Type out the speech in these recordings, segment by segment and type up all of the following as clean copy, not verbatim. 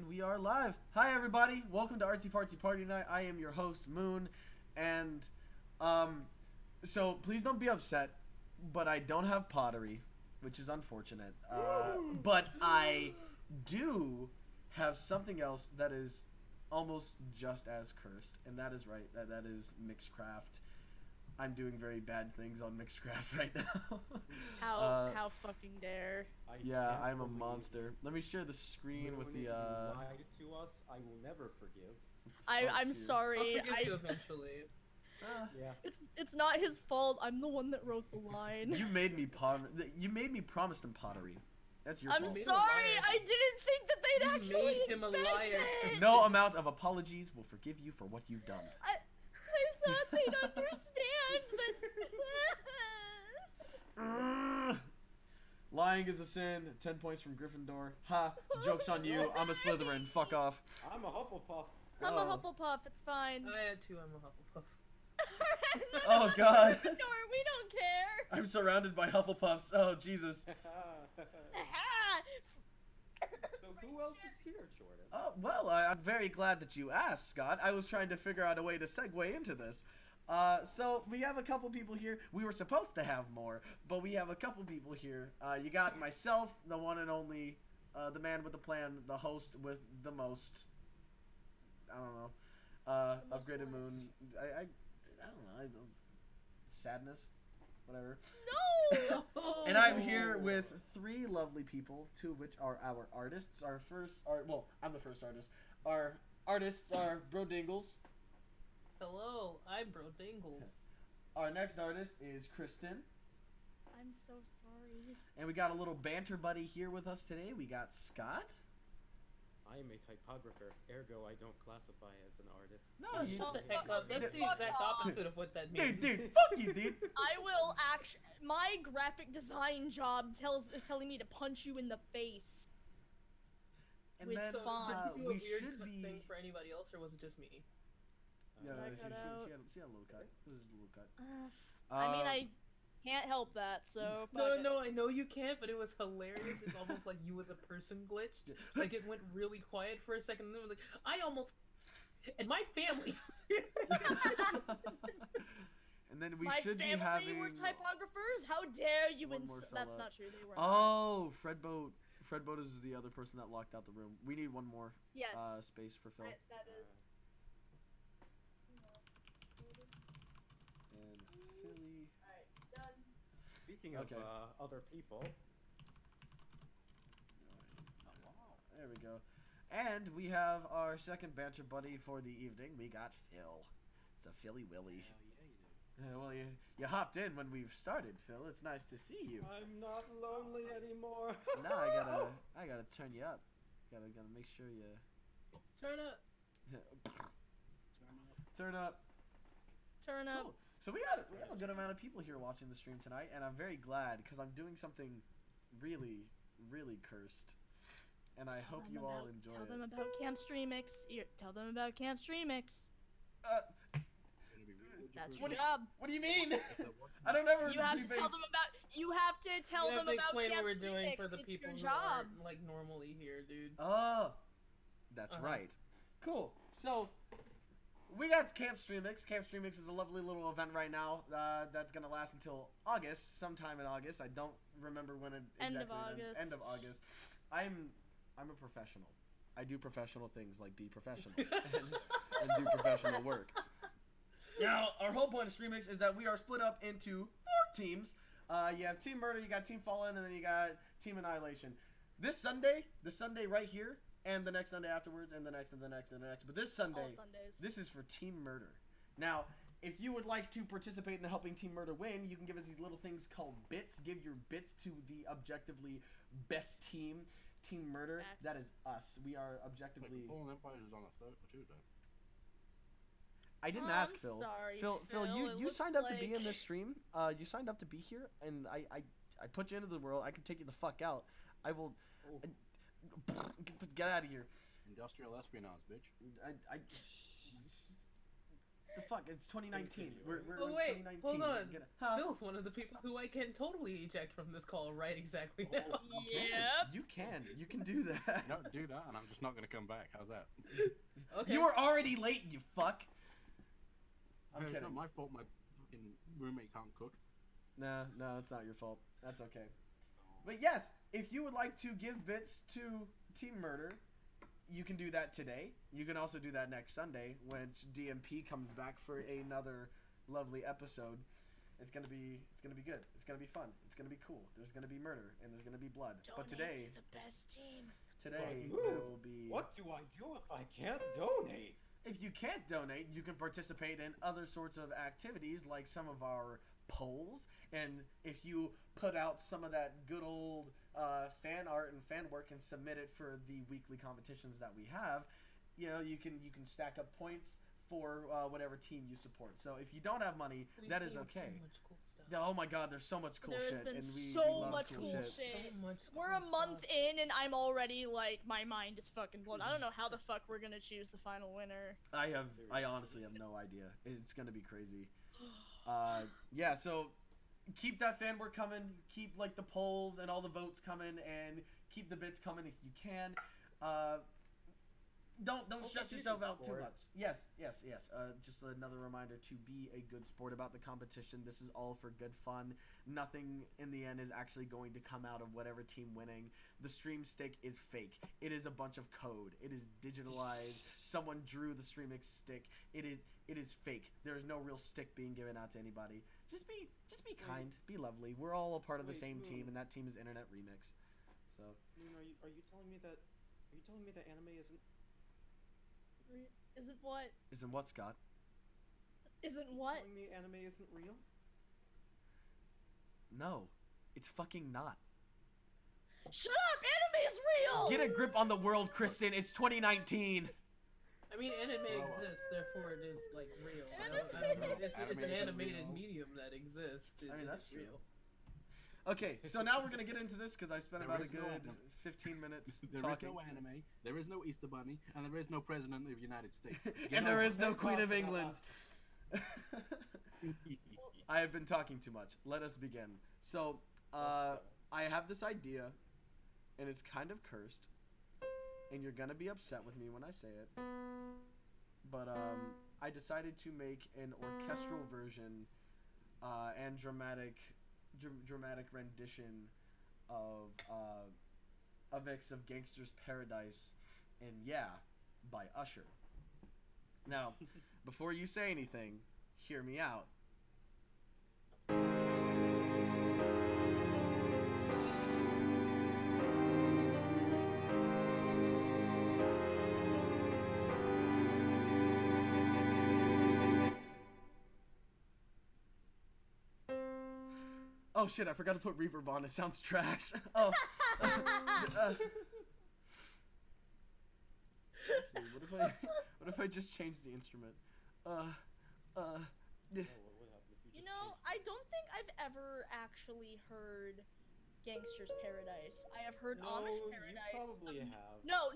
And we are live. Hi everybody, welcome to Artsy Fartsy Party Night. I am your host, Moon, and so please don't be upset, but I don't have pottery, which is unfortunate. But I do have something else that is almost just as cursed, and that is right, that is Mixcraft. I'm doing very bad things on Mixcraft right now. How fucking dare. Yeah, I'm a monster. Let me share the screen with the You lied to us. I will never forgive. I'm sorry. I'll forgive you eventually. Yeah. It's not his fault. I'm the one that wrote the line. You made me promise them pottery. That's your I'm fault. sorry. I didn't think that they'd You actually made him a expect liar. it. No amount of apologies will forgive you for what you've done. I thought they'd understand that. Lying is a sin. 10 points from Gryffindor. Ha! Joke's on you. I'm a Slytherin. Fuck off. I'm a Hufflepuff. I'm a Hufflepuff. It's fine. I had two. I'm a Hufflepuff. Oh god. Gryffindor, we don't care. I'm surrounded by Hufflepuffs. Oh Jesus. So who else is here, Jordan? Oh well, I'm very glad that you asked, Scott. I was trying to figure out a way to segue into this. So we have a couple people here. We were supposed to have more, but we have a couple people here. You got myself, the one and only, the man with the plan, the host with the most. I don't know. Upgraded Moon. I don't know. Sadness. Whatever. No. And I'm here with three lovely people, two of which are our artists. Our first art. Well, I'm the first artist. Our artists are Brodingles. Hello, I'm Brodingles. Our next artist is Kristen. I'm so sorry. And we got a little banter buddy here with us today. We got Scott. I am a typographer, ergo I don't classify as an artist. No, you. Shut the heck up. That's the exact opposite of what that means. Dude, fuck you, dude. I will my graphic design job is telling me to punch you in the face. And With then fonts. Did you do a we weird should cut be. thing for anybody else, or was it just me? Yeah, I no, cut out? she had a little cut. It was just a little cut. I mean, I can't help that, so. No, I know you can't, but it was hilarious. It's almost like you as a person glitched. Like it went really quiet for a second, and then it was like, I almost. And my family. And then we My should be family having. were typographers? How dare you One more That's fella. not true, they were Oh, Fred Boat. Fred Boat is the other person that locked out the room. We need one more Yes. space for Phill. That is. And Philly. Alright, done. Speaking of Okay. other people, There we go. And we have our second banter buddy for the evening. We got Phill. It's a Philly Willy. Well, you hopped in when we've started, Phill. It's nice to see you. I'm not lonely anymore. Now I gotta turn you up. Gotta make sure you Turn up. turn up. Turn up. Cool. So we have a good amount of people here watching the stream tonight, and I'm very glad because I'm doing something really, really cursed. And I hope you all enjoy it. Tell them about Camp Streamix. Tell them about Camp Streamix. That's your job. What do you mean? I don't ever. You have to tell them about. You have to tell You have them to about explain Camp what we're doing Streamix. for the It's people your who job. aren't like normally here, dude. Oh, that's right. Cool. So we got Camp Streamix. Camp Streamix is a lovely little event right now. That's gonna last until August, sometime in August. I don't remember when it End exactly of ends. August. End of August. I'm a professional. I do professional things like be professional and do professional work. Now, our whole point of Streamix is that we are split up into 4 teams. You have Team Murder, you got Team Fallen, and then you got Team Annihilation. This Sunday right here, and the next Sunday afterwards, and the next, and the next, and the next. But this Sunday, All Sundays. this is for Team Murder. Now, if you would like to participate in helping Team Murder win, you can give us these little things called bits. Give your bits to the objectively best team, Team Murder. Facts. That is us. We are objectively... Fallen Empire is on a Tuesday. I didn't Oh, ask I'm Phill. sorry, Phil, Phill. you It signed looks up to be like- in this stream. You signed up to be here, and I put you into the world. I can take you the fuck out. I will... get out of here. Industrial espionage, bitch. I The fuck? It's 2019. We're Oh in wait, 2019. hold on. Huh? Phil's one of the people who I can totally eject from this call right exactly now. Yep. You can. You can do that. No, do that, and I'm just not gonna come back. How's that? Okay. You were already late, you fuck. I'm It's kidding. not my fault. My fucking roommate can't cook. No, it's not your fault. That's okay. But yes, if you would like to give bits to Team Murder, you can do that today. You can also do that next Sunday, when DMP comes back for another lovely episode. It's gonna be good. It's gonna be fun. It's gonna be cool. There's gonna be murder and there's gonna be blood. But today, Donate to the best team. today But, there will be. What do I do if I can't donate? If you can't donate, you can participate in other sorts of activities like some of our polls, and if you put out some of that good old fan art and fan work and submit it for the weekly competitions that we have, you know, you can stack up points for whatever team you support. So if you don't have money, We've that is seen okay. So much cool stuff. Yeah, oh my god, there's so much cool There's shit, been and we so love much cool cool shit. shit. So much We're cool a month stuff. in and I'm already like, my mind is fucking blown. I don't know how the fuck we're gonna choose the final winner. I honestly have no idea. It's gonna be crazy. Yeah, so keep that fan work coming. Keep like the polls and all the votes coming, and keep the bits coming if you can. Don't stress be a yourself good out too sport. much. Yes. Just another reminder to be a good sport about the competition. This is all for good fun. Nothing in the end is actually going to come out of whatever team winning. The stream stick is fake. It is a bunch of code. It is digitalized. Someone drew the streaming stick. It is fake. There is no real stick being given out to anybody. Just be kind. Be lovely. We're all a part of the Wait, same team, Moon. and that team is Internet Remix. So Moon, are you telling me that anime isn't? Isn't what? isn't what, Scott? Isn't what? Telling me anime isn't real? No, it's fucking not. Shut up! Anime is real! Get a grip on the world, Kristen. It's 2019. I mean, anime Grow up. exists, therefore it is like real. I Anime- don't know. It's an Animation animated real. medium that exists. I mean, that's It's true. real. Okay, so now we're gonna get into this because I spent There about a is no good anime. 15 minutes There is talking. no anime. There is no Easter Bunny, and there is no President of the United States. Get And there over is no Thank Queen God of for that England. it. I have been talking too much. Let us begin. So, Let's go. I have this idea, and it's kind of cursed, and you're gonna be upset with me when I say it. But I decided to make an orchestral version and dramatic rendition of Avix of Gangster's Paradise, and yeah, by Usher. Now, before you say anything, hear me out. Oh shit, I forgot to put reverb on. It sounds trash. Oh. Actually, what if I just change the instrument? Oh, what happened if You just know, changed I don't think I've ever actually heard Gangster's Paradise. I have heard No, Amish you Paradise. probably have. No.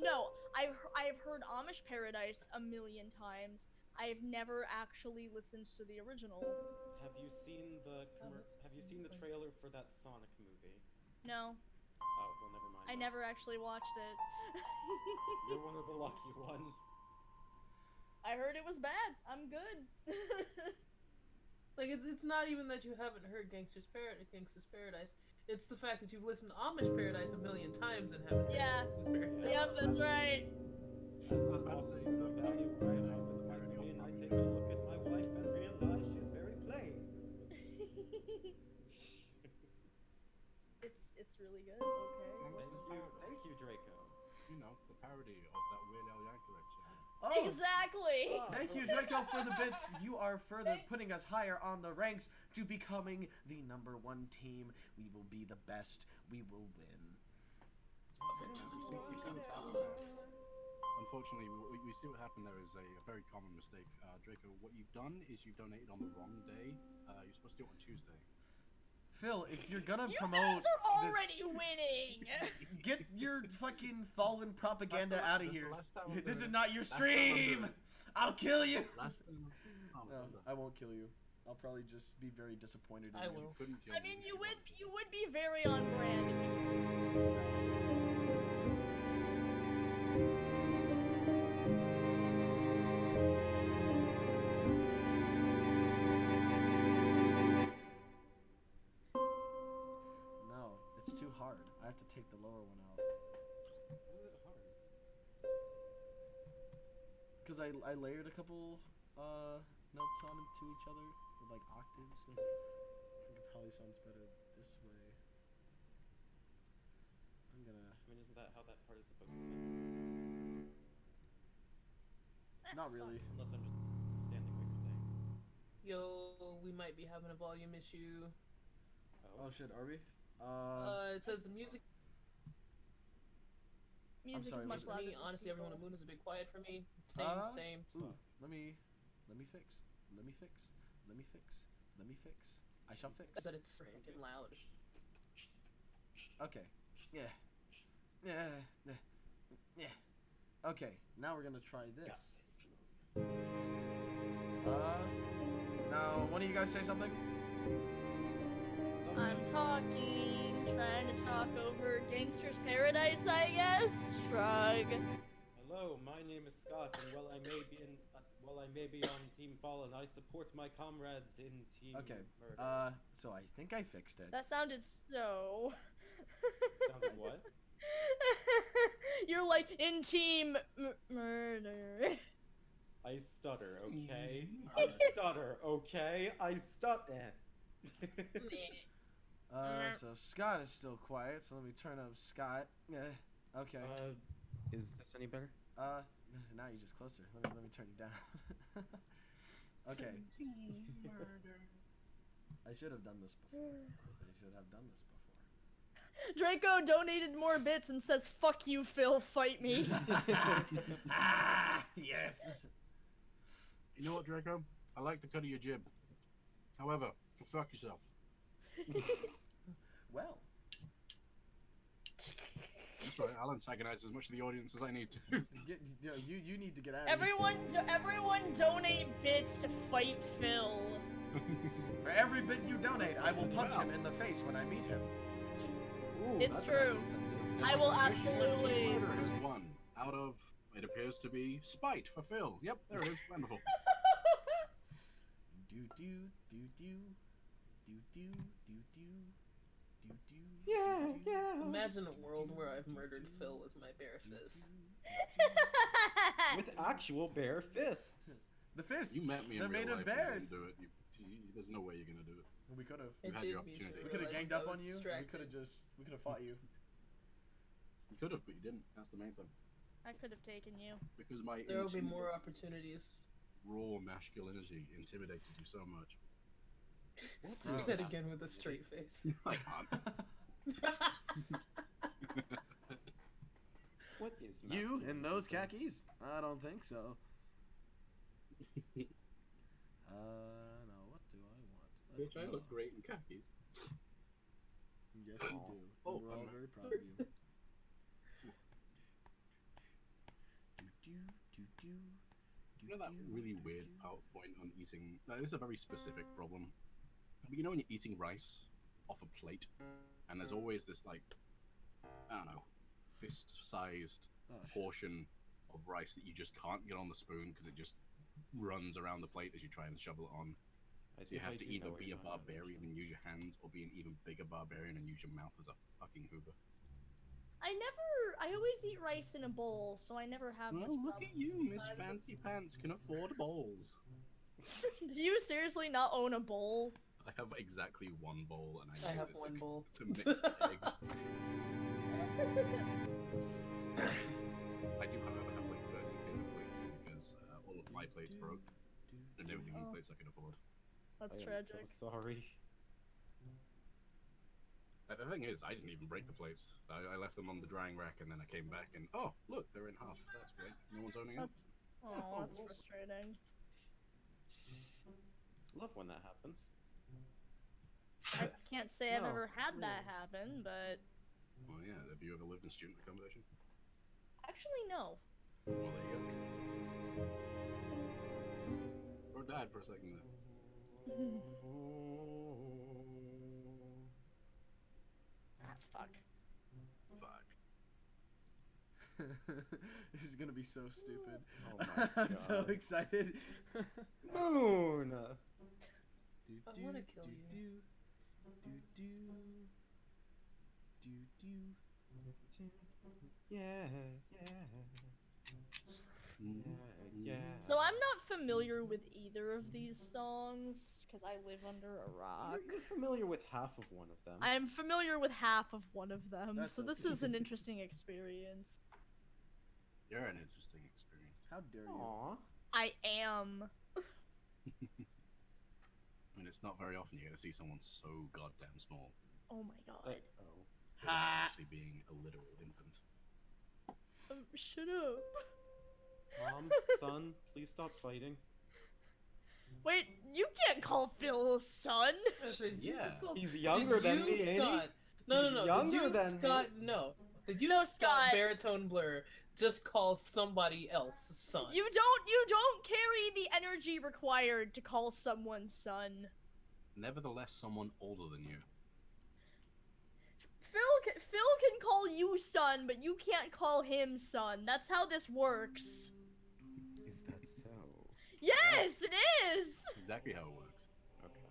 I've heard Amish Paradise a million times. I have never actually listened to the original. Have you seen the trailer for that Sonic movie? No, Oh, well, never mind. I then. never actually watched it. You're one of the lucky ones. I heard it was bad. I'm good. Like it's not even that you haven't heard Gangster's Paradise. It's the fact that you've listened to Amish Paradise a million times and haven't heard Yeah. Gangster's Paradise. Yep, that's right. I was about to say, The value of my house is my queen. I take a look at my wife and realize she's very plain. It's really good. Okay. Thank you, Draco. You know, the parody of that Weird Al Yankovic song. Oh, Exactly. thank you, Draco, for the bits. You are further putting us higher on the ranks to becoming the #1 team. We will be the best. We will win. Unfortunately, we see what happened there is a very common mistake. Draco, what you've done is you've donated on the wrong day. You're supposed to do it on Tuesday. Phil, if you're gonna You promote guys are this, already winning. get your fucking fallen propaganda Last time- out of this is here. the last time I'm This doing is it. not your Last time I'm stream. doing it. I'll kill you. Last time, harm No, Soda. I won't kill you. I'll probably just be very disappointed in I you. will. Couldn't kill I me mean, if you wanted. would be very on brand. No, it's too hard. I have to take the lower one out. Why is it hard? Because I layered a couple notes onto each other with like octaves. So I think it probably sounds better this way. I'm gonna. I mean, isn't that how that part is supposed to sound? Not really. Unless I'm just understanding what you're saying. Yo, we might be having a volume issue. Oh shit, are we? It says the music. Music sorry, is much what- louder. Me, than honestly, everyone on people. the moon is a bit quiet for me. Same. Ooh, let me fix. Let me fix. Let me fix. Let me fix. I shall fix. But it's freaking loud. Okay. Yeah. Yeah. Yeah. Yeah. Okay. Now we're gonna try this. Now, one of you guys say something? I'm talking, trying to talk over Gangster's Paradise, I guess. Shrug. Hello, my name is Scott, and while I may be on Team Fallen, I support my comrades in Team Okay. Murder. So I think I fixed it. That sounded so. Sounded what? You're like in Team Murder. I stutter, okay? I stutter, okay? I stutter. So Scott is still quiet, so let me turn up Scott. Yeah. Okay. Is this any better? Now you're just closer. Let me turn you down. Okay. I should have done this before. Draco donated more bits and says, "Fuck you, Phill, fight me." Yes. You know what, Draco? I like the cut of your jib. However, go fuck yourself. Well. That's right, I'll antagonize as much of the audience as I need to. You need to get out of here. Everyone donate bits to fight Phill. For every bit you donate, I will punch him in the face when I meet him. Ooh, It's that's true. A nice incentive. I will Official absolutely- Team Murder has won out of, it appears to be, spite for Phill. Yep, there it is. Wonderful. Do do do do do do do do do do. Yeah. Imagine a world where I've murdered Phill with my bare fist. With actual bare fists. The fists. You met me in They're real made life of and bears. didn't do it. There's no way you're gonna do it. We could have. It had did your be opportunity. true. We could have I- ganged I up on was you. distracted. We could have fought you. You could have, but you didn't. That's the main thing. I could have taken you. Because my There will be more opportunities. raw masculinity intimidated you so much. Say that again with a straight face. I can't. What is You in those masculinity? khakis? I don't think so. No. What do I want? Bitch, I look great in khakis. Yes, you do. Oh, We're all I'm- very proud of you. You know that really weird PowerPoint on eating? This is a very specific problem. But you know when you're eating rice off a plate, and there's always this like, I don't know, fist-sized Oh, shit. portion of rice that you just can't get on the spoon because it just runs around the plate as you try and shovel it on. So you have to either be a barbarian and use your hands, or be an even bigger barbarian and use your mouth as a fucking hoover. I always eat rice in a bowl, so I never have this Well, look problem. at you, Miss Fancy Pants can afford bowls. Do you seriously not own a bowl? I have exactly one bowl, and I I use have it one bowl. to mix the eggs. I do, however, have like 30 paper plates because all of my plates broke, and everything on Oh. plates I could afford. That's I am tragic. so sorry. The thing is, I didn't even break the plates. I left them on the drying rack, and then I came back, and oh, look, they're in half. That's great. No one's owning it. That's frustrating. Love when that happens. I can't say I've No, ever had that really. happen, but Well, yeah. Have you ever lived in student accommodation? actually no. Well, there you go. dad for a second there. Fuck. Fuck. This is gonna be so stupid. Oh my I'm so God. excited. Moon! I wanna kill you. Yeah. So I'm not familiar with either of these songs because I live under a rock. You're familiar with half of one of them. I'm familiar with half of one of them, That's so this okay. is an interesting experience. You're an interesting experience. How dare you? Aww. I am. I mean, it's not very often you're gonna see someone so goddamn small. Oh my god. Oh. Ha! Actually being a literal infant. Shut up. Mom, son, please stop fighting. Wait, you can't call Phill son. Yeah. He's younger than me, ain't he? Scott? No, He's no, no. younger Did you, than me. Scott? No. Did you, No, Scott Scott. Baritone Blur, just call somebody else son? You don't carry the energy required to call someone son. Nevertheless, someone older than you. Phill can call you son, but you can't call him son. That's how this works. Is that so? Yes, it is. That's exactly how it works. Okay.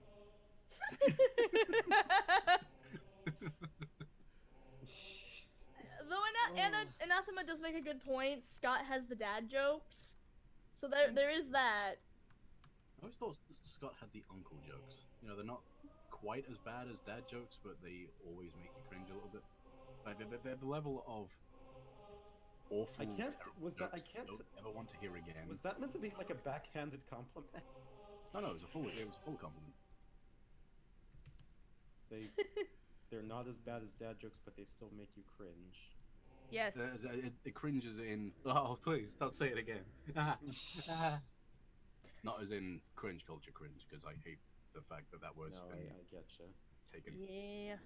Though Anathema does make a good point. Scott has the dad jokes, so there is that. I always thought Scott had the uncle jokes. You know, they're not quite as bad as dad jokes, but they always make you cringe a little bit. Like they're the level of awful. I can't. terrible Was that? I jokes can't. you don't ever want to hear again. Was that meant to be like a backhanded compliment? No, it was a full compliment. They're not as bad as dad jokes, but they still make you cringe. Yes. It cringes in. Oh, please don't say it again. Not as in cringe culture cringe, because I hate the fact that word's No, been I getcha. taken. Yeah.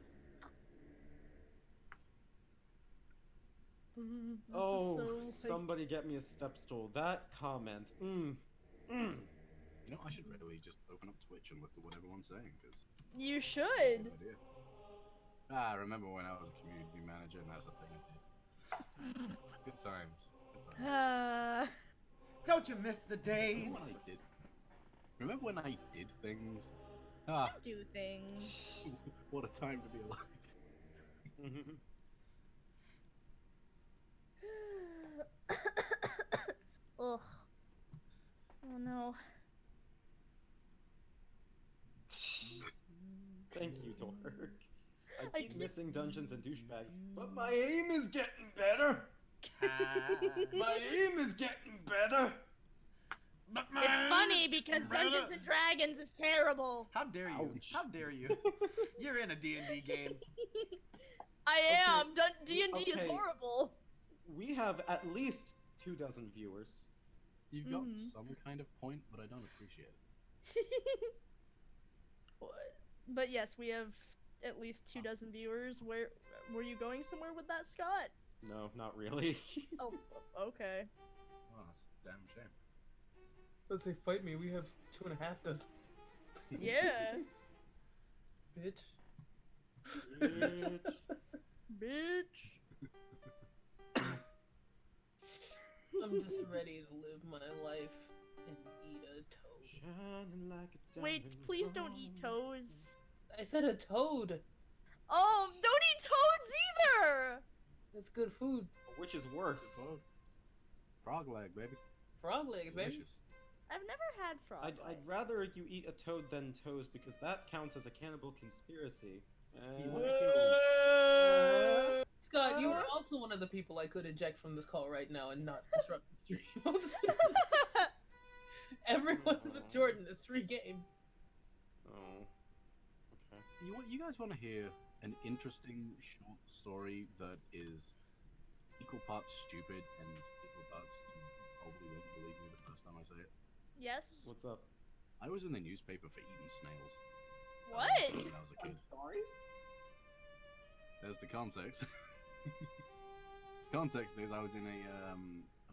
Oh, This is so somebody get me a step stool. That comment. You know, I should really just open up Twitch and look at what everyone's saying, because You should. idea. I remember when I was a community manager, and that's the thing I did. Good times. Good times. Don't you miss the days? Remember when I did things? Do things. What a time to be alive. Ugh. Oh no. Thank you, Dork. I I keep keep- missing dungeons and douchebags, but my aim is getting better. My aim is getting better. It's funny because Dungeons and Dragons is terrible. How dare you? Ouch. How dare you? You're in a D&D game. I am. D&D is Okay. horrible. We have at least 24 viewers. You've got Mhm. some kind of point, but I don't appreciate it. But yes, we have at least 24 viewers. Where were you going somewhere with that, Scott? No, not really. Oh, okay. Oh, that's a damn shame. Let's say fight me. We have 2.5 dozen. Yeah. Bitch. Bitch. I'm just ready to live my life and eat a toad. Shining like a Wait, diamond please don't from- eat toes. I said a toad. Oh, don't eat toads either! That's good food. Which is worse? Frog leg, baby. Frog legs, baby. Delicious. I've never had frog I'd legs. rather you eat a toad than toes because that counts as a cannibal conspiracy. You wanna Scott, you are also one of the people I could eject from this call right now and not disrupt the stream. Everyone but Jordan is free game. Oh. Okay. You guys want to hear an interesting short story that is equal parts stupid and equal parts you probably won't believe me the first time I say it? Yes. What's up? I was in the newspaper for eating snails What? when I was a kid. Sorry? There's the context. Context is I was in a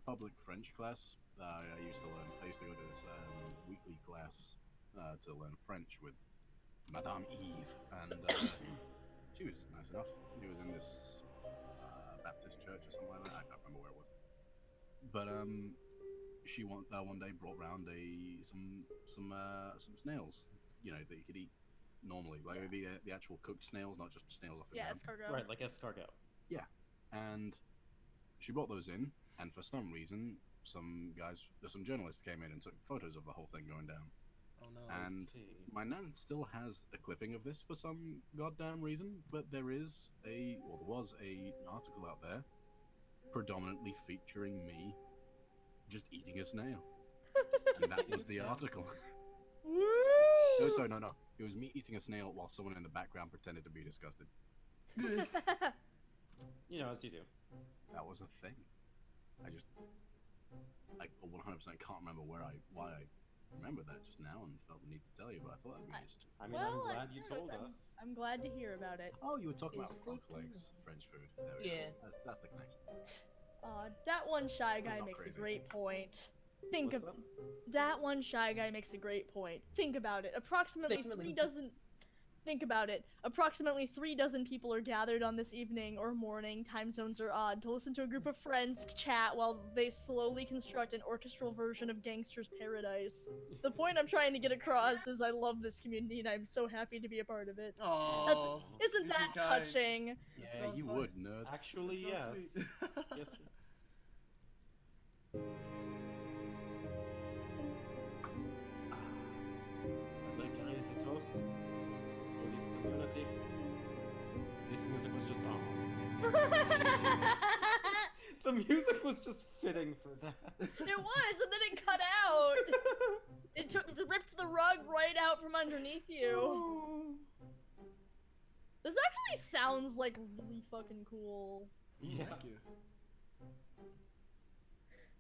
public French class. I used to go to this weekly class to learn French with Madame Eve, and she was nice enough. It was in this Baptist church or something like that. I can't remember where it was. But she one day brought round some snails, you know, that you could eat normally, like the actual cooked snails, not just snails off the ground. Escargot. Right, like escargot. Yeah, and she brought those in, and for some reason, some journalists came in and took photos of the whole thing going down. Oh no. And my nan still has a clipping of this for some goddamn reason, but there was an article out there predominantly featuring me just eating a snail. And that was the article. No, sorry, no. It was me eating a snail while someone in the background pretended to be disgusted. You know, as you do. That was a thing. I 100% can't remember why I remember that just now and felt the need to tell you, but I thought that'd be interesting. I mean, Well, I'm glad you told us. I'm glad to hear about it. Oh, you were talking It's about frog food legs, French food. There we Yeah. go. That's the connection. That one shy guy not makes crazy. a great point. What's up? That one shy guy makes a great point. Think about it. Approximately three dozen people are gathered on this evening or morning, time zones are odd, to listen to a group of friends chat while they slowly construct an orchestral version of Gangster's Paradise. The point I'm trying to get across is I love this community and I'm so happy to be a part of it. Oh. Isn't that touching? Yeah, sounds you like- would, nerd. Actually, So yes. sweet. Yes. I'd like to raise a toast for this community. This music was just The music was just fitting for that. It was, and then it cut out. It ripped the rug right out from underneath you. This actually sounds like really fucking cool. Yeah. Thank you.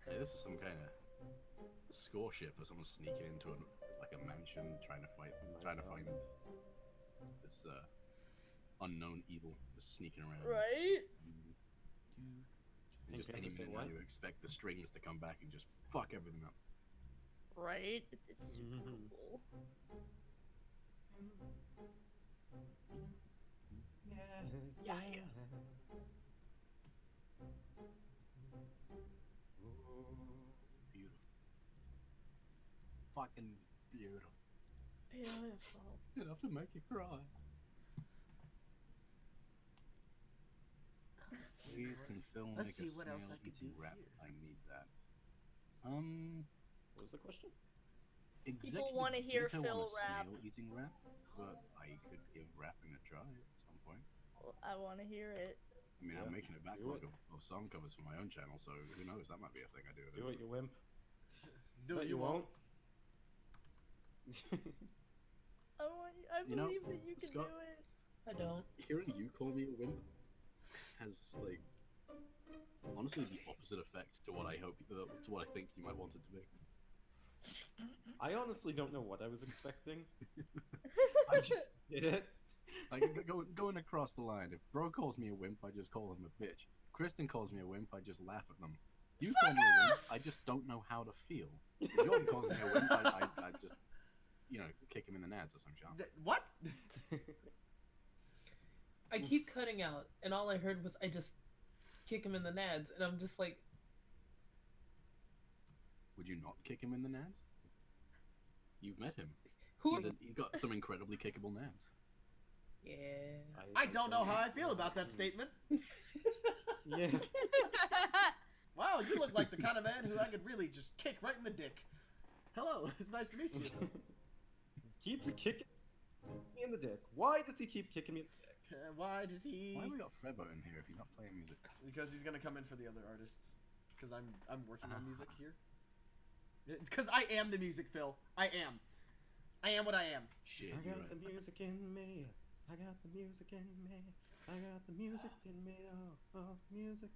Hey, this is some kind of score ship or someone sneaking into a mansion trying to find this unknown evil just sneaking around. Right? And just Think any they say minute now what? you expect the strings to come back and just fuck everything up. Right? It's super cool. Yeah. Beautiful. Fucking beautiful. Beautiful. Enough to make you cry. Please can Phill Let's make see a what else I snail could eating do rap? here. I need that. What was the question? People wanna hear veto Phill on a rap. snail eating rap, but I could give rapping a try at some point. I want to hear it. I mean, Yeah, I'm making a do backlog it. of song covers for my own channel, so who knows? That might be a thing I do. Do it, you wimp. Do But it, you won't. I You know, believe that you can Scott- do it. I don't. Hearing you call me a wimp has like honestly the opposite effect to what I think you might want it to be. I honestly don't know what I was expecting. I just did it. Like going across the line. If Bro calls me a wimp, I just call him a bitch. Kristen calls me a wimp, I just laugh at them. You call me a wimp, I just don't know how to feel. If Jordan calls me a wimp, I just, you know, kick him in the nads or some shit. What? I keep cutting out, and all I heard was I just kick him in the nads, and I'm just like, Would you not kick him in the nads? You've met him. who? He's got some incredibly kickable nads. Yeah. I don't know how I feel about that statement. Yeah. Wow, you look like the kind of man who I could really just kick right in the dick. Hello, it's nice to meet you. Keeps kicking me in the dick. Why does he keep kicking me in the dick? Why does he? Why have we got Fredbo in here if he's not playing music? Because he's gonna come in for the other artists. Because I'm working on music here. Because I am the music, Phil. I am what I am. Shit, I you're got right. the music in me. I got the music in me. I got the music in me. Oh, music.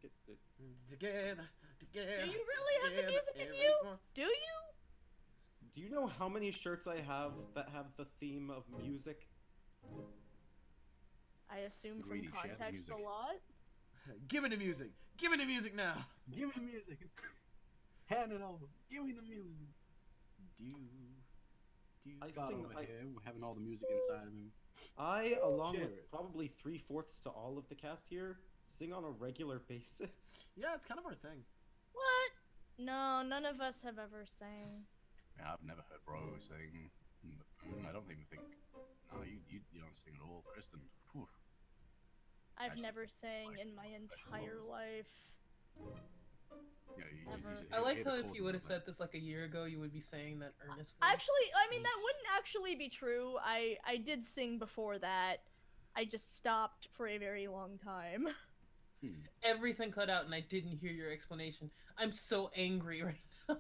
Together. Do you really have the music in you? Do you? Do you know how many shirts I have that have the theme of music? I assume from Greedy, share the context a music. lot. Give me the music. Give me the music now. Give me the music. Hand it over. Give me the music. Do. I God sing. over here, having all the music inside of him. I, along Share with it. probably 3/4 to all of the cast here, sing on a regular basis. Yeah, it's kind of our thing. What? No, none of us have ever sang. Yeah, I've never heard Bro sing. I don't even think. No, you don't sing at all, Kristen. Phew. I've Actually, never sang like, in my professional entire vocals. life. Yeah, Ever. I like hear the how if chords you in would have that, said this like a year ago, you would be saying that earnestly. Actually, I mean, that wouldn't actually be true. I did sing before that. I just stopped for a very long time. Everything cut out, and I didn't hear your explanation. I'm so angry right now.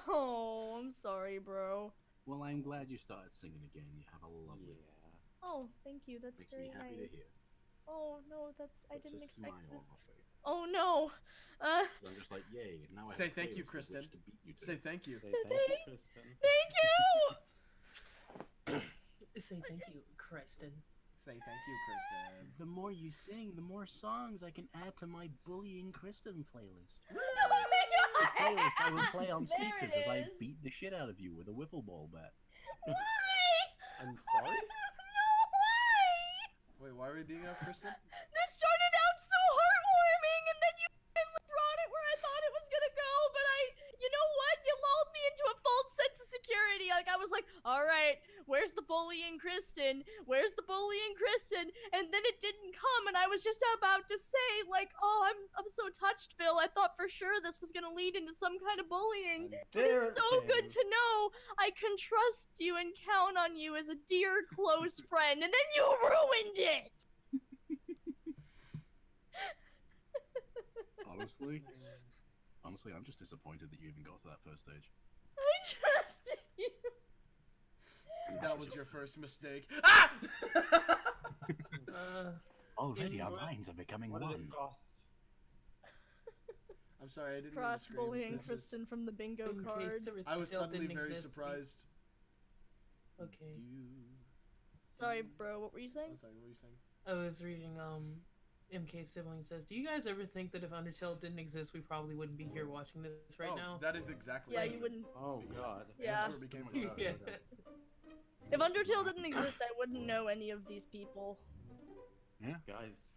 Oh, I'm sorry, bro. Well, I'm glad you started singing again. You have a lovely. Yeah. Oh, thank you. That's Makes very me happy nice. to hear. Oh no, that's I Puts didn't a expect smile this. on my face. Oh no. 'Cause I'm just like, yay! Now I Say have a thank you, playlist with Kristen. which to beat you to. Say thank you. Say thank you, Kristen. Thank you. Say thank you, Kristen. Say thank you, Kristen. The more you sing, the more songs I can add to my bullying Kristen playlist. Oh my The god. playlist I will play on There speakers it as I is. beat the shit out of you with a wiffle ball bat. Why? I'm sorry? No, why? Wait, why are we beating up Kristen? This started out so heartwarming, and then you finally brought it where I thought it was gonna go, but you know what? You lulled me into a false sense of security. Like, I was like, alright, where's the bullying Kristen? Where's the bullying Kristen? And then it didn't come, and I was just about to say, like, oh, I'm so touched, Phill. I thought for sure this was gonna lead into some kind of bullying. And But there it's so it good came. to know I can trust you and count on you as a dear, close friend, and then you ruined it! Honestly, I'm just disappointed that you even got to that first stage. I trusted you. That was your first mistake. Ah! Already our what- minds are becoming What did one. it cost? I'm sorry, I didn't mean to Cross scream. bullying It's just- Kristen from the bingo In card. case the I was Phill suddenly didn't very exist, surprised. Okay. Sorry, bro, what were you saying? I'm sorry, what were you saying? I was reading, MK Sibling says, do you guys ever think that if Undertale didn't exist, we probably wouldn't be here watching this right Oh, now? that is exactly Yeah, right. you wouldn't. Oh god. Yeah. That's where we came from. Yeah. If Undertale didn't exist, I wouldn't know any of these people. Guys.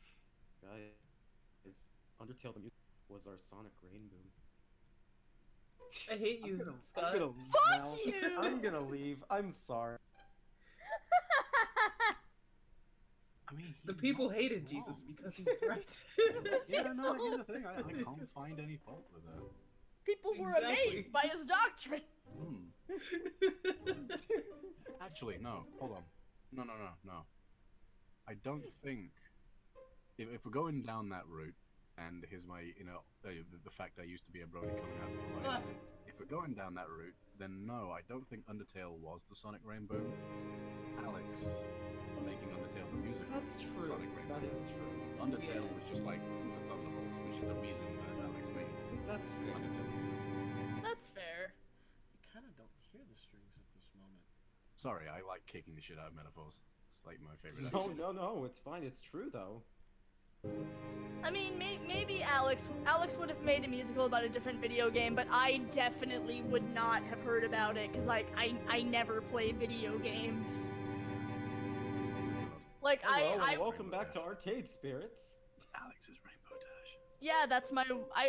Undertale the music was our Sonic Rain Boom. I hate you, Scott. I'm gonna leave Fuck now. you! I'm gonna leave. I'm sorry. I mean, The he's people not hated wrong. Jesus because he was right. Yeah, no, here's the thing. I can't find any fault with that. People were Exactly. amazed by his doctrine. Actually, no. Hold on. No. I don't think if we're going down that route, and here's my, the fact I used to be a Brody coming out of the light. If we're going down that route, then no, I don't think Undertale was the Sonic Rainbow. Alex making Undertale the music. That's true. Sonic Rainbow. That is true. Undertale Yeah. was just like the Thunderbolts, which is the reason that Alex made That's fair. Undertale music. That's fair. You kind of don't hear the strings at this moment. Sorry, I like kicking the shit out of metaphors. It's like my favorite. No, action. no, it's fine. It's true though. I mean, maybe Alex would have made a musical about a different video game, but I definitely would not have heard about it, because, like, I never play video games. Like, Hello, I and welcome back to Arcade Spirits. Alex's Rainbow Dash. yeah, that's my,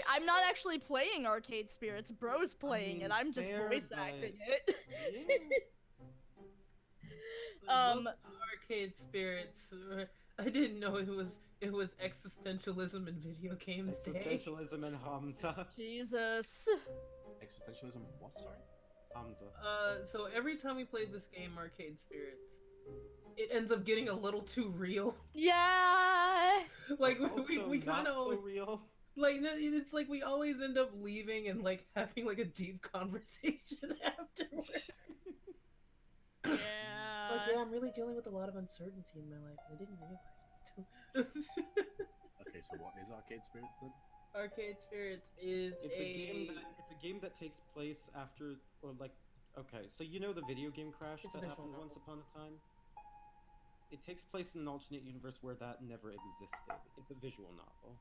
I'm not actually playing Arcade Spirits, bro's playing it, mean, I'm just fair, voice but- acting it. So Arcade Spirits. I didn't know it was existentialism in video games day. Existentialism and Hamza. Jesus. Existentialism. What? Sorry. Hamza. So every time we played this game, Arcade Spirits, it ends up getting a little too real. Yeah. Like Also we not kind of so real. like it's like we always end up leaving and like having like a deep conversation afterwards. Yeah. Like, yeah, I'm really dealing with a lot of uncertainty in my life, and I didn't realize it. Okay, so what is Arcade Spirits then? Arcade Spirits is It's a game that takes place after, or like, okay, so you know the video game crash It's a that visual happened novel. once upon a time? It takes place in an alternate universe where that never existed. It's a visual novel.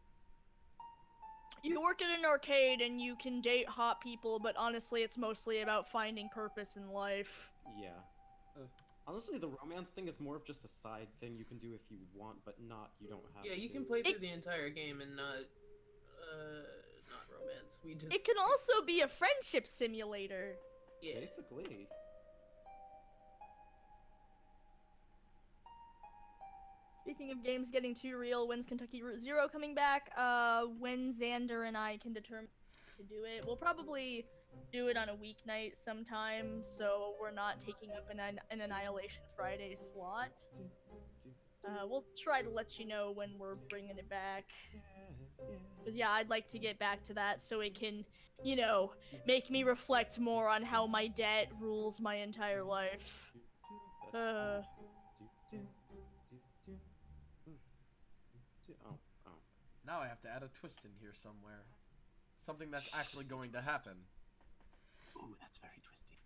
You work at an arcade and you can date hot people, but honestly, it's mostly about finding purpose in life. Yeah. Honestly, the romance thing is more of just a side thing you can do if you want, but you don't have to. Yeah, you can play through the entire game and not romance. It can also be a friendship simulator. Yeah. Basically. Speaking of games getting too real, when's Kentucky Route Zero coming back? When Xander and I can determine to do it. We'll probably do it on a weeknight sometime, so we're not taking up an Annihilation Friday slot. We'll try to let you know when we're bringing it back. Because yeah, I'd like to get back to that so it can, you know, make me reflect more on how my debt rules my entire life. Now I have to add a twist in here somewhere. Something that's actually going to happen. Ooh, that's very twisty.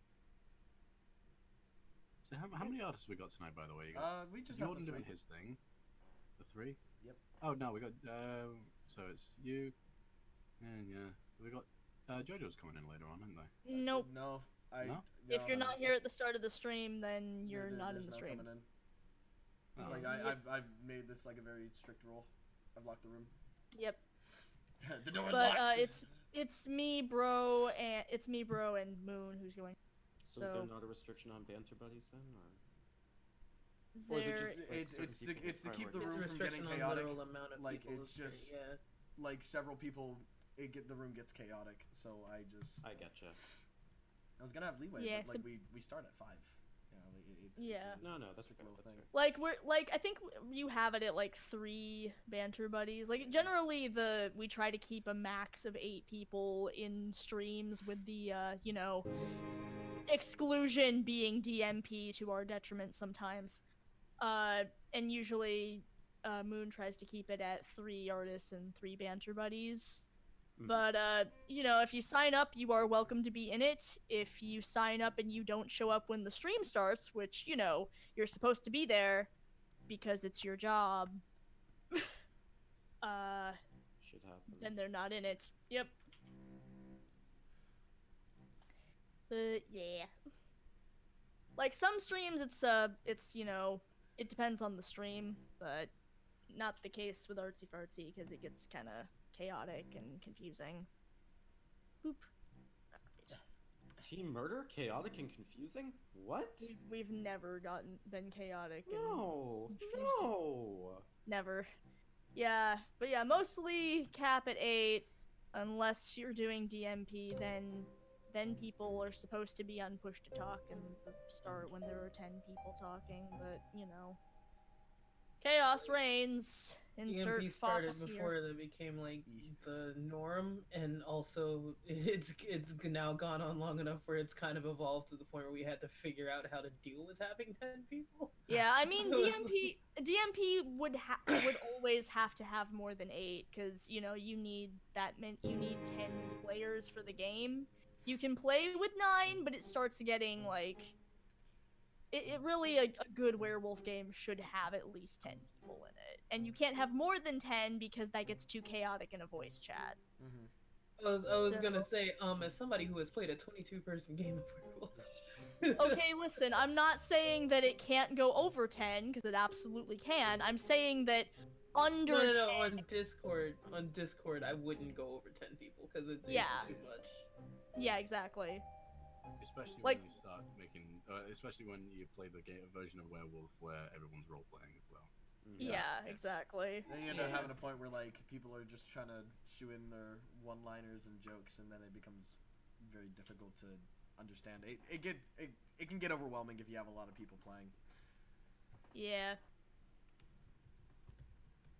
So how many artists we got tonight, by the way? We just have Jordan the doing three. his thing. The 3? Yep. Oh no, we got so it's you, and yeah, we got JoJo's coming in later on, aren't they? Nope. No, No? If you're not here at the start of the stream, then you're not in the stream. Coming in. Oh. Like I've made this like a very strict rule. I've locked the room. Yep. The door is But locked. it's me, bro, and Moon who's going. So is there not a restriction on banter buddies then, or is it There- just like, it's to keep the It's a room from restriction getting on chaotic. literal amount of Like people it's that's just there, like several people. The room gets chaotic, so I gotcha. was gonna have leeway, Yeah, but like we start at 5. You know, Yeah. No, that's strict fair. little That's thing. fair. Like I think you have it at like 3 banter buddies. Like generally we try to keep a max of 8 people in streams with the you know, exclusion being DMP to our detriment sometimes. And usually Moon tries to keep it at 3 artists and 3 banter buddies. But, you know, if you sign up, you are welcome to be in it. If you sign up and you don't show up when the stream starts, which, you know, you're supposed to be there because it's your job, Shit happens. then they're not in it. Yep. But, yeah. Like, some streams, it's, you know, it depends on the stream, but not the case with Artsy Fartsy, because it gets kind of chaotic and confusing. Boop. Team murder, chaotic and confusing. What? We've never been chaotic and No, confusing. no. Never. Yeah, but yeah, mostly cap at 8, unless you're doing DMP. Then people are supposed to be on push to talk and start when there are 10 people talking. But you know, chaos reigns. Insert DMP started Fox before here. that became like the norm, and also it's now gone on long enough where it's kind of evolved to the point where we had to figure out how to deal with having 10 people. Yeah, I mean So it's DMP would always have to have more than 8 because you know you need 10 players for the game. You can play with 9, but it starts getting like it really a good werewolf game should have at least 10 people in it, and you can't have more than 10 because that gets too chaotic in a voice chat. Mm-hmm. I was So- gonna say, as somebody who has played a 22-person game of werewolf. Okay, listen, I'm not saying that it can't go over 10 because it absolutely can. I'm saying that under No, 10. on Discord, I wouldn't go over 10 people because it's Yeah. too much. Yeah, exactly. Especially Like- when you start making, especially when you play the version of Werewolf where everyone's role playing as well. Yeah, Yes. exactly. Then you end up Yeah. having a point where like people are just trying to shoe in their one-liners and jokes, and then it becomes very difficult to understand. It can get overwhelming if you have a lot of people playing. Yeah.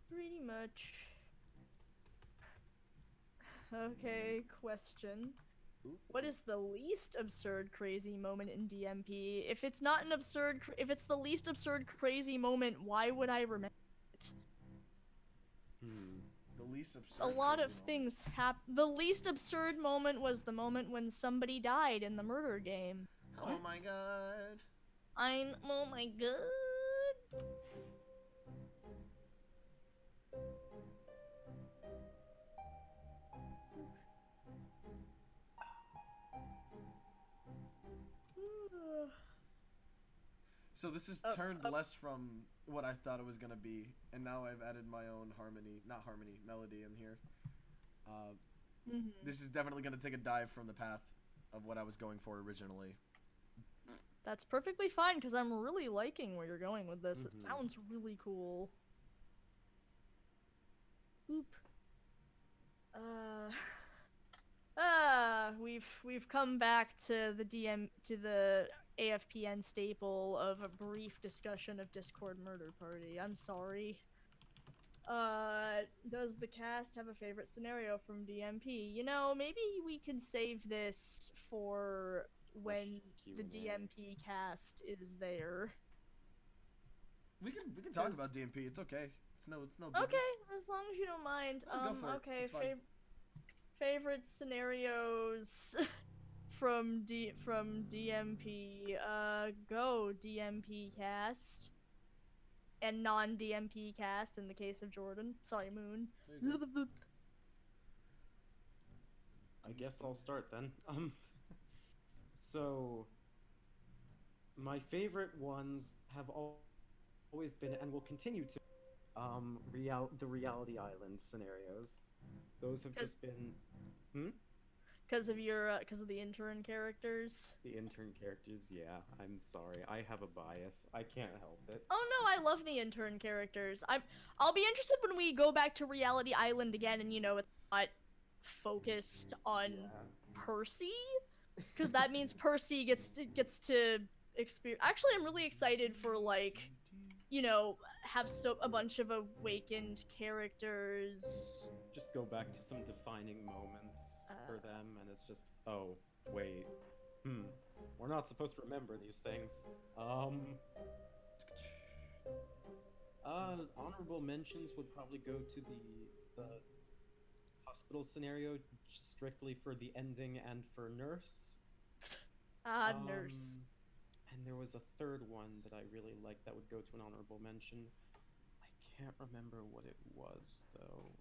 Pretty much. Okay, question. What is the least absurd crazy moment in DMP? If it's not an absurd, if it's the least absurd crazy moment, why would I remember it? The least absurd. A lot of crazy moment. things happen. The least absurd moment was the moment when somebody died in the murder game. Oh my god. Oh my god. So this is turned less from what I thought it was gonna be, and now I've added my own melody in here. This is definitely gonna take a dive from the path of what I was going for originally. That's perfectly fine, because I'm really liking where you're going with this. It sounds really cool. Oop. We've come back to the AFPN staple of a brief discussion of Discord Murder Party. I'm sorry. Does the cast have a favorite scenario from DMP? You know, maybe we can save this for when the DMP cast is there. We can talk about DMP. It's okay. It's no biggie. Okay, as long as you don't mind. Go for it. Okay, It's fine. favorite scenarios from DMP. Go DMP cast. And non-DMP cast in the case of Jordan. Sorry, Moon. I guess I'll start then. So my favorite ones have always been and will continue to the Reality Island scenarios. Those have just been Because of the intern characters. The intern characters, yeah. I'm sorry. I have a bias. I can't help it. Oh no, I love the intern characters. I'll be interested when we go back to Reality Island again, and it's not focused on Percy, because that means Percy gets to experience. Actually, I'm really excited for have a bunch of awakened characters. Just go back to some defining moments for them, and it's just, oh, wait, we're not supposed to remember these things. Honorable mentions would probably go to the hospital scenario, strictly for the ending and for Nurse. Nurse. And there was a third one that I really liked that would go to an honorable mention. I can't remember what it was, though.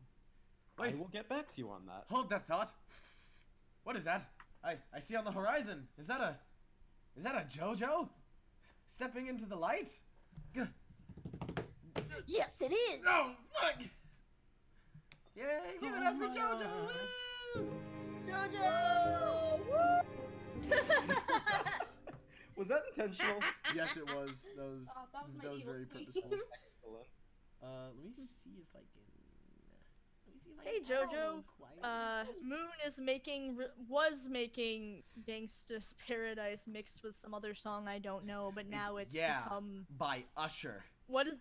Wait. I will get back to you on that. Hold that thought. What is that? I see on the horizon. Is that a JoJo? Stepping into the light? Yes, it is! Oh, fuck! Yay, give it up for JoJo! Woo! JoJo! Was that intentional? Yes, it was. That was very purposeful. Excellent. Let me see if I can. Hey JoJo, Moon was making Gangsta's Paradise mixed with some other song I don't know, but now it's become by Usher. What is?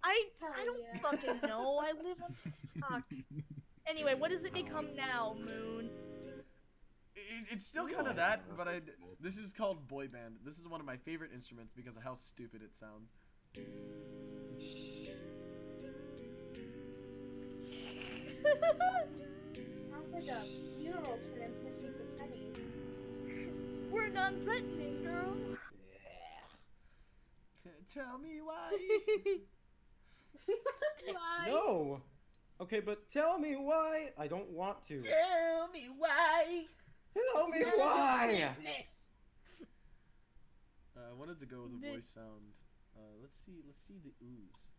I don't fucking know. I live on fuck. Anyway, what does it become now, Moon? It's still kind of that, but this is called boy band. This is one of my favorite instruments because of how stupid it sounds. Sounds like a funeral transmission for tennies. We're non-threatening, girl. Tell me why. Why? No. Okay, but tell me why. I don't want to. Tell me why. Tell me why. Business. I wanted to go with a voice sound. Let's see the ooze.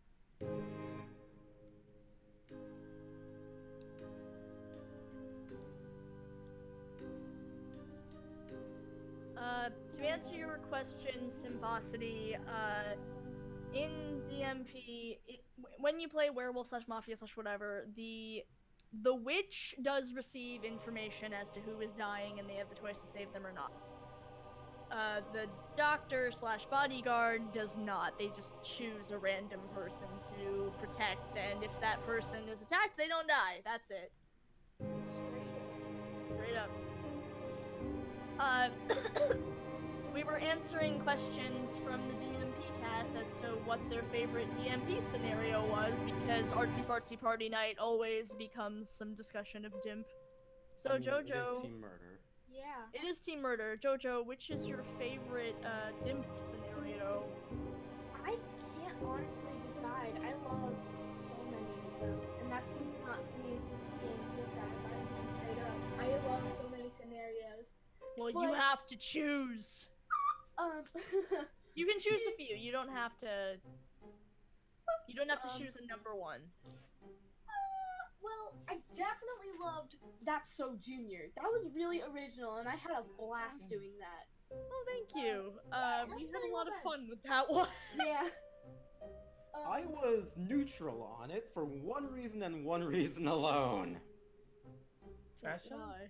To answer your question, Symphosity, in DMP, when you play werewolf/mafia/whatever, the witch does receive information as to who is dying, and they have the choice to save them or not. The doctor/bodyguard does not. They just choose a random person to protect, and if that person is attacked, they don't die. That's it. Straight up. We were answering questions from the DMP cast as to what their favorite DMP scenario was, because Artsy Fartsy Party Night always becomes some discussion of DIMP. So JoJo... It is team murder. Yeah. It is team murder. JoJo, which is your favorite DIMP scenario? I can't honestly decide. I love so many of them. And that's not me just being criticized. I'm being straight up. I love so many scenarios. Well, you have to choose. You can choose a few. You don't have to. You don't have to choose a number one. Well, I definitely loved That's So Junior. That was really original, and I had a blast doing that. Oh, thank you. We had really a lot well of done. fun with that one. Yeah. I was neutral on it for one reason and one reason alone. Trash on? Why?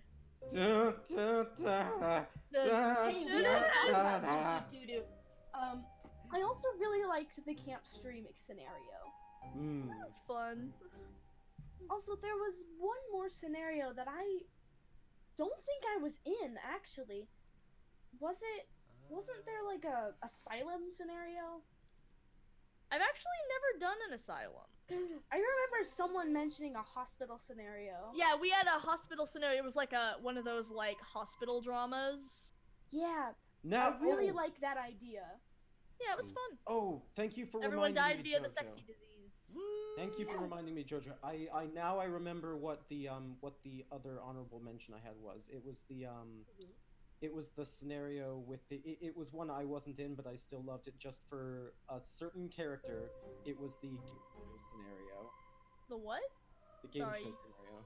Da, da, da, da, Hey, we da, don't talk da, about da. doo-doo. I also really liked the camp streaming scenario. Mm. That was fun. Also, there was one more scenario that I don't think I was in, actually. Wasn't there like a asylum scenario? I've actually never done an asylum. I remember someone mentioning a hospital scenario. Yeah, we had a hospital scenario. It was like one of those like hospital dramas. Yeah, Now, I really like that idea. Yeah, it was fun. Oh, thank you for Everyone reminding died me, via Jojo. the sexy disease. Thank you for Yes. reminding me, Jojo. I remember what the other honorable mention I had was. It was the scenario with it was one I wasn't in, but I still loved it just for a certain character. It was the game show scenario. The what? The game Sorry. show scenario.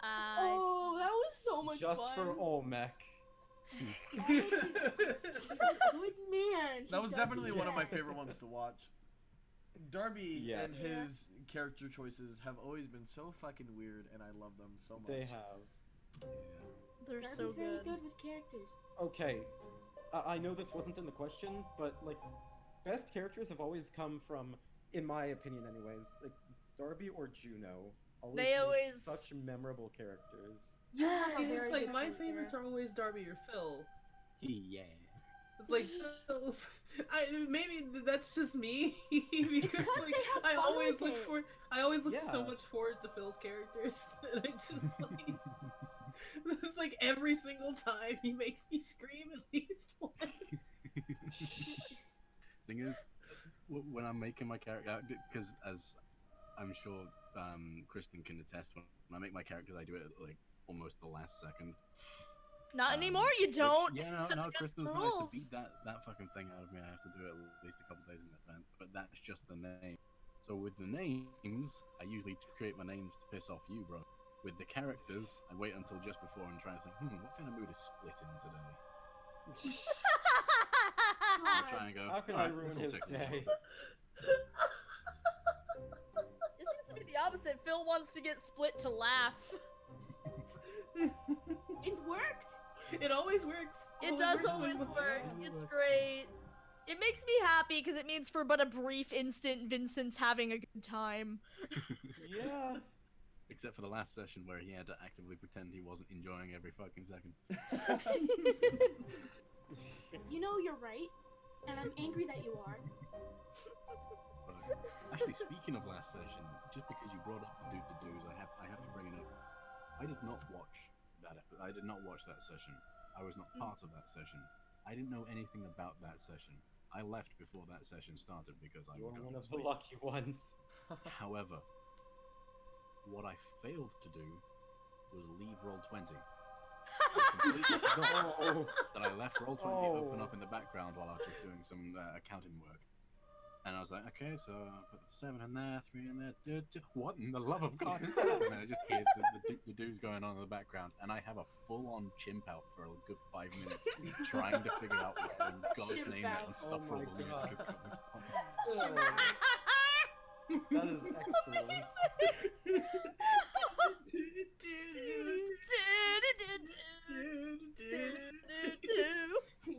Oh, that was so much Just fun. for Olmec. He's a good man. That was He definitely doesn't one of my check. favorite ones to watch. Darby Yes. and his character choices have always been so fucking weird, and I love them so much. They have. Yeah. They're Darby's so very good. good with characters. Okay, I know this wasn't in the question, but like, best characters have always come from, in my opinion, anyways, like Darby or Juno. They make always- such memorable characters. You have a It's very like good my point favorites there. are always Darby or Phill. Yeah. It's like maybe that's just me because 'cause like they have I fun always with look it. I always look so Yeah. much forward to Phil's characters, and I just like it's like every single time he makes me scream at least once. Thing is, when I'm making my character, because as I'm sure Kristen can attest, when I make my characters, I do it at like almost the last second. Not anymore, you don't. Yeah, That's no, against Kristen's the managed to rules. beat that fucking thing out of me. I have to do it at least a couple days in advance, but that's just the name. So with the names, I usually create my names to piss off you, bro. With the characters, I wait until just before and try and think, what kind of mood is Split in today? I try and go, How can I "Alright, ruin this'll his tickle me." day? It seems to be the opposite. Phil wants to get Split to laugh. It's worked. It always works. It does works always when- work. It's great. It makes me happy because it means for but a brief instant Vincent's having a good time. Yeah. Except for the last session where he had to actively pretend he wasn't enjoying every fucking second. You know you're right, and I'm angry that you are. But actually, speaking of last session, just because you brought up the do's, I have to bring it up. I did not watch I did not watch that session. I was not part of that session. I didn't know anything about that session. I left before that session started because I You're would go one to of the sleep. lucky ones. However, what I failed to do was leave Roll20. I completely forgot Oh. that I left Roll20 open Oh. up in the background while I was just doing some accounting work. And I was like, okay, so I put the 7 in there, 3 in there. What in the love of God is that? And I just hear the dudes going on in the background, and I have a full-on chimp out for a good 5 minutes, trying to figure out where in God's Chimp name out. that insufferable Oh my music God. is coming from. That is excellent.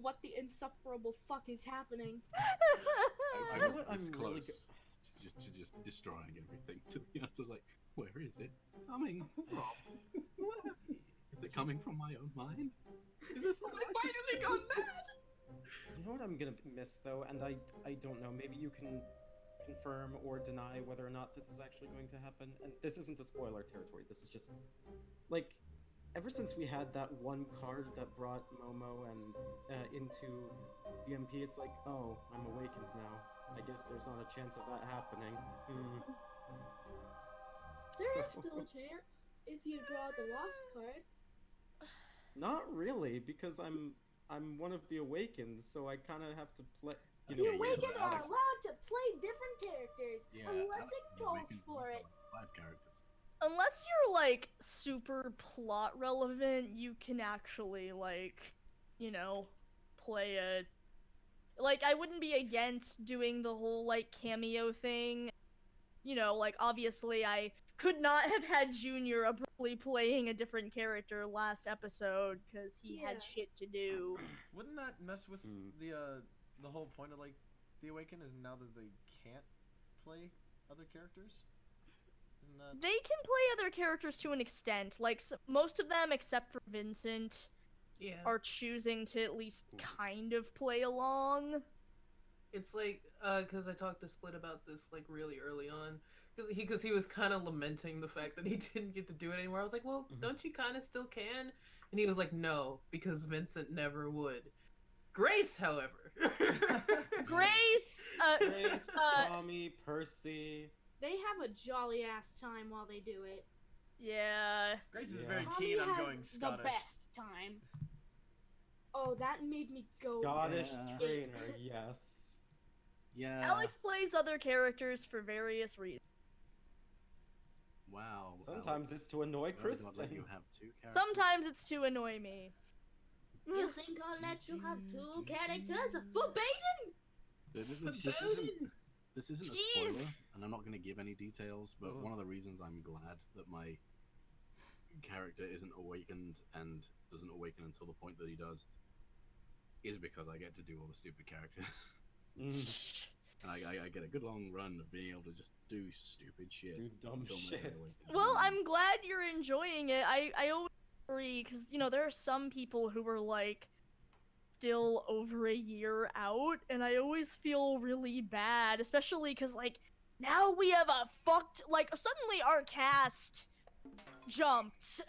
What the insufferable fuck is happening? I You know was what this I'm close really to just destroying everything. To be honest, I was like, where is it coming from? Is it coming from my own mind? Is this what I finally gone mad. You know what I'm gonna miss though, and I don't know. Maybe you can confirm or deny whether or not this is actually going to happen. And this isn't a spoiler territory. This is just like ever since we had that one card that brought Momo and into DMP, it's like, oh, I'm awakened now. I guess there's not a chance of that happening. There is So- still a chance if you draw the lost card. Not really, because I'm I'm one of the Awakened, so I kind of have to play. You The know, Awakened are Alex- allowed to play different characters Yeah, unless Alex, it the calls Awakened for it. 5 characters. Unless you're like super plot relevant, you can actually like, you know, play a. Like, I wouldn't be against doing the whole like cameo thing. You know, like obviously I could not have had Junior abruptly playing a different character last episode because he Yeah. had shit to do. Wouldn't that mess with Hmm. the whole point of like the Awaken is now that they can't play other characters? Isn't that They can play other characters to an extent. Like most of them, except for Vincent, Yeah. are choosing to at least kind of play along. It's like, because I talked to Split about this like really early on, because he was kind of lamenting the fact that he didn't get to do it anymore. I was like, well, don't you kind of still can? And he was like, no, because Vincent never would. Grace, however. Grace, Grace, Tommy, Percy. They have a jolly ass time while they do it. yeah. Grace is Yeah. very Tommy keen on has going the Scottish. best time. Oh, that made me go. Scottish Yeah. trainer, yes. Yeah. Alex plays other characters for various reasons. Wow. Sometimes Alex. it's to annoy Really not Kristen. let you have 2 characters. Sometimes it's to annoy me. You think I'll let you have 2 characters? Forbidden! This isn't a Jeez. spoiler, and I'm not going to give any details, but one of the reasons I'm glad that my character isn't awakened and doesn't awaken until the point that he does is because I get to do all the stupid characters. Mm, And I get a good long run of being able to just do stupid shit. do dumb until my shit. awakens. Well, I'm glad you're enjoying it. I always worry because you know there are some people who are like still over a year out, and I always feel really bad, especially because like now we have a fucked like suddenly our cast jumped.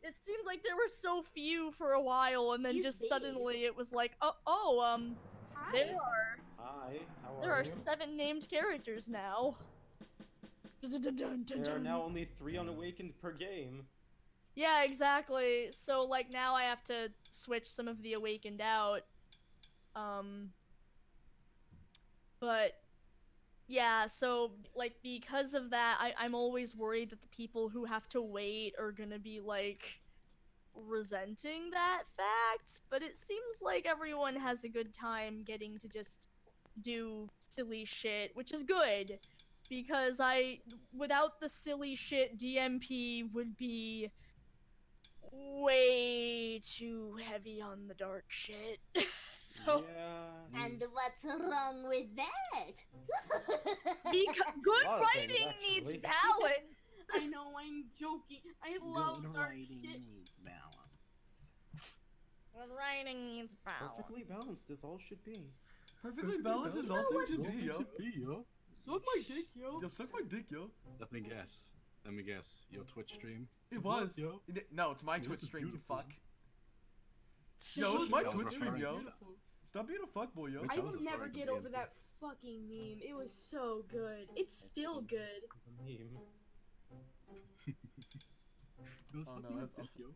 It seems like there were so few for a while, and then You just see. suddenly it was like, Hi. Hi, how there are are you? 7 named characters now. There are now only 3 unawakened per game. Yeah, exactly. So like now I have to switch some of the awakened out. But yeah, so like because of that, I'm always worried that the people who have to wait are gonna be like resenting that fact. But it seems like everyone has a good time getting to just do silly shit, which is good. Because without the silly shit, DMP would be way too heavy on the dark shit. So, Yeah. And what's wrong with that? good A lot of things, writing needs actually. balance. I know, I'm joking. I love dark shit. needs balance. Good writing needs balance. Perfectly balanced as all should be. Perfectly balanced is all things should be, yo. Suck my dick, yo. Yo, suck my dick, yo. Let me guess. Your Twitch stream? It was. Yo. No, it's my Yours Twitch is stream, you beautiful. fuck. Yo, it's my Yo, Twitch stream, referring yo. to- Stop being a fuckboy, yo. Which I I will was never referring to get being over that fucking meme. It was so good. It's still good. It's a meme. Yo, Oh, suck no, my that's dick, awful. yo.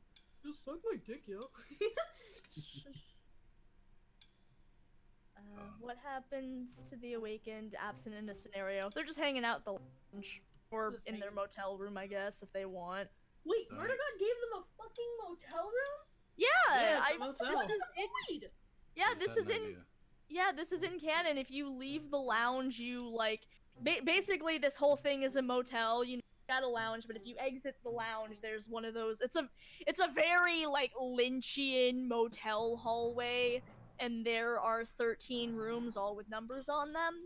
Just suck my dick, yo. What happens to the awakened absent in a scenario? They're just hanging out at the lounge. Or Just in their hanging. motel room, I guess, if they want. Wait, Sorry. Murdergon gave them a fucking motel room? Yeah, Yeah, it's a motel. this is in. Yeah, I this just is had an in. idea. Yeah, this is in canon. If you leave the lounge, you like. Basically, this whole thing is a motel. You got a lounge, but if you exit the lounge, there's one of those. It's a very like Lynchian motel hallway, and there are 13 rooms, all with numbers on them.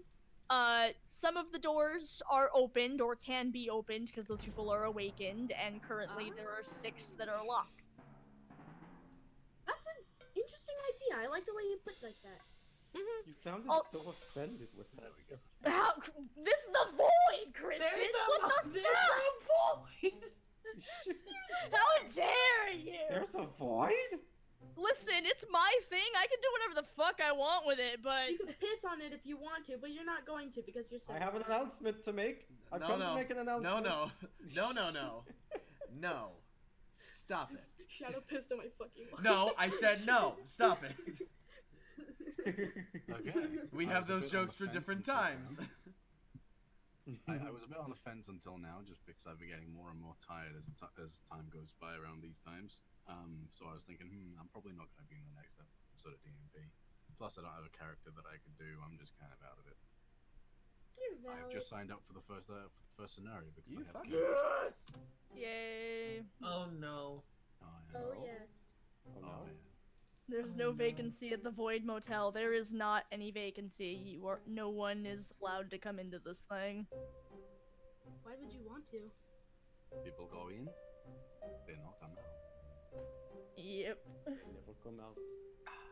Some of the doors are opened or can be opened because those people are awakened, and currently there are 6 that are locked. That's an interesting idea. I like the way you put it like that. Mm-hmm. You sounded Oh. so offended with that. There we go. How? It's the void, Kristen. What the fuck? How dare you? There's a void? Listen, it's my thing. I can do whatever the fuck I want with it, but You can piss on it if you want to, but you're not going to because you're so. I have an announcement to make. I've No, come no. to make an No, announcement. no. No. No. No. Stop it. Shadow pissed on my fucking mind. No, I said no. Stop it. Okay. We I have was a those bit on jokes the for fence different until times. now. I was a bit on the fence until now, just because I've been getting more and more tired as time goes by around these times. So I was thinking, I'm probably not going to be in the next episode of DMP. Plus, I don't have a character that I could do. I'm just kind of out of it. You're valid. I've just signed up for the first scenario because You I have. fucking- Yes! Yay. Oh no. Oh, yes. Oh, Oh, no. yeah. There's Oh, no no. vacancy at the Void Motel. There is not any vacancy. No one is allowed to come into this thing. Why would you want to? People go in, they not come out. Yep. Never come out.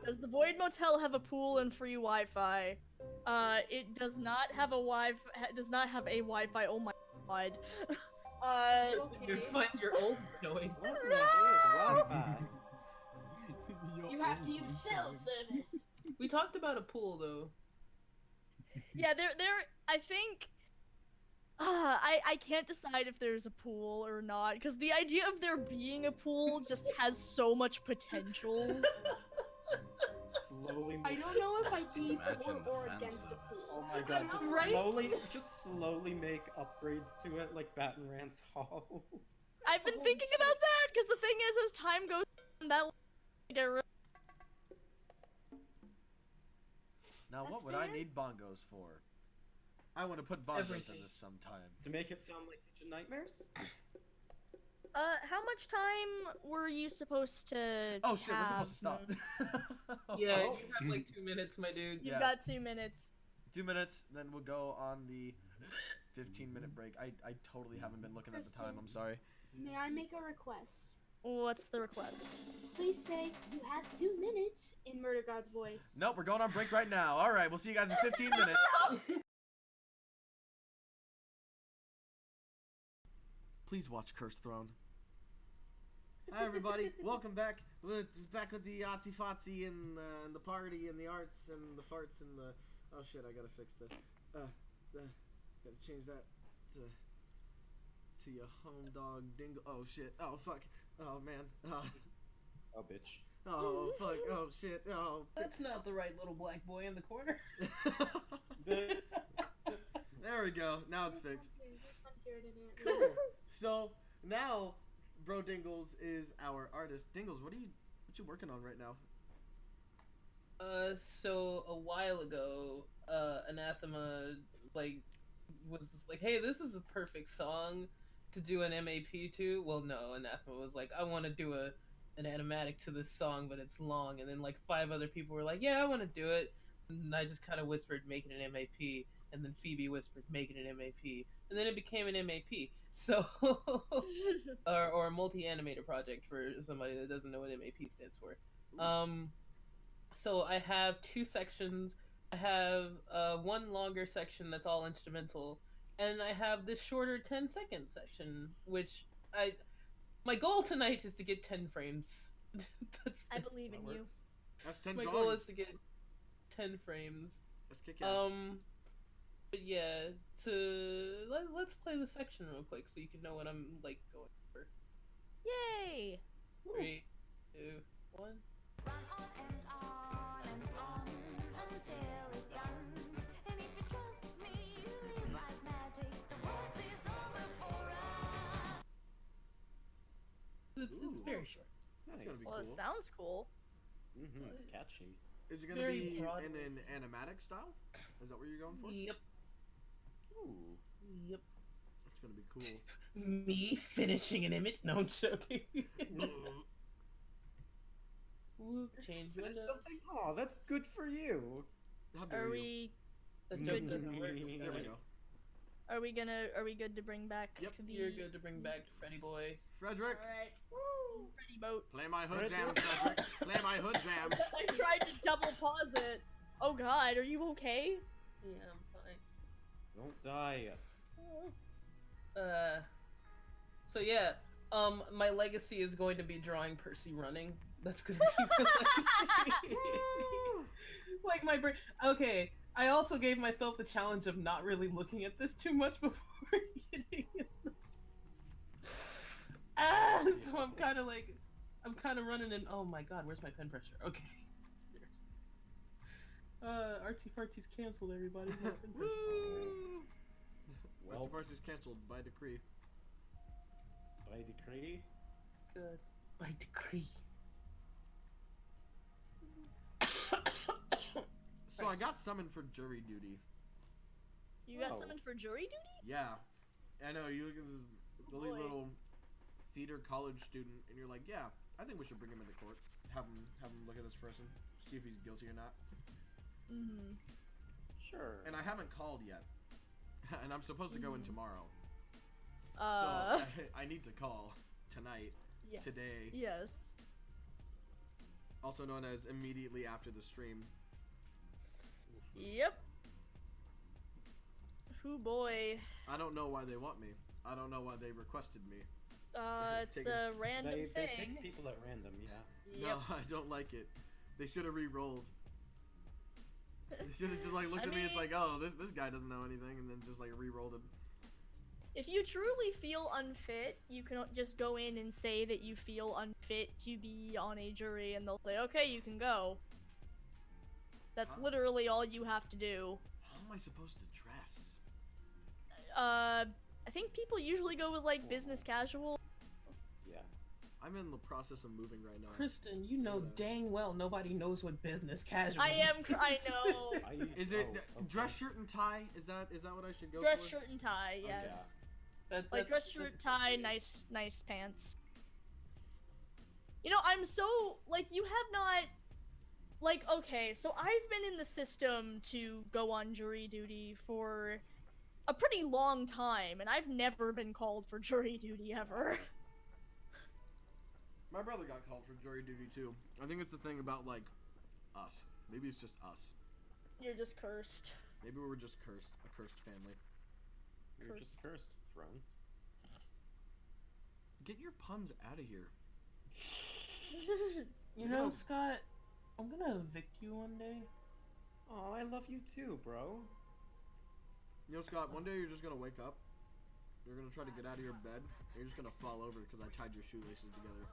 Does the Void Motel have a pool and free Wi-Fi? It does not have a does not have a Wi-Fi. Oh my god. You Okay. find your old annoying. What in the hell is Wi-Fi? You have to use cell service. We talked about a pool though. Yeah, there. I think. I can't decide if there's a pool or not because the idea of there being a pool just has so much potential. Slowly. I don't know if I'd be for Imagine the or fan against the service. pool. Oh my god! Just Right? slowly make upgrades to it, like Baton Rance Hall. I've been Holy thinking shit. about that because the thing is, as time goes on, that will get rid. Now, That's what would I fair. need bongos for? I want to put bongos Everything. in this sometime. To make it sound like Kitchen Nightmares? How much time were you supposed to? Oh shit, we're have, supposed to stop. Moon? Yeah, Oh. you have like 2 minutes, my dude. You've Yeah. got 2 minutes. 2 minutes, then we'll go on the 15-minute break. I totally haven't been looking at the time. I'm sorry. May I make a request? What's the request? Please say you have 2 minutes in Murder God's voice. Nope, we're going on break right now. All right, we'll see you guys in 15 minutes. Please watch Cursed Throne. Hi everybody, welcome back. We're back with the Artsy Fartsy and the party and the arts and the farts and the. Oh shit, I gotta fix this. Gotta change that to your home dog dingle. Oh shit. Oh fuck. Oh man. Oh, bitch. Oh fuck. Oh shit. Oh. That's not the right little black boy in the corner. There we go. Now it's fixed. I'm scared in it. Cool. So now, Brodingles is our artist. Dingles, what you working on right now? So a while ago, Anathema was just like, hey, this is a perfect song to do an MAP to. Well, no, Anathema was like, I want to do an animatic to this song, but it's long. And then like 5 other people were like, yeah, I want to do it. And I just kind of whispered, make it an MAP. And then Phoebe whispered, make it an MAP. And then it became an MAP. So, or a multi-animator project for somebody that doesn't know what MAP stands for. So I have 2 sections. I have one longer section that's all instrumental, and I have this shorter 10-second section, which my goal tonight is to get 10 frames. that's I that's believe how in it you. works. That's 10 My drawings. goal is to get 10 frames. Let's kick ass. But yeah, let's play the section real quick so you can know what I'm like going for. Yay! 3, 2, 1. Run on and on and on until it's done. And if you trust me, you live like magic. The worst is over for us. It's very short. That's gonna be Well, cool. it sounds cool. Mm-hmm, it's catchy. Is it gonna very be broad. in an animatic style? Is that what you're going for? Yep. Ooh, Yep. that's gonna be cool. Me finishing an image? No, I'm joking. Whoop, change Finish window. something? Oh, that's good for you. How dare Are you? we? The Mm. joke doesn't work. There we go. Are we good to bring back Yep. the? You're good to bring back Freddy Boy. Frederick, Alright. Woo! Ready boat. play my hood Right jam, there. Frederick. Play my hood jam. I tried to double pause it. Oh god, are you okay? Yeah, I'm fine. Don't die. So yeah, my legacy is going to be drawing Percy running. That's gonna be my legacy. Like my brain. Okay, I also gave myself the challenge of not really looking at this too much before getting it. So I'm kind of like, I'm kind of running in. Oh my god, where's my pen pressure? Okay. Artsy Fartsy's canceled, everybody. No pen pressure. Woo! Well- Artsy Fartsy's canceled by decree. By decree? Good. By decree. So I got summoned for jury duty. You got Oh. summoned for jury duty? Yeah. I know, you look at this silly Boy. little theater college student, and you're like, yeah, I think we should bring him into court. Have him look at this person, see if he's guilty or not. Mm-hmm. Sure. And I haven't called yet. And I'm supposed to go in tomorrow. So I need to call tonight, yeah. today, Yes. also known as immediately after the stream. Yep. Hoo boy. I don't know why they want me. I don't know why they requested me. It's Take a random They thing. pick people at random, yeah. Yep. No, I don't like it. They should have re-rolled. They should have just like looked I at me. It's mean- like, oh, this guy doesn't know anything, and then just like re-rolled him. If you truly feel unfit, you can just go in and say that you feel unfit to be on a jury, and they'll say, okay, you can go. That's Huh? literally all you have to do. How am I supposed to dress? I think people usually go with like business casual. Yeah. I'm in the process of moving right now. Kristen, you know Yeah. dang well nobody knows what business casual I know. Is it okay. dress shirt and tie? Is that what I should go Dress for? shirt and tie, yes. Okay. That's Like dress that's shirt, that's tie, appropriate. nice pants. You know, I'm so like you have not like okay, so I've been in the system to go on jury duty for a pretty long time, and I've never been called for jury duty ever. My brother got called for jury duty too. I think it's the thing about like us. Maybe it's just us. You're just cursed. Maybe we're just cursed. A cursed family. You're just cursed, throne. Get your puns out of here. You know, Scott, I'm gonna evict you one day. Oh, I love you too, bro. You know, Scott, one day you're just gonna wake up. You're gonna try to get out of your bed. And you're just gonna fall over because I tied your shoelaces together.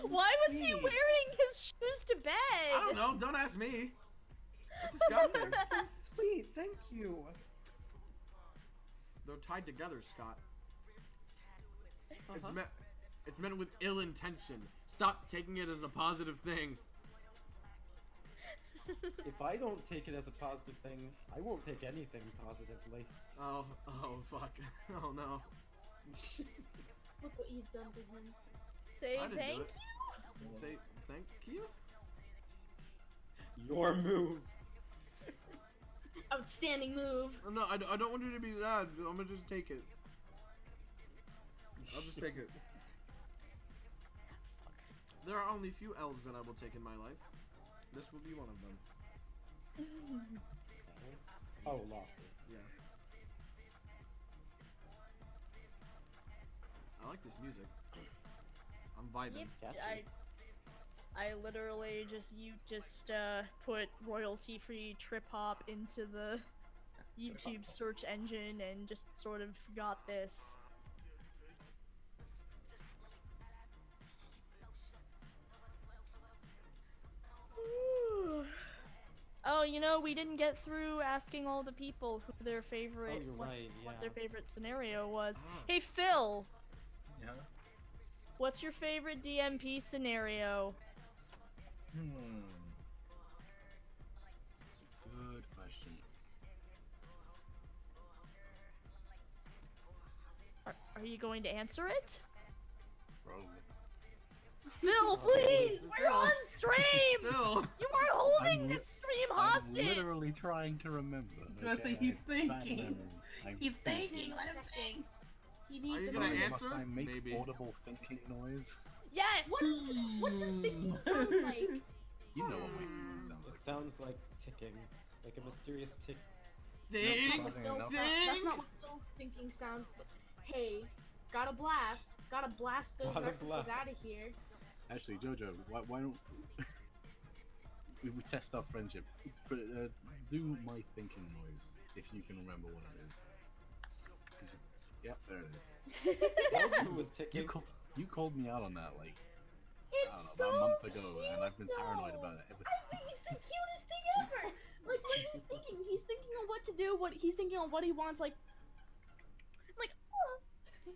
Why was he wearing his shoes to bed? I don't know. Don't ask me. That's a Scott thing. So sweet, thank you. They're tied together, Scott. Uh-huh. It's meant with ill intention. Stop taking it as a positive thing. If I don't take it as a positive thing, I won't take anything positively. Oh, fuck. Oh no. Look what you've done to him. Say I didn't do thank it. Say thank you. Your move. Outstanding move. No, I don't want you to be sad. I'm gonna just take it. I'll just take it. There are only few L's that I will take in my life. This will be one of them. Oh, losses. Yeah. I like this music. I'm vibing. Yep, Catchy. I literally just put royalty-free trip hop into the YouTube search engine and just sort of got this. Ooh. Oh, you know, we didn't get through asking all the people who their favorite Oh, you're right, what yeah. their favorite scenario was. Ah. Hey Phil, Yeah. what's your favorite DMP scenario? That's a good question. Are you going to answer it? Probably. Phil, please! We're Phil. on stream! Phil! You are holding I'm this stream I'm hostage! literally trying to remember. That's okay? what he's I have bad thinking. memory. I'm He's thinking. Let him Second. think. He Are needs you a gonna moment. answer? Must I make Maybe. audible thinking noise? Yes! What does thinking sound like? You know what my thinking sounds It like. sounds like ticking, like a mysterious tick. Think! Fucking Phil enough. sound- that's Think! not what Phil's thinking sounds. Hey, gotta blast those Gotta references blast. out of here. Actually, Jojo, why don't we test our friendship? But do my thinking noise if you can remember what it is. Yep, there it is. Who was ticking? You called me out on that like It's I don't know, so about a month ago, cute, and I've been paranoid though. about it ever I think since. it's the cutest thing ever. Like what he's thinking on what to do, he's thinking on what he wants. Like, oh, he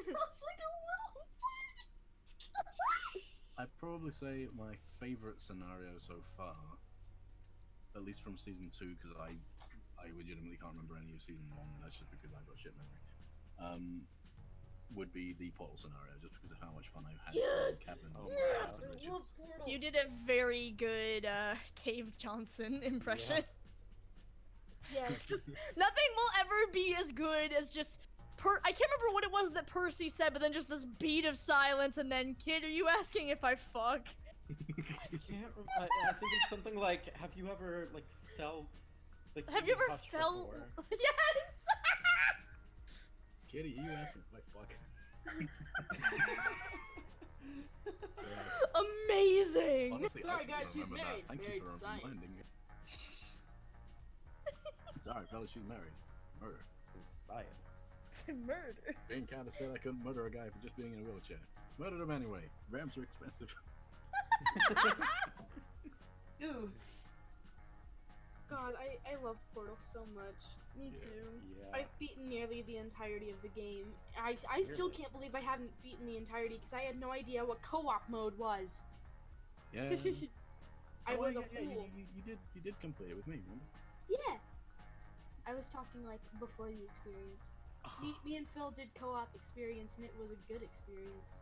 sounds like a little I'd probably say my favorite scenario so far, at least from season 2, because I legitimately can't remember any of season 1. That's just because I've got shit memory. Would be the portal sscenario, just because of how much fun I've had Yes! with Kevin. Oh, Yes, wow. I love Portal. You did a very good Cave Johnson impression. Yes. It's just nothing will ever be as good as just I can't remember what it was that Percy said, but then just this beat of silence, and then, kid, are you asking if I fuck? I think it's something like, have you ever like felt the Have you human ever touch felt? before? Yes. Kitty, you asked me if I fuck. Amazing. Honestly, Sorry, I don't guys, she's remember that. married. Thank Married you for to science. reminding me. Sorry, fellas, she's married. Murder. To science. To murder. Bane kind of said I couldn't murder a guy for just being in a wheelchair. Murdered him anyway. Ramps are expensive. Ew. God, I love Portal so much. Me Yeah. too. Yeah. I've beaten nearly the entirety of the game. I still Really? can't believe I haven't beaten the entirety because I had no idea what co-op mode was. Yeah. I Oh, was a yeah, fool. You did complete it with me, remember? Yeah. I was talking like before the experience. Me and Phil did co-op experience and it was a good experience.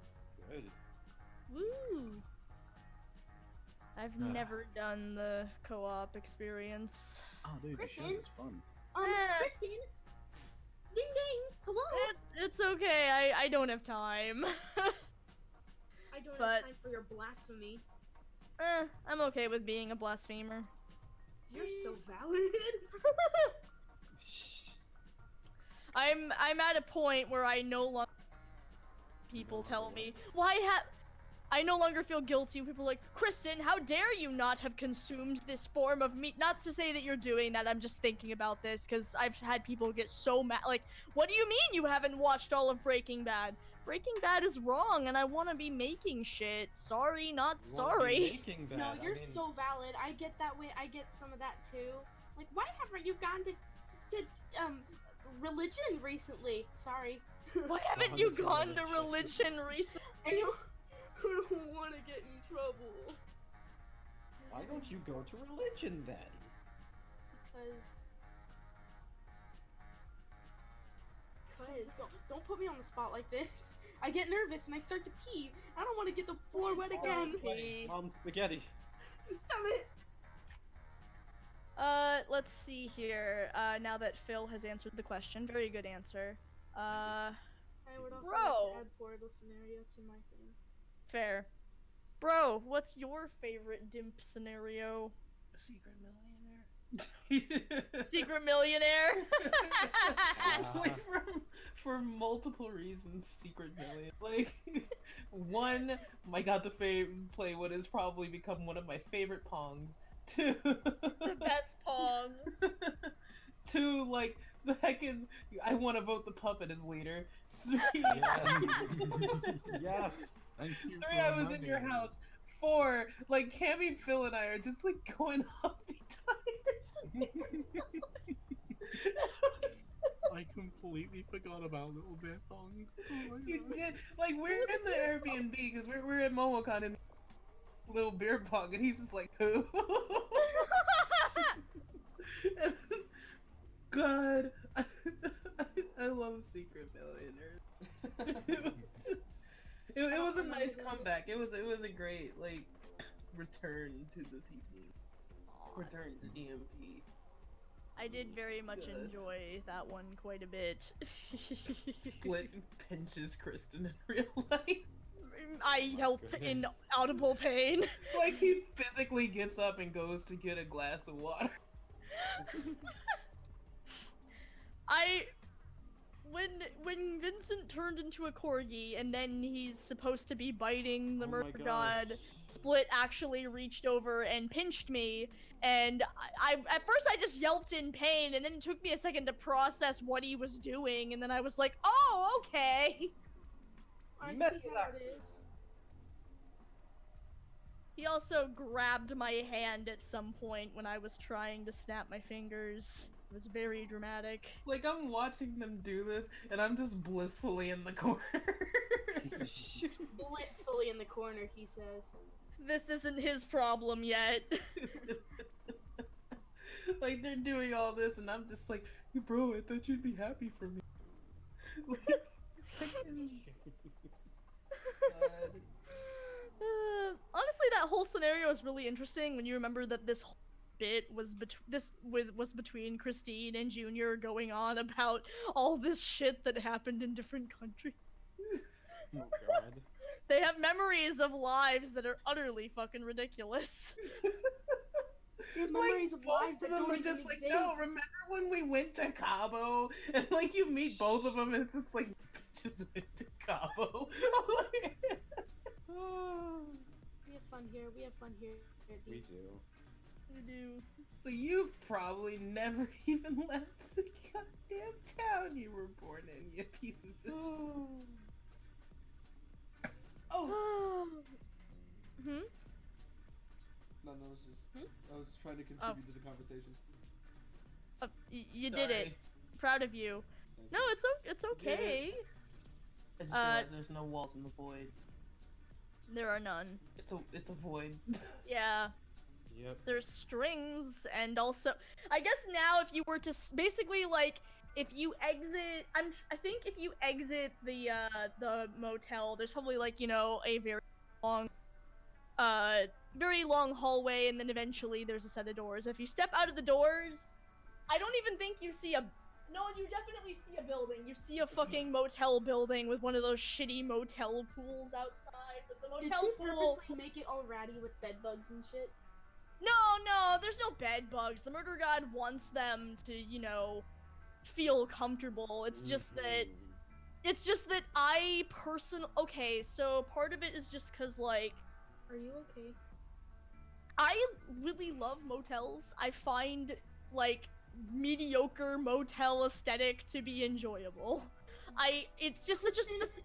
Good. Woo. I've never done the co-op experience. Oh, dude, the Kristen? show was fun. Yes. Kristen? Ding ding! Hello? It's okay. I don't have time. I don't but- have time for your blasphemy. I'm okay with being a blasphemer. You're so valid. I'm at a point where I no longer people tell me I no longer feel guilty when people are like, Kristen, how dare you not have consumed this form of meat? Not to say that you're doing that, I'm just thinking about this because I've had people get so mad. Like, what do you mean you haven't watched all of Breaking Bad? Breaking Bad is wrong and I want to be making shit. Sorry, not You wanna be sorry. making that. No, I you're mean, so valid. I get that way. I get some of that too. Like, why haven't you gone to religion recently? Sorry. Why haven't Gone you to gone to religion. religion recently? I don't want to get in trouble. Why don't you go to religion then? Because don't put me on the spot like this. I get nervous and I start to pee. I don't want to get the floor wet again. Okay. Mom, spaghetti. Stop it. Let's see here. Now that Phil has answered the question, very good answer. I would also Bro. like to add Portal scenario to my thing. Fair. Bro, what's your favorite dimp scenario? Secret millionaire. Secret millionaire? Like for multiple reasons, secret million. Like, one, I got to play what has probably become one of my favorite Pongs. Two, The best Pong. two, like the heckin' I want to vote the puppet as leader. Three, Yes. Thank you three, for I was in your reminding me. house. Four, like Cammy, Phil, and I are just like going off the entire I completely forgot about Little Bear Pong. Oh my You God. did, like we're in the Airbnb because we're at MomoCon and little beer pong and he's just like who? And, God, I love Secret Millionaires. It was a nice comeback. It was a great like return to the season. Return to DMP. I did very much Good. enjoy that one quite a bit. Split pinches Kristen in real life. I help in goodness. audible pain. Like he physically gets up and goes to get a glass of water. when Vincent turned into a corgi and then he's supposed to be biting the Oh my murder god, Split actually reached over and pinched me, and I at first I just yelped in pain, and then it took me a second to process what he was doing, and then I was like, oh, okay. I Method see how it is. He also grabbed my hand at some point when I was trying to snap my fingers. It was very dramatic. Like, I'm watching them do this, and I'm just blissfully in the corner. Blissfully in the corner, he says. This isn't his problem yet. Like, they're doing all this, and I'm just like, bro, I thought you'd be happy for me. God. Honestly, that whole scenario is really interesting when you remember that this whole bit was between Christine and Junior going on about all this shit that happened in different countries. Oh god. They have memories of lives that are utterly fucking ridiculous. They have memories of both lives that of them don't are even just like, exist. no, remember when we went to Cabo? And like, you meet both of them, and it's just like, just went to Cabo. We have fun here. We have fun here. We do. We do. So you've probably never even left the goddamn town you were born in, you pieces of shit. Oh! Hmm? No, it's just Hmm? I was trying to contribute to the conversation. You did it. Sorry. Proud of you. Thank No, you. it's okay. I just Uh, realized there's no walls in the void. There are none. It's a void. Yeah. Yep. There's strings, and also I guess now if you were to basically like if you exit I think if you exit the motel, there's probably like, you know, a very long hallway, and then eventually there's a set of doors. If you step out of the doors, I don't even think you see a no, you definitely see a building. You see a fucking motel building with one of those shitty motel pools outside. But the Did motel she pool purposely make it all ratty with bed bugs and shit? No, there's no bed bugs. The murder god wants them to, you know, feel comfortable. It's just that I okay, so part of it is just cuz like Are you okay? I really love motels. I find like mediocre motel aesthetic to be enjoyable. It's just such a specific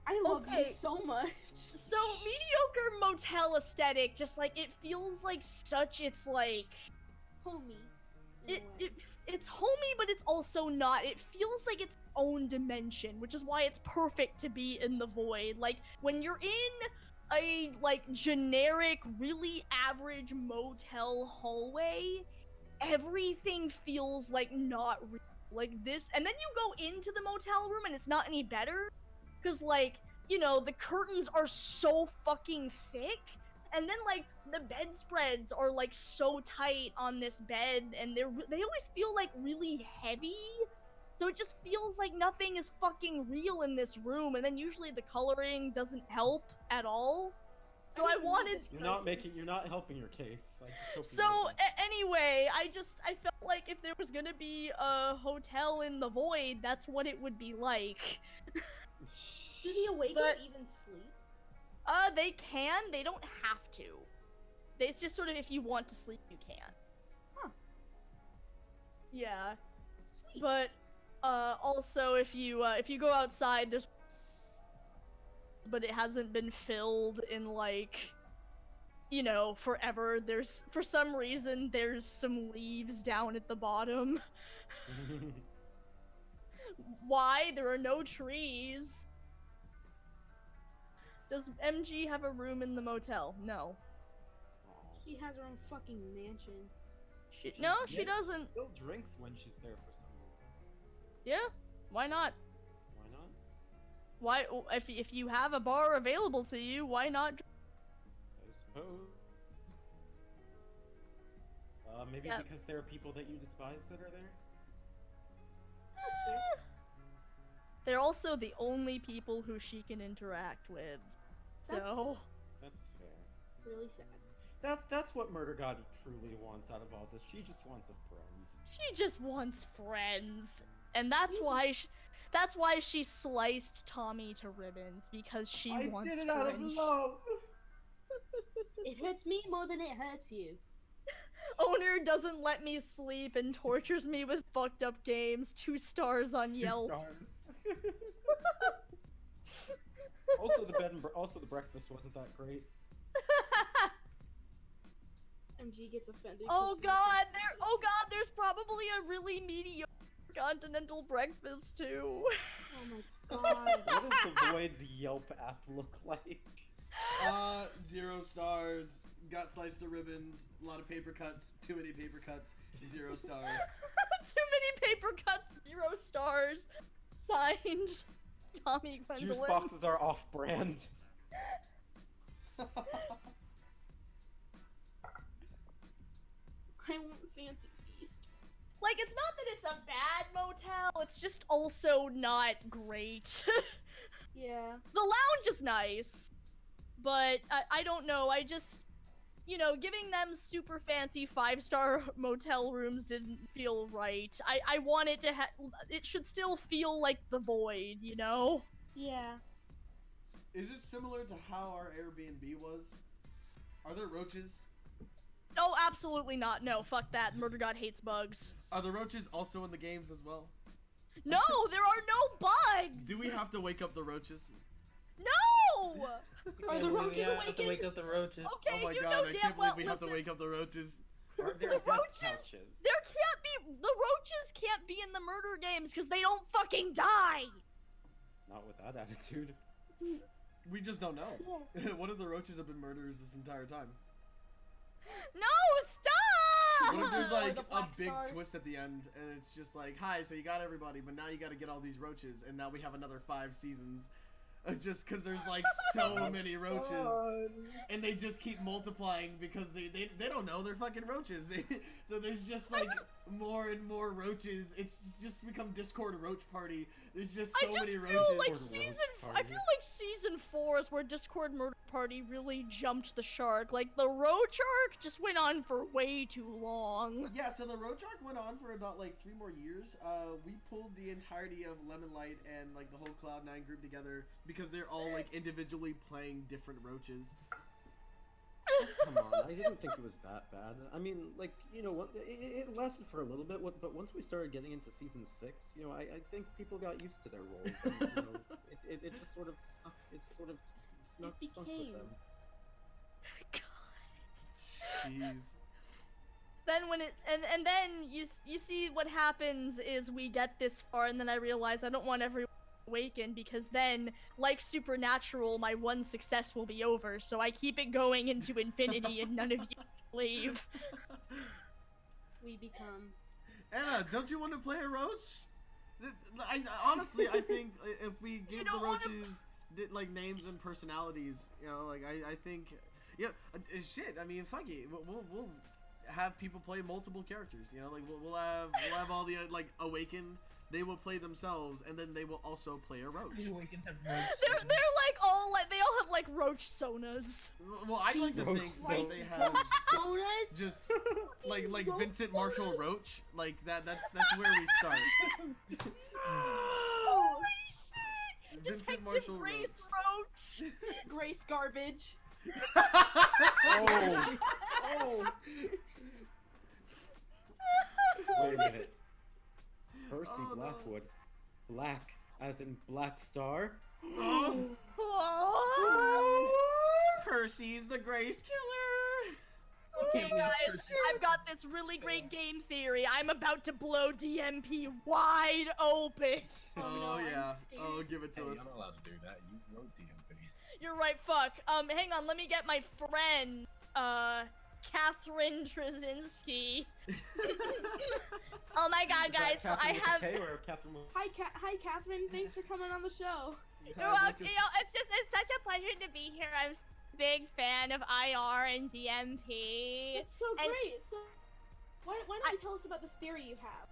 I love you Okay. so much. so mediocre motel aesthetic, just like it feels like such it's like Homie. in a way. it's homey, but it's also not. It feels like its own dimension, which is why it's perfect to be in the void. Like when you're in a like generic, really average motel hallway, everything feels like not real. Like this, and then you go into the motel room and it's not any better, because like, you know, the curtains are so fucking thick, and then like the bedspreads are like so tight on this bed, and they always feel like really heavy, so it just feels like nothing is fucking real in this room. And then usually the coloring doesn't help at all, so I don't know wanted this You're not helping your case. I just hope you so know that. anyway, I felt like if there was gonna be a hotel in the void, that's what it would be like. Does he awaken But- even sleep? They can. They don't have to. It's just sort of if you want to sleep, you can. Huh. Yeah, Sweet. but also if you go outside, but it hasn't been filled in like, you know, forever. For some reason there's some leaves down at the bottom. Why? There are no trees. Does MG have a room in the motel? No. She has her own fucking mansion. No, she doesn't. Still drinks when she's there for some reason. Yeah, why not? Why not? Why, if you have a bar available to you, why not? I suppose. Maybe Yeah. because there are people that you despise that are there? That's fair. They're also the only people who she can interact with. So, That's fair. Really sad. That's what Murder God truly wants out of all this. She just wants a friend. she just wants friends. And that's why That's why she sliced Tommy to ribbons, because she I wants did it out of revenge. love. It hurts me more than it hurts you. Owner doesn't let me sleep and tortures me with fucked up games. 2 stars on 2 Yelp. stars. Also the breakfast wasn't that great. MG gets offended. Oh god, there's probably a really mediocre continental breakfast too. Oh my god. What does the Void's Yelp app look like? 0 stars. Got sliced to ribbons. A lot of paper cuts. Too many paper cuts. 0 stars. Too many paper cuts, 0 stars. Signed, Tommy Gwendolyn. Juice boxes are off-brand. I want Fancy Feast. Like, it's not that it's a bad motel, it's just also not great. Yeah. The lounge is nice, but I don't know, I just, you know, giving them super fancy 5-star motel rooms didn't feel right. I want it to it should still feel like the Void, you know? Yeah. Is it similar to how our Airbnb was? Are there roaches? Oh, absolutely not. No, fuck that. Murder God hates bugs. Are the roaches also in the games as well? No, there are no bugs! Do we have to wake up the roaches? No! Are the roaches have to awakened? wake up the roaches. Okay, Oh my you god, know I damn can't well, believe we have to listen, wake up the roaches. Are there The death roaches- couches? there can't be, the roaches can't be in the murder games because they don't fucking die! Not with that attitude. We just don't know. Yeah. What if the roaches have been murderers this entire time? No, stop! What if there's Or like the a black big stars. twist at the end and it's just like, hi, so you got everybody, but now you gotta get all these roaches, and now we have another 5 seasons. Just because there's like so many roaches, and they just keep multiplying because they don't know they're fucking roaches. So there's just like more and more roaches. It's just become Discord Roach Party. There's just so many feel roaches. like Discord Roach I feel like season 4 is where Discord Murder Party really jumped the shark. Like, the Roach arc just went on for way too long. Yeah, so the Roach arc went on for about like 3 more years. We pulled the entirety of Lemon Light and like the whole Cloud9 group together because they're all like individually playing different roaches. Come on, I didn't think it was that bad. I mean, like, you know, it lasted for a little bit, but once we started getting into season 6, you know, I think people got used to their roles. And, you know, it just sort of snuck with became. them. Jeez. Then when it and then you see what happens is we get this far and then I realize I don't want everyone to awaken because then, like Supernatural, my one success will be over, so I keep it going into infinity and none of you leave. We become. Anna, don't you want to play a roach? Honestly, I think if we give the don't wanna roaches like names and personalities, you know, like I think, yeah, shit. I mean, fuck it. We'll have people play multiple characters. You know, like we'll have all the like Awaken. They will play themselves, and then they will also play a roach. You awaken to roach. They're like all like they all have like roach sonas. Well, I like to Roach think that they have Sonas? just like Roach Vincent sonas. Marshall Roach, like that. That's where we start. Holy shit! Vincent Detective Marshall Grace Roach. Roach. Grace Garbage. Oh! Oh! Wait a minute. Percy Oh, no. Blackwood. Black, as in Black Star? Oh. Oh. Percy's the Grace Killer. Okay, Okay, guys, Percy. I've got this really great game theory. I'm about to blow DMP wide open. Oh, Oh no, I'm yeah. scared. Oh, give it Hey, to you're us. not allowed to do that. You wrote DMP. You're right, fuck. Hang on, let me get my friend, Kristen Trawczynski. Oh my god, Is that guys, so I Catherine with a have... K or Catherine with... Hi, Catherine. Thanks for coming on the show. You're welcome. You know, it's such a pleasure to be here. I'm a big fan of IR and DMP. That's so And- great. So, why don't you tell us about this theory you have?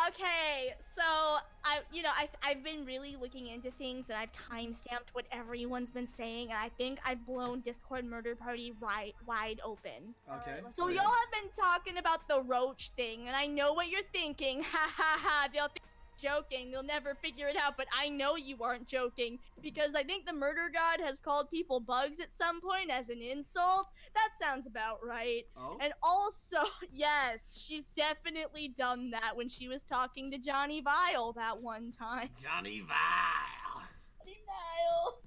Okay, so I've been really looking into things and I've timestamped what everyone's been saying, and I think I've blown Discord Murder Party wide open. Okay. Let's So do it. y'all have been talking about the roach thing, and I know what you're thinking. Ha ha ha! They'll think joking. You'll never figure it out, but I know you aren't joking because I think the murder god has called people bugs at some point as an insult. That sounds about right. Oh? And also, yes, she's definitely done that when she was talking to Johnny Vile that one time. Johnny Vile. Johnny Vile.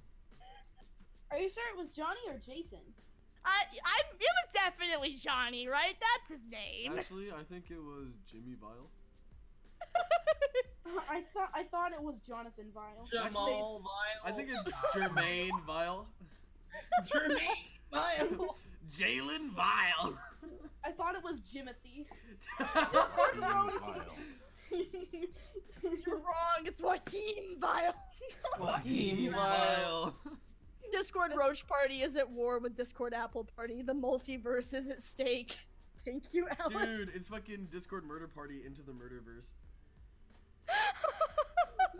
Are you sure it was Johnny or Jason? It was definitely Johnny, right? That's his name. Actually, I think it was Jimmy Vile. I thought it was Jonathan Vile. Jamal Vile. I think it's Jermaine Vile. Jermaine Vile. Jalen Vile. I thought it was Jimothy. Vile. You're wrong. It's Joaquin Vile. Joaquin Vile. Discord Roach Party is at war with Discord Apple Party. The multiverse is at stake. Thank you, Alan. Dude, it's fucking Discord Murder Party into the Murderverse.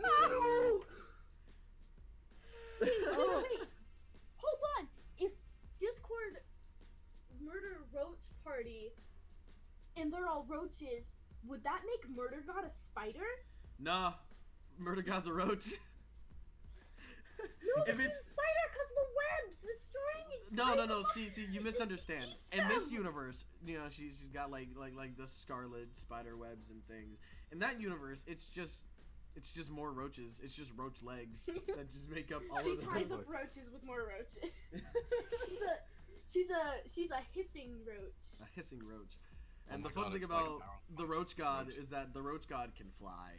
No! Wait, hold on. If Discord murder roach party and they're all roaches, would that make Murder God a spider? Nah, Murder God's a roach. No, If it's it's a spider because the webs, the string. no. See, you misunderstand. In this universe, you know, she's got like the scarlet spider webs and things. In that universe, it's just more roaches. It's just roach legs that just make up all She of the. ties up roaches with more roaches. she's a hissing roach. A hissing roach. Oh And my the fun God, thing it's like a about barrel. the roach god Roach. is that the roach god can fly.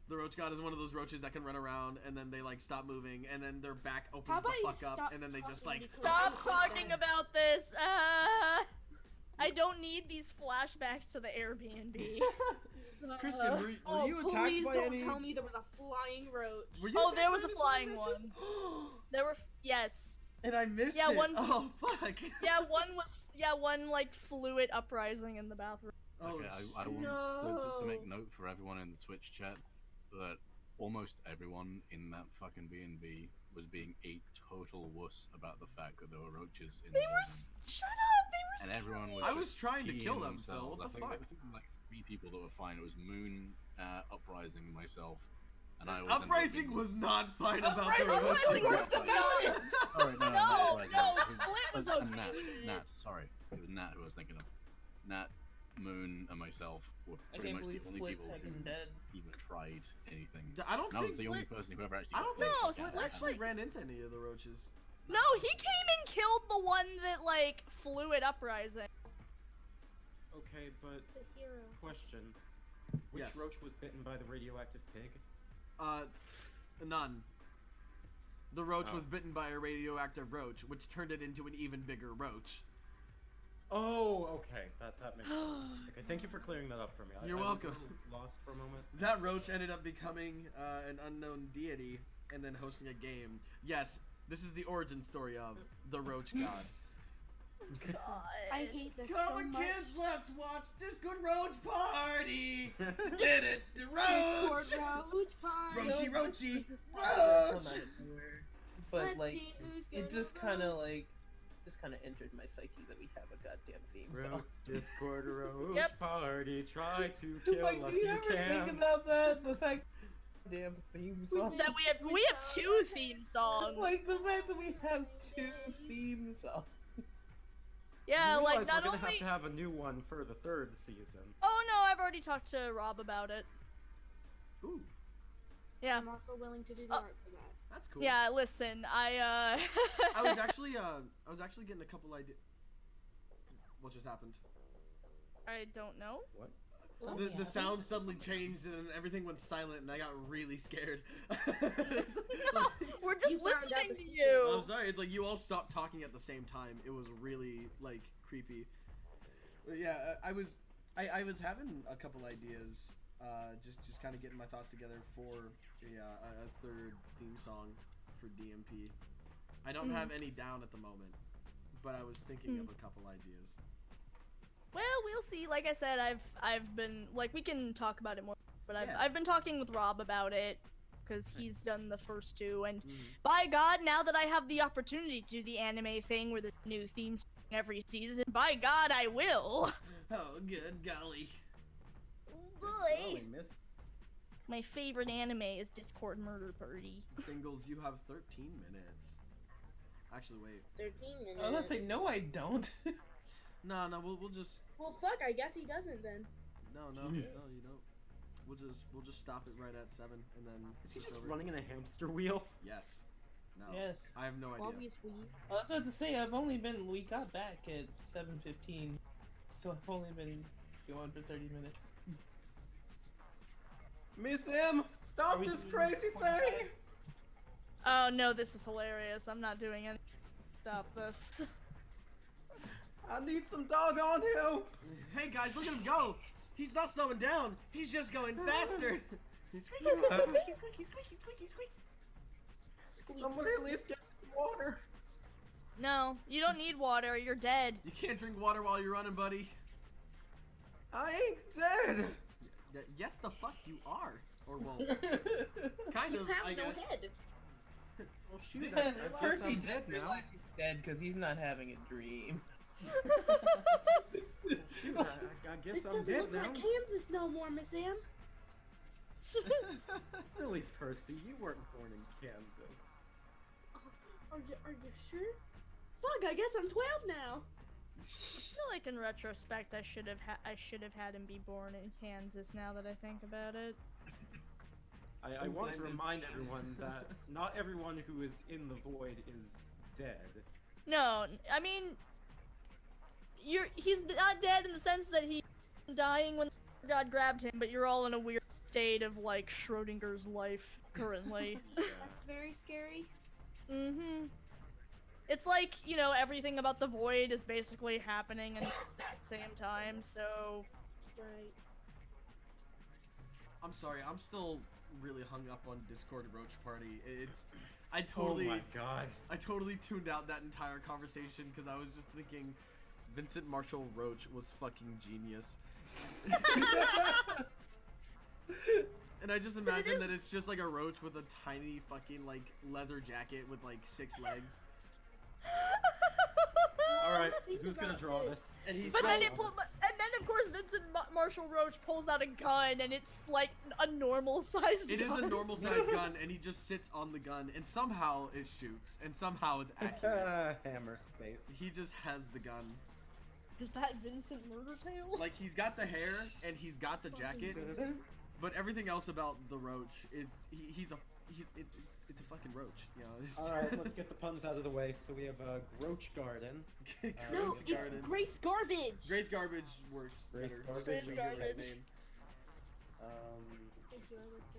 The roach god is one of those roaches that can run around and then they like stop moving and then their back opens How the about you fuck up stop and then they just talking like because Stop I'm talking about this. I don't need these flashbacks to the Airbnb. Kristen, were Oh, you attacked please by don't any? tell me there was a flying roach. Were you Oh, attacked there by was a any flying roaches? There were yes. And I missed Yeah, it. one- Oh fuck. One like fluid uprising in the bathroom. Oh, Okay, I want to make note for everyone in the Twitch chat that almost everyone in that fucking B&B was being a total wuss about the fact that there were roaches in They the were building. shut up. They were. And everyone was I just was trying to kill peeing them, Phil. themselves. What the fuck? I think like 3 people that were fine. It was Moon, Uprising, myself, and I was. Uprising was not fine about the Uprising roaches. was worse than that. Sorry, no, No, that's no, right. Split was And okay Nat, with it. Nat, sorry, it was Nat who I was thinking of. Nat, Moon, and myself were I pretty can't much the believe only Split's people who happened dead. even tried anything. I don't And I was think the only Split- person who ever actually. I got don't think No, Split Split, actually like- ran into any of the roaches. No, he came and killed the one that like fluid uprising. Okay, but The hero. question. Which Yes. roach was bitten by the radioactive pig? None. The roach Oh. was bitten by a radioactive roach, which turned it into an even bigger roach. Oh, okay. That makes sense. Okay, thank you for clearing that up for me. You're I was welcome. a little lost for a moment. That roach ended up becoming an unknown deity and then hosting a game. Yes, this is the origin story of the Roach God. God. I hate this Come so on, much. kids, let's watch Discord Roach Party! Did it, the Roach! Discord roach party. Roachy, roachy, This is probably gonna come roach! out of nowhere. But Let's like, see who's it gonna just kind of roach. like, entered my psyche that we have a goddamn theme song. Roach, Discord roach Yep. party, try to kill Like, us do you you ever can. think about that? The fact, damn theme song. That we have 2 theme songs. Like the fact that we have 2 theme songs. Yeah, You like realize not we're gonna only. have to have a new one for the 3rd season. Oh no, I've already talked to Rob about it. Ooh, Yeah. I'm also willing to do the Oh. art for that. that's cool. Yeah, listen, I was actually getting a couple ideas. What just happened? I don't know. What? The sound suddenly changed and everything went silent and I got really scared. We're just You found out listening the to secret. you. I'm sorry, it's like you all stopped talking at the same time. It was really like creepy. But yeah, I was having a couple ideas, just kind of getting my thoughts together for a 3rd theme song for DMP. I don't have any down at the moment, but I was thinking of a couple ideas. Well, we'll see. Like I said, I've been like we can talk about it more, but Yeah. I've been talking with Rob about it because he's done the first 2, and Mhm. by God, now that I have the opportunity to do the anime thing where there's a new theme song every season, by God, I will. Oh, good golly. Oh, we missed. My favorite anime is Discord Murder Party. Brodingles, you have 13 minutes. Actually, wait. 13 minutes. I was gonna say no, I don't. No, we'll just. Well, fuck. I guess he doesn't then. No, you don't. We'll just stop it right at 7, and then. Is he switch just over. running in a hamster wheel? Yes. No. Yes. I have no idea. Obviously. I was about to say we got back at 7:15, so I've only been going for 30 minutes. Miss M, stop Are we this doing crazy 25? thing! Oh no, this is hilarious. I'm not doing any. Stop this. I need some doggone help! Hey guys, look at him go! He's not slowing down. He's just going faster. He's squeaky, squeaky, squeaky, squeaky, squeaky, squeaky, squeaky. Somebody at least get me water! No, you don't need water. You're dead. You can't drink water while you're running, buddy. I ain't dead! Yes, the fuck you are. Or well, kind You of, have I no guess. head. Well, shoot, Yeah, I guess Percy I'm just dead now. realized he's dead because he's not having a dream. Shoot, I guess This I'm doesn't dead look now. like Kansas no more, Miss Am. Silly Percy, you weren't born in Kansas. Are you sure? Fuck, I guess I'm 12 now. I feel like in retrospect, I should have had him be born in Kansas. Now that I think about it. I want to remind everyone that not everyone who is in the void is dead. No, I mean, he's not dead in the sense that he's dying when God grabbed him, but you're all in a weird state of like Schrodinger's life currently. That's very scary. Mm-hmm. It's like, you know, everything about the void is basically happening at the same time, so... Right. I'm sorry, I'm still really hung up on Discord Roach Party. I totally, Oh my god. I totally tuned out that entire conversation because I was just thinking Vincent Marshall Roach was fucking genius. And I just imagine that it's just like a roach with a tiny fucking like leather jacket with like 6 legs. Alright, Think who's gonna about draw it. this? And he's But then so- and then of course Vincent Marshall Roach pulls out a gun, and it's like a normal-sized gun. It is a normal sized gun, and he just sits on the gun, and somehow it shoots, and somehow it's accurate. Hammer space. He just has the gun. Is that Vincent Murdertail? Like, he's got the hair, and he's got the jacket, but everything else about the roach, it's a fucking roach, you know? It's Alright, let's get the puns out of the way. So we have Groach Garden. No, Grace it's Garden. Grace Garbage. Grace Garbage works Grace better. Garbage. Just leave Grace your right Garbage. name.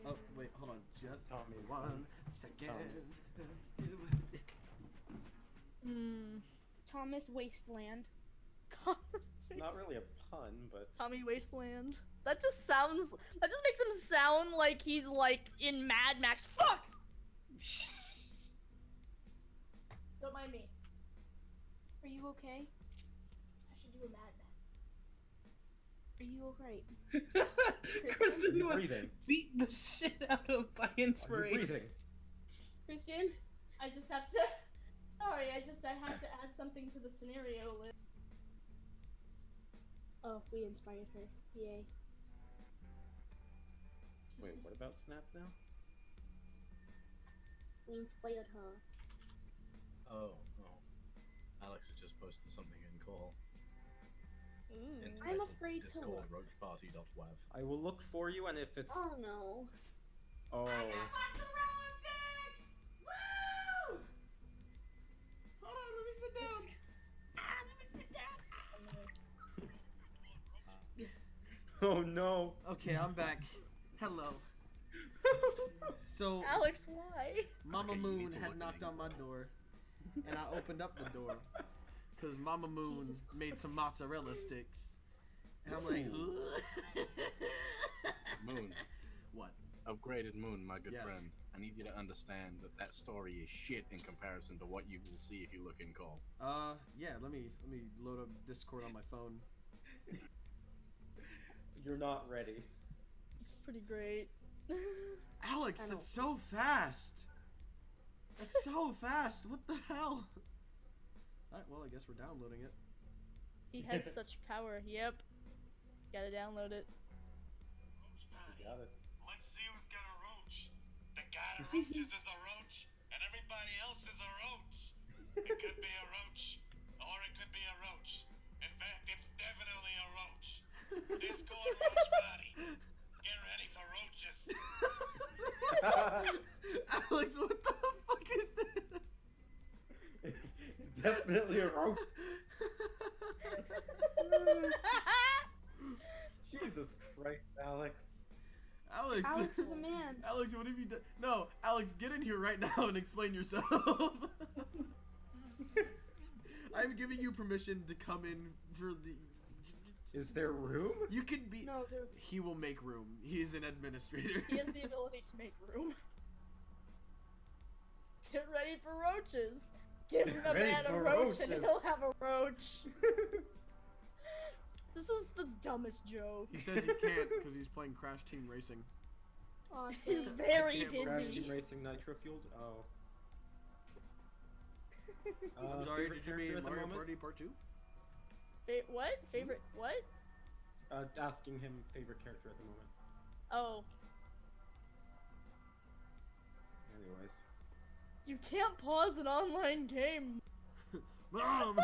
Oh, wait, hold on. Just Tommy's one name. second. Hmm. Thomas Wasteland. It's not really a pun, but Tommy Wasteland. That just makes him sound like he's like in Mad Max. Fuck! Don't mind me. Are you okay? I should do a Mad Max. Are you alright? Kristen was breathing. beat the shit out of by Are you inspiration. breathing? Kristen? I just have to. Sorry, I have to add something to the scenario list. Oh, we inspired her. Yay. Wait, what about Snap now? We inspired her. Oh. Alex has just posted something in call. I'm afraid to Discord look. roachparty.wav. I will look for you, and if it's Oh no. oh, Woo! Hold on, let me sit down. oh no. Okay, I'm back. Hello. So, Alex, why? Mama Okay, you Moon need to had look knocked at on my door, and I opened up the door, because Mama Moon made some mozzarella sticks. And I'm like, Moon. What? Upgraded Moon, my good Yes. friend. I need you to understand that that story is shit in comparison to what you will see if you look in call. Yeah, let me load up Discord on my phone. You're not ready. It's pretty great. Alex, I it's so fast! It's so fast! What the hell? Alright, well, I guess we're downloading it. He has such power. Yep. Gotta download it. You got it. Let's see who's Roaches is a roach, and everybody else is a roach. It could be a roach, or it could be a roach. In fact, it's definitely a roach. Discord Roach Party. Get ready for roaches. Alex, what the fuck is this? Definitely a roach. Jesus Christ, Alex. Alex. Alex is a man. Alex, what have you done? No, Alex, get in here right now and explain yourself. I'm giving you permission to come in for the. Is there room? You can be. No, there. He will make room. He is an administrator. He has the ability to make room. Get ready for roaches. Give a Ready man a for roach and roaches. he'll have a roach. This is the dumbest joke. He says he can't because he's playing Crash Team Racing. Aw, He's damn. very can't believe Crash busy. Team Racing Nitro Fueled? Oh. I'm sorry, Favorite did you mean character at the Mario moment? Party Part 2? What? Favorite what? Asking him favorite character at the moment. Oh, Anyways. you can't pause an online game. Mom!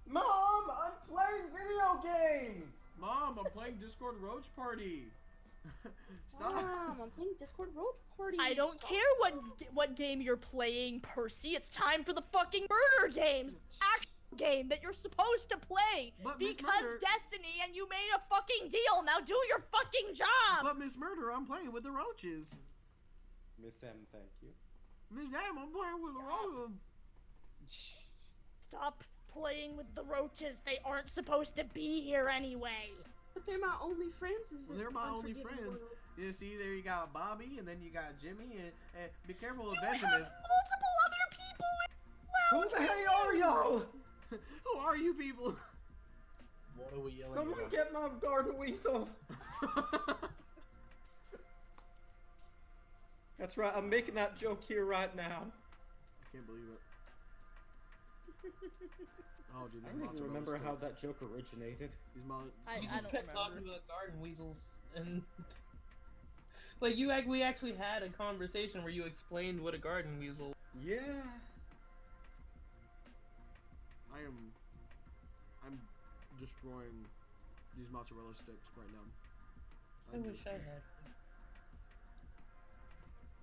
Mom, I'm playing video games! Mom, I'm playing Discord Roach Party. Stop. Mom, I'm playing Discord Roach Party. I don't Stop. care what game you're playing, Percy. It's time for the fucking murder games. Actual game that you're supposed to play. But Miss Because Murder- Destiny and you made a fucking deal. Now do your fucking job. But Miss Murder, I'm playing with the roaches. Miss M, thank you. Miss M, I'm playing with the roaches. Stop playing with the roaches. They aren't supposed to be here anyway. But they're my only friends in this They're my only unforgiving friends. world. You see, there you got Bobby, and then you got Jimmy, and be careful of You have Benjamin. multiple other people in Who the hell are y'all? Who are you people? What are we yelling Someone about? get my garden weasel! That's right, I'm making that joke here right now. I can't believe it. Oh, dude, I these don't even mozzarella remember how sticks. that joke originated. These mo- I You just don't kept remember. talking about garden weasels, and like we actually had a conversation where you explained what a garden weasel. Yeah. I'm destroying these mozzarella sticks right now. I wish I had.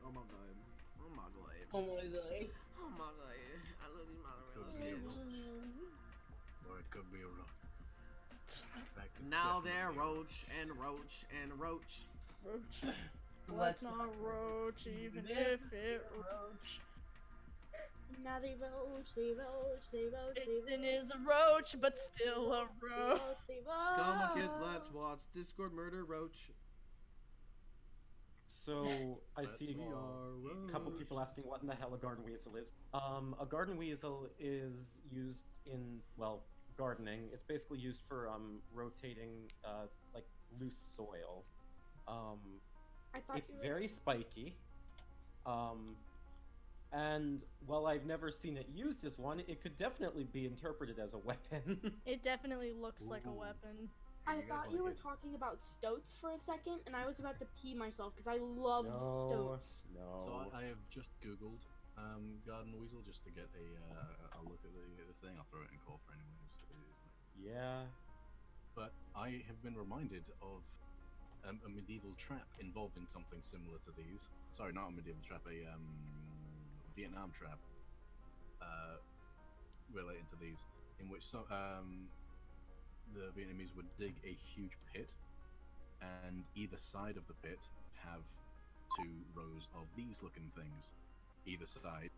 Oh my god. Oh my god. Oh my god. Oh my god. I love these mozzarella Could be a sticks. roach. Or it could be a roach. In fact, it's Now they're definitely a roach and roach and roach. Roach. Let's Let's not roach, even if it roach. Now they roach, they roach, they roach, they Vixen roach. is a roach, but still a roach. They Come on, kids, roach. let's watch Discord Murder Roach. So, I That's see all. a couple people asking what in the hell a garden weasel is. A garden weasel is used in, well, gardening. It's basically used for rotating like loose soil. I thought It's you were... very spiky. And while I've never seen it used as one, it could definitely be interpreted as a weapon. It definitely looks like a Ooh. weapon. I You guys thought you like were it? talking about stoats for a second, and I was about to pee myself because I love stoats. No. So I have just googled garden weasel just to get a look at the thing. I'll throw it in call for anyone who's. Yeah. But I have been reminded of a medieval trap involving something similar to these. Sorry, not a medieval trap, a Vietnam trap related to these, in which the Vietnamese would dig a huge pit, and either side of the pit have 2 rows of these looking things, either side,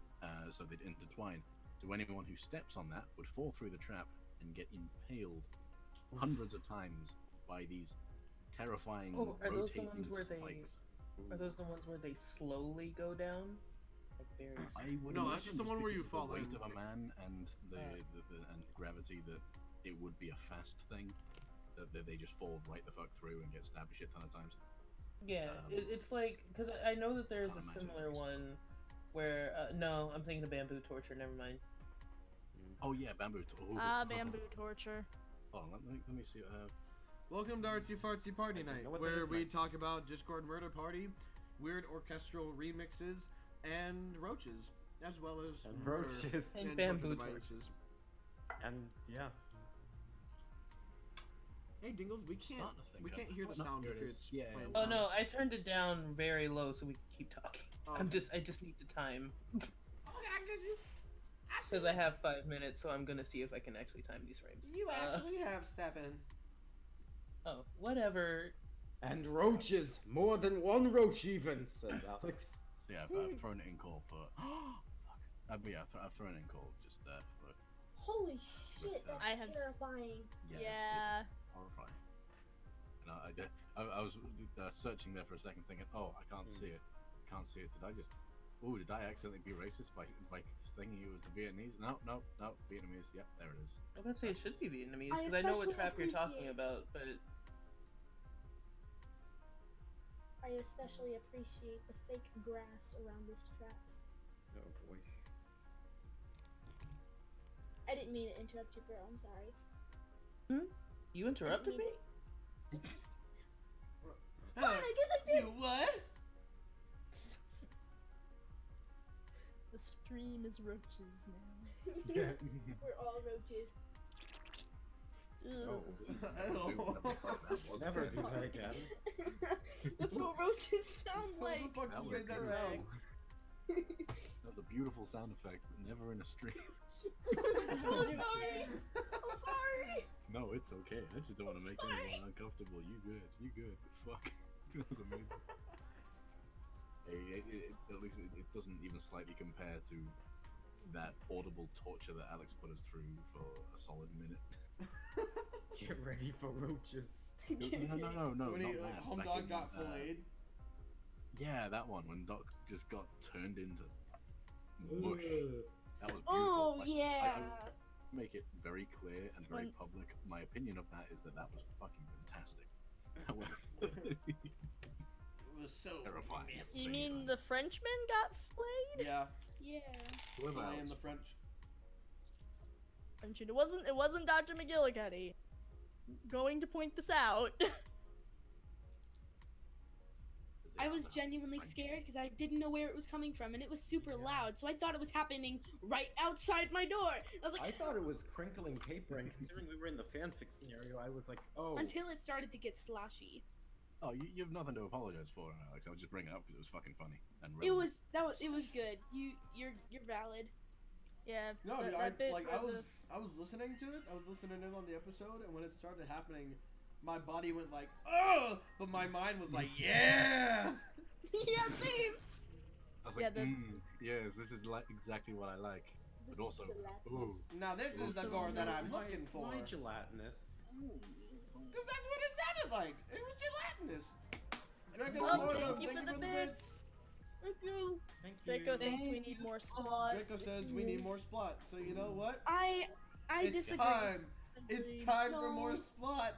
so they'd intertwine. So anyone who steps on that would fall through the trap and get impaled hundreds of times by these terrifying Oh, are those the rotating ones where they- spikes. Are those the ones where they slowly go down? Like very. I would No, that's imagine just the one where you because of fall the weight in. of a man and the and gravity that it would be a fast thing that they just fall right the fuck through and get stabbed a shit ton of times. Yeah, Um, it's like because I know that there's a can't imagine similar those. one where no, I'm thinking of bamboo torture. Never mind. Oh yeah, bamboo. Ah, bamboo torture. Hold on, let me see what I have. Welcome to Artsy Fartsy Party I don't Night, know what where that is, we Mike. talk about Discord Murder Party, weird orchestral remixes, and roaches, as well as And murder roaches. And torture bamboo devices. And yeah. Hey, Dingles, we can't Starting to think we of- can't hear the no, sound here if it is. it's Yeah, playing yeah. Oh sound. no, I turned it down very low so we can keep talking. Oh, I okay. just need the time Okay, I get you. because I have 5 minutes, so I'm gonna see if I can actually time these frames. You actually have 7. Oh, whatever. And roaches! More than one roach even, says Alex. So yeah, I've thrown it in call for. Fuck. Yeah, I've thrown it in call just for. Holy shit, that's I have- terrifying. Yeah. Horrifying. And I was searching there for a second, thinking, oh, I can't see it. Can't see it. Did I accidentally be racist by thinking it was the Vietnamese? No, Vietnamese. Yep, there it is. I'm gonna say it should be Vietnamese I because I know what especially trap you're talking appreciate- about, but I especially appreciate the fake grass around this trap. Oh boy. I didn't mean to interrupt you, bro. I'm sorry. you interrupted me. Fine, I guess I did. You what? The stream is roaches now. We're all roaches. No. Oh. Never do that again. That's what roaches sound Who like. the fuck That you was made that good. sound? That's a beautiful sound effect, but never in a stream. I'm so sorry. I'm sorry. No, it's okay. I just don't want to make anyone uncomfortable. You good. But fuck, that was amazing. At least it doesn't even slightly compare to that audible torture that Alex put us through for a solid minute. Get ready for roaches. No, When he, not that. home Back dog in, got filleted. Yeah, that one when Doc just got turned into mush. That was beautiful. Oh Like, yeah. I make it very clear and very When- public. My opinion of that is that was fucking fantastic. However, It was so terrifying. at the You same mean time. the Frenchman got flayed? Yeah, Yeah. Whoever filleting else. the French. Frenchman. It wasn't Dr. McGillicuddy. Going to point this out. Is it I was other genuinely French? scared because I didn't know where it was coming from, and it was super loud. So I thought it was happening right outside my door. I was like, I thought it was crinkling paper, and considering we were in the fanfic scenario, I was like, oh. until it started to get sloshy. Oh, you have nothing to apologize for, Alex. I would just bring it up because it was fucking funny and It relevant. was good. You're valid. Yeah. No, that- dude, that bit I where was listening to it. I was listening in on the episode, and when it started happening, my body went like, "Ugh!" but my mind was like, "Yeah." Yeah, same. I was Yeah, like, yes, this is like exactly what I like. This But also, is gelatinous. ooh. Now this is the So, gore that I'm Why- looking for. Why gelatinous? Because that's what it sounded like. It was gelatinous. Draco, Oh, welcome. thank you for the bits. Thank you. Thank you. Draco thinks we need more squad. Draco says we need more splot. So you know what? I It's disagree. time. It's time for more No. splot.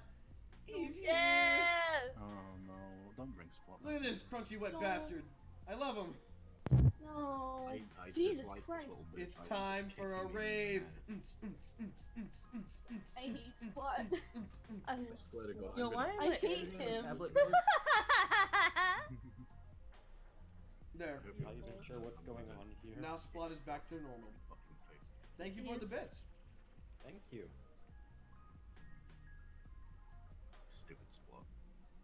He's here. Yeah. Oh no, don't bring spot. Look at this crunchy wet No. bastard. I love him. No. I Jesus dislike this Christ. little bitch. It's I will time kick for a him in the rave. ass. I hate Splot. I I swear to God, Yo, I'm why gonna- am I I hate editing on him. tablet mode? There. I'm not even sure what's going on here. Now splot is back to normal. fucking face. Thank you for the Yes. bits. Thank you. Stupid spot.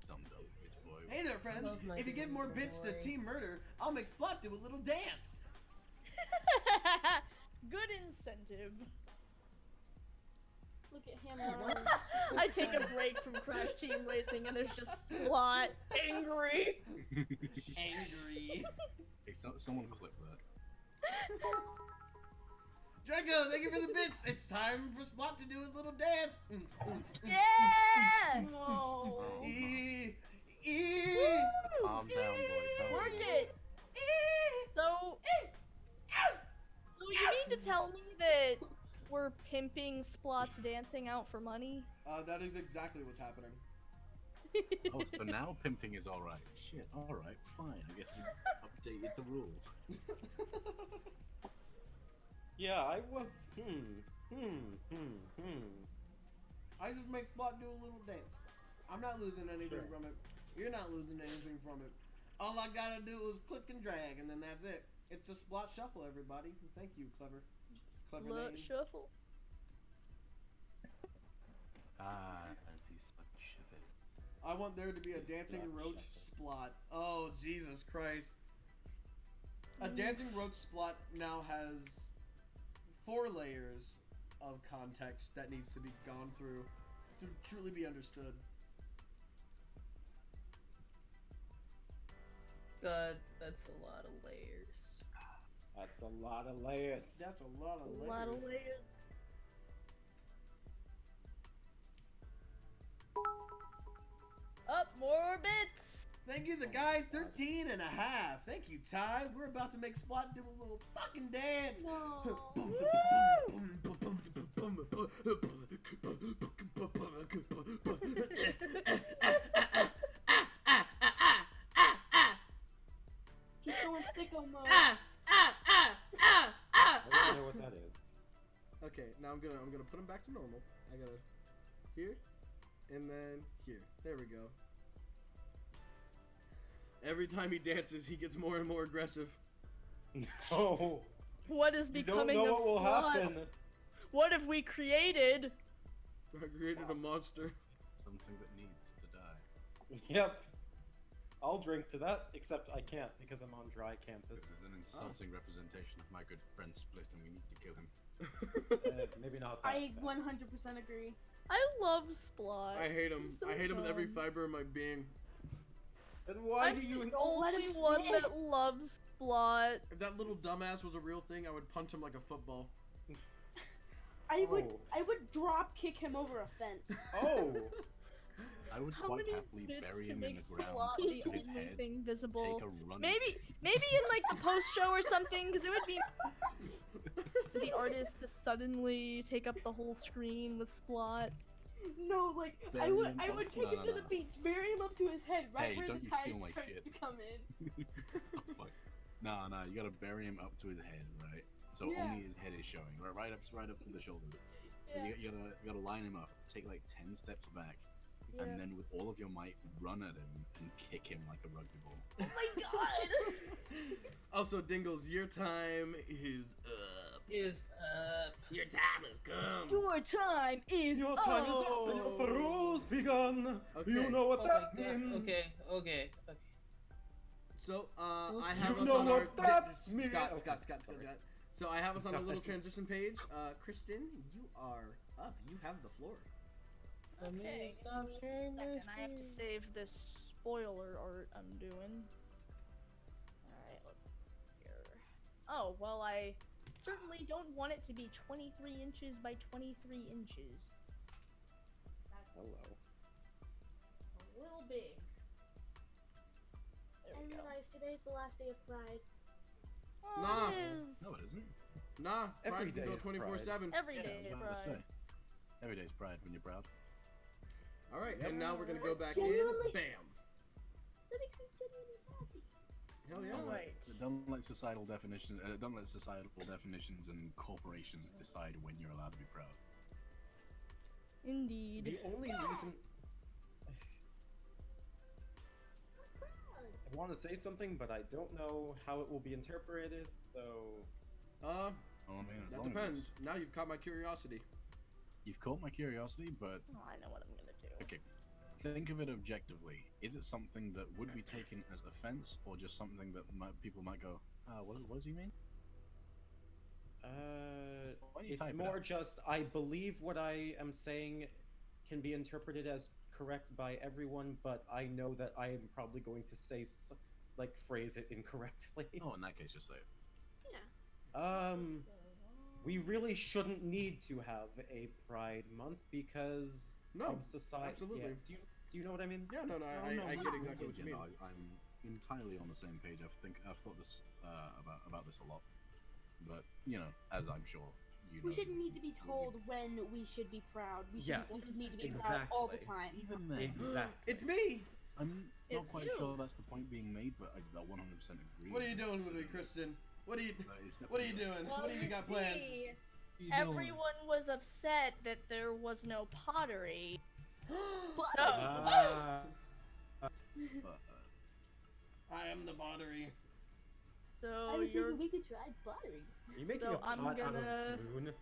Dumb bitch boy. Hey there, friends. Love my If you give more little bits to boy. Team Murder, I'll make Splot do a little dance. Good incentive. Look at him. I take a break from Crash Team Racing and there's just Splot angry. Angry. Hey, someone clip that. Draco, thank you for the bits. It's time for Splot to do a little dance. Yeah! No. Calm down, boy. Work it! So you mean to tell me that we're pimping Splot's dancing out for money? That is exactly what's happening. Oh, so now pimping is alright. Shit, alright, fine. I guess we updated the rules. Yeah, I was. I just make Splot do a little dance. I'm not losing anything Sure. from it. You're not losing anything from it. All I gotta do is click and drag, and then that's it. It's a Splot Shuffle, everybody. Thank you, clever. Clever Look, name. shuffle. Fancy spot shuffle. I want there to be a It's dancing Splot roach Shuffle. splot. Oh, Jesus Christ. A dancing roach splot now has 4 layers of context that needs to be gone through to truly be understood. God, that's a lot of layers. That's a lot of layers. That's a lot of A layers. lot of layers. Up, more bits. Thank you, the guy 13 and a half. Thank you, Ty. We're about to make Splot do a little fucking dance. He's going sicko mode. I don't know what that is. Okay, now I'm gonna put him back to normal. I gotta here, and then here. There we go. Every time he dances, he gets more and more aggressive. No. What is You don't becoming know of what will Splot? happen. What have we created? I created a monster. Something that needs to die. Yep. I'll drink to that, except I can't because I'm on dry This campus. is an insulting representation of my good friend Split, and we need to kill him. Maybe not that I bad. 100% agree. I love Splot. I hate him. He's so I hate him with every fun. fiber of my being. Then why I'm do you... the only one live. that loves Splot. If that little dumbass was a real thing, I would punch him like a football. I would Oh. drop kick him over a fence. Oh! I would How quite many happily bits bury to him in make the ground, Splot up the to his only head, thing visible? take a run. Maybe in like the post show or something, because it would be the artist to suddenly take up the whole screen with Splot. No, like Bury I would him up- take no, him no, to no, the no. beach, bury him up to his head, right Hey, where don't the you tide steal my starts shit. to come in. Oh, fuck. Nah, you gotta bury him up to his head, right? So Yeah. only his head is showing, right up to the shoulders. Yeah. You gotta line him up, take like 10 steps back, Yeah. and then with all of your might, run at him and kick him like a rugby ball. Oh my god! Also, Dingles, your time is up. Is Your time has come. Your time is Your time is up and your parole's begun. Okay. You know what that okay, means. okay. So, I have You us know on our what that means. Scott. Sorry. So I have us on a little transition page. Kristen, you are up. You have the floor. Okay. Stop sharing my Second, I have to screen. save this spoiler art I'm doing. Alright, look here. Oh, well, I certainly don't want it to be 23 inches by 23 inches. That's Hello. a little big. There I we go. realize today's the last day of Pride. Oh, Nah. it is. No, it isn't. Nah, Every Pride can day go is 24/7. Every Yeah, day I is was about to Pride. say. Every day's pride when you're proud. All right, Yep. and now we're gonna go back Genuinely- in. Bam. That makes me genuinely happy. Hell yeah. Don't let- Alright. Don't let societal definitions and corporations decide when you're allowed to be proud. Indeed. The only reason I want to say something, but I don't know how it will be interpreted, so Uh, Oh, I mean, as that long as depends. it's- Now you've caught my curiosity. You've caught my curiosity, but Oh, I know what I'm gonna do. okay. Think of it objectively. Is it something that would be taken as offense, or just something that people might go, what does he mean? Why don't you it's type it more out? just I believe what I am saying can be interpreted as correct by everyone, but I know that I am probably going to say phrase it incorrectly. Oh, in that case, just say it. We really shouldn't need to have a Pride Month because No, of society. absolutely. Yeah. Do you know what I mean? Yeah, no, Oh, I no, get no, exactly what you mean. I'm entirely on the same page. I've thought this about this a lot, but as I'm sure you know. We shouldn't need to be told when we should be proud. We shouldn't Yes, need to be proud all the exactly. time. Even then, Exactly. It's me. I'm not It's quite you. sure that's the point being made, but I 100% agree. What are you doing with me, Kristen? What are you doing? Well, What do you you got plans? see, everyone was upset that there was no pottery, So, I am the pottery. I so was you're. thinking we could try pottery. Are you making So a pot I'm out gonna- of moon?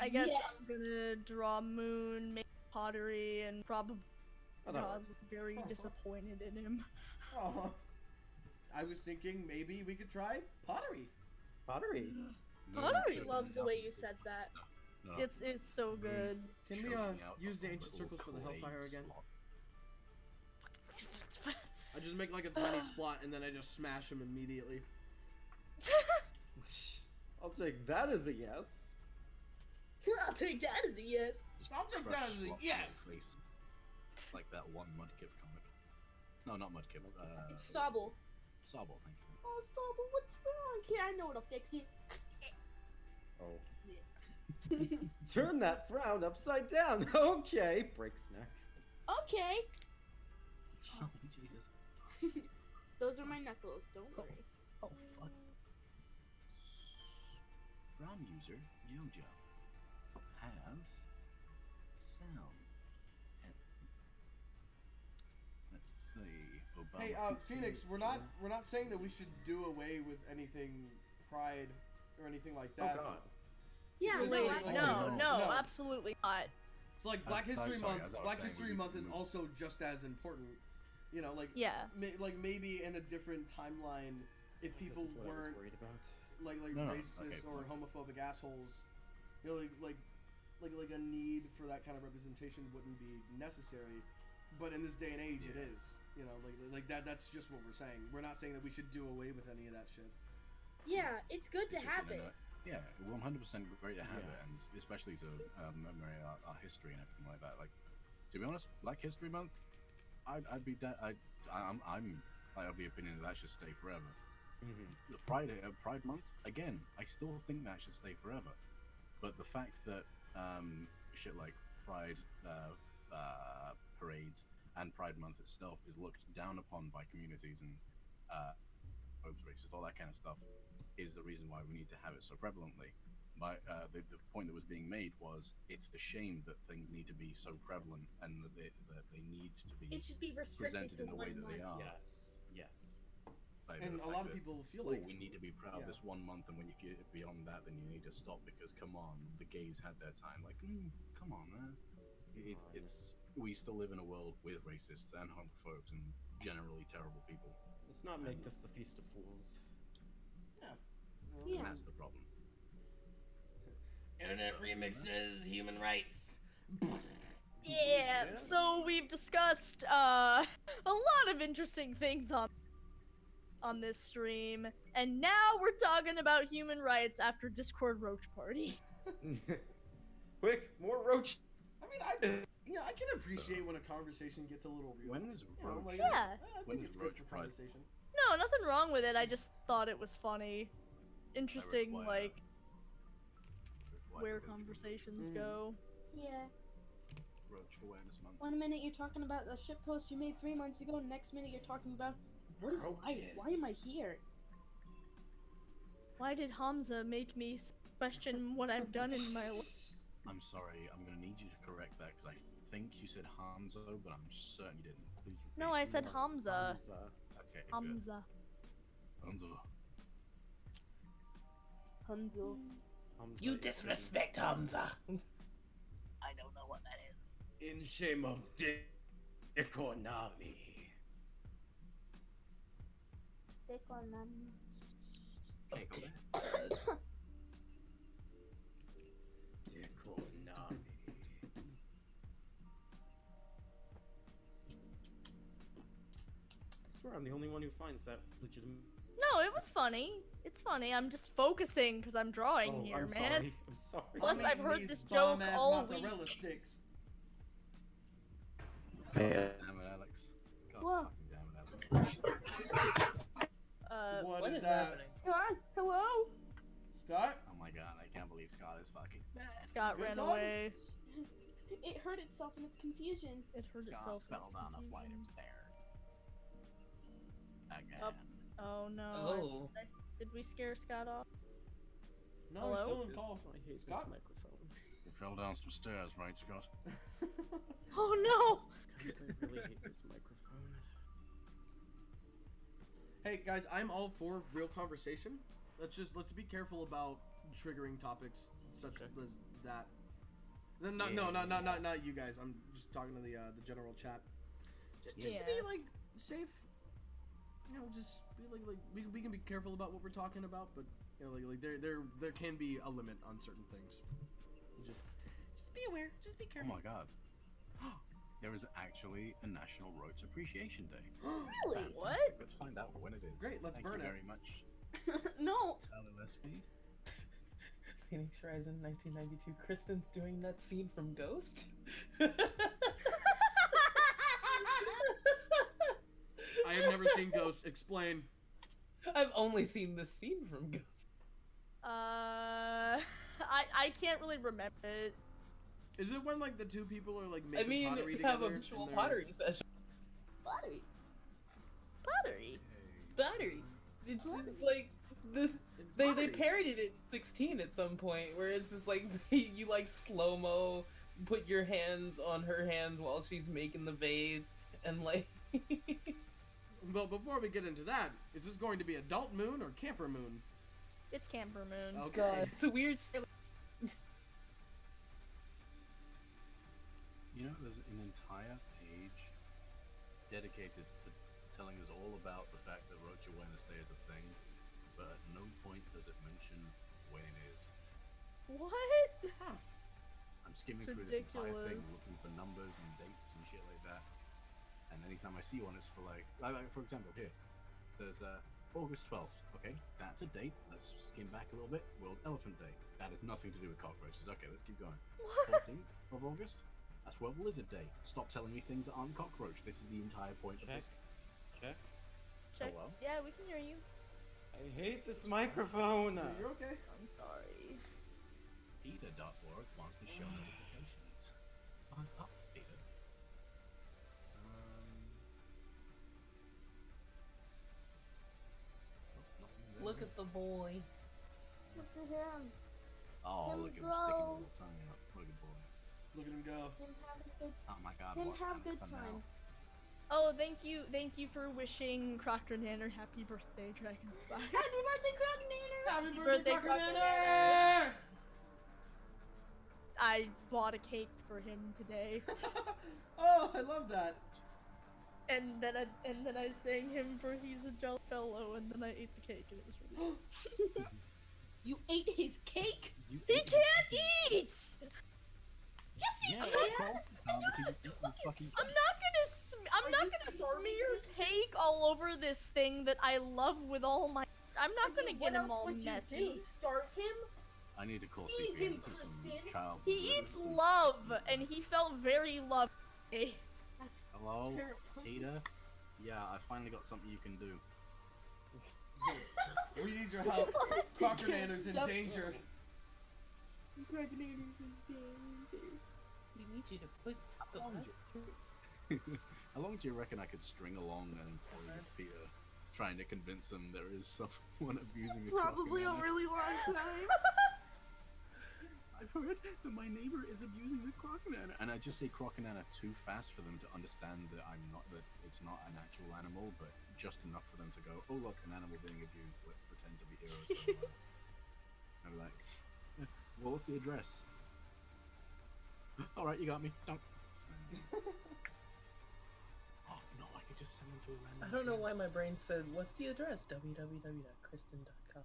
I guess Yes. I'm gonna draw Moon, make pottery, and probably Oh, that Rob's works. very disappointed in him. Oh, I was thinking maybe we could try pottery. Pottery. No, Pottery should've loves the been way out you of said that. No, It's so good. Can we choking out use a the ancient little circles for the clay hellfire again? slot. I just make like a tiny spot and then I just smash him immediately. I'll take that as a yes. I'll take that as a yes. I'll take Fresh that as a slots yes. in my face. Like that one Mudkip comic. No, not Mudkip. It's Sobble. Sobble, thank you. Oh, Sobble, what's wrong? Here, I know what'll fix it. Oh. Turn that frown upside down. Okay. Breaks neck. Okay. Oh, Jesus. Those are my knuckles, don't worry. Oh, fuck. From user JoJo has sound. Let's see. Obama Hey, keeps Phoenix, saying we're not saying that we should do away with anything Pride or anything like Oh that. god. Yeah, This is no, like- I no, no. no, absolutely not. It's like Black As- History sorry, Month. as I was Black saying, History we- Month is we- also just as important. You know, like Yeah. maybe in a different timeline, if people This is what I was weren't worried about. like No, racist okay, or homophobic assholes, you know, like a need for that kind of representation wouldn't be necessary. But in this day and age, it is. You know, like that. That's just what we're saying. We're not saying that we should do away with any of that shit. Yeah, it's good to It's just have in it. Yeah, 100% great to have Yeah. it, and especially to commemorate our history and everything like that. Like, to be honest, Black History Month, I'd be I'm of the opinion that should stay forever. Mm-hmm. The Pride Month, again, I still think that should stay forever. But the fact that shit like Pride parades and Pride Month itself is looked down upon by communities and folks, racist, all that kind of stuff, is the reason why we need to have it so prevalently. The point that was being made was it's a shame that things need to be so prevalent and that they need to be It should be restricted presented to in the way 1 that they month. are. Yes. Yes. Like, And the a fact lot of that, people feel oh, like we need to be proud yeah. this 1 month, and when if you're beyond that, then you need to stop because come on, the gays had their time. Like, come on, man. It's we still live in a world with racists and homophobes and generally terrible people. Let's not make this the Feast of Fools. Yeah. And that's the problem. Internet remixes, human rights. Yeah, so we've discussed a lot of interesting things on this stream, and now we're talking about human rights after Discord Roach Party. Quick, more roach. I mean, I can appreciate when a conversation gets a little real. When is You know, Roach? like, Yeah. I When think is it's good Roach for Pride? conversation. No, nothing wrong with it. I just thought it was funny, interesting, require- like Why where Roach conversations Mhm. go. Yeah. Roach Awareness Month. 1 minute you're talking about a shit post you made 3 months ago, next minute you're talking about what is life? Why am I here? Why did Hamza make me question what I've done in my life? I'm sorry, I'm gonna need you to correct that because I think you said Hanzo, but I'm certain you didn't. Please repeat. No, I said Hamza. Okay, good. Hamza. Hanzo. Hanzo. You Hamza. I don't know what that is. In shame of Konami. Okay, go ahead. Konami. I swear I'm the only one who finds that legitimate. No, it was funny. It's funny. I'm just focusing because I'm drawing Oh, here, I'm man. sorry. I'm sorry. Plus, I'm I've eating heard these this joke bomb-ass all week. mozzarella sticks. Damn it, Alex. God Whoa. fucking damn it, Alex. What is is that? happening? Scott, hello? Scott? Oh my god, I can't believe Scott is fucking dead. Scott Good ran dog. away. It hurt itself in its confusion. It hurt Scott itself. in fell its down a confusion. flight of stairs. Again. Up. Oh no. Oh. Did we scare Scott off? No, Hello? he's still in call. I hate Scott? this microphone. You fell down some stairs, right, Scott? Oh no! Guys, I really hate this microphone. Hey guys, I'm all for real conversation. Let's be careful about triggering topics such as that. No, not you guys. I'm just talking to the general chat. Just to be like safe. You know, just be like we can be careful about what we're talking about, but you know, like there can be a limit on certain things. Just be aware. Just be careful. Oh my god. There is actually a National Roach Appreciation Day. Really? Fantastic. What? Let's find out when it is. Great, let's burn it. Thank you very much, No. Talileski. Phoenix Rising 1992. Kristen's doing that scene from Ghost. I have never seen Ghosts. Explain. I've only seen this scene from Ghost. I can't really remember it. Is it when like the two people are like I making mean, pottery you together? have a visual and they're- pottery session. Pottery. Pottery. Battery. It's like they pottery. parodied it in 16 at some point, where it's just like you like slow-mo, put your hands on her hands while she's making the vase, and like. But before we get into that, is this going to be Adult Moon or Camper Moon? It's Camper Moon. Okay. God, it's a weird. You know, there's an entire page dedicated to telling us all about the fact that Roach Awareness Day is a thing, but at no point does it mention when it is. What? Huh. I'm skimming It's through this entire thing, ridiculous. looking for numbers and dates and shit like that. And anytime I see one, it's for like for example, here, there's August 12th. Okay, that's a date. Let's skim back a little bit. World Elephant Day. That has nothing to do with cockroaches. Okay, let's keep going. 14th of August. That's World Lizard Day. Stop telling me things that aren't cockroach. This is the entire point of this. Check. Check. Hello? Yeah, we can hear you. I hate this microphone. No, you're okay. I'm sorry. Peter.org wants to show notifications. Sign up, Peter. Nothing there. Look at the boy. Look at him. Oh, him look at him go. sticking a little tongue out. Look at boy. Look at him go. Him have a good. Oh my god, Him what have good hamster time. now? Oh, thank you for wishing Crocker Nanner happy birthday, Dragonspire. Happy birthday, Crognator! Happy birthday, Crocker Crocker Nanner! I bought a cake for him today, Oh, I love that. and then I sang him for He's a Jolly Fellow, and then I ate the cake, and it was really good. You ate his cake? You He ate it. can't eat! Yes, he Yeah, can! well, because you fucking. I'm not gonna smear cake all over this thing that I love with all my. I'm not gonna get him all messy. Starve him? I need to call Eat CPN. him, This is some Kristen. child. He eats literacy. love, and he felt very loved. That's Hello, terrible. Peter. Yeah, I finally got something you can do. We need your help. Crocker Nanner's in Stop danger. Crognator's in danger. We need you to put the long last How long do you reckon I could string along an employee of Peter, trying to convince them there is someone abusing a Probably a Crocker really long time. I've heard that my neighbor is abusing the crocodile, and I just say crocodile too fast for them to understand that that it's not an actual animal, but just enough for them to go, oh look, an animal being abused. Let's pretend to be heroes. For a while. I'm like, well, what's the address? All right, you got me. Don't. Oh no, I could just send them to a random. I don't know why my address. brain said, what's the address? www.kristen.com.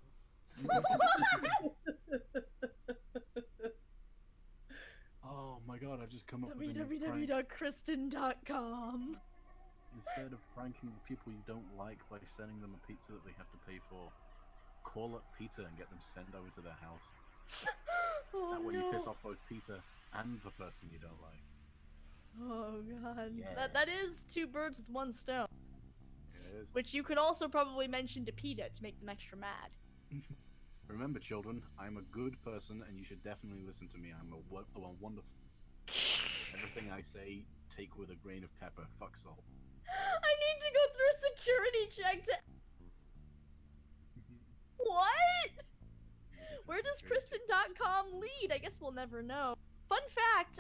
Oh my god, I've just come up with a new prank. www.kristen.com. Instead of pranking the people you don't like by sending them a pizza that they have to pay for, call up Peter and get them sent over to their house. Oh That way no. you piss off both Peter and the person you don't like. Oh god. Yeah. That is two birds with one stone. It is. Which you could also probably mention to PETA to make them extra mad. Remember, children, I'm a good person and you should definitely listen to me. I'm a wonderful. Everything I say, take with a grain of pepper. Fuck salt. I need to go through a security check to. What? Where does Kristen.com lead? I guess we'll never know. fun fact,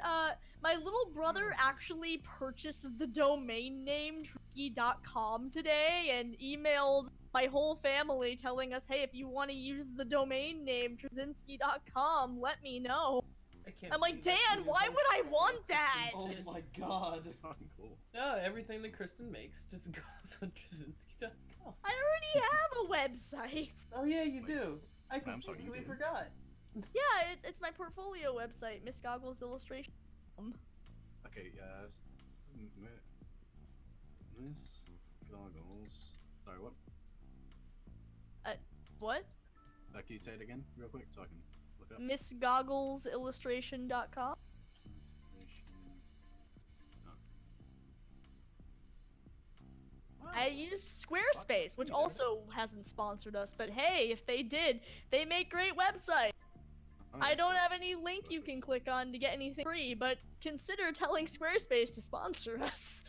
my little brother actually purchased the domain name Triki.com today and emailed my whole family telling us, hey, if you want to use the domain name Trczynski.com, let me know. I can't I'm like, believe that Dan, you why use would I all want Kristen that? Oh shit. my god. Fucking cool. No, everything that Kristen makes just goes on Trczynski.com. I already have a website. Oh yeah, you Wait. do. I I'm sorry, you completely do? forgot. Yeah, it's my portfolio website, Miss Goggles Illustration. Okay, Miss Goggles. Sorry, what? What? Can you say it again, real quick, so I can look it up? MissGogglesIllustration.com. I use Squarespace, which also hasn't sponsored us, but hey, if they did, they make great websites. I don't have any link you can click on to get anything free, but consider telling Squarespace to sponsor us.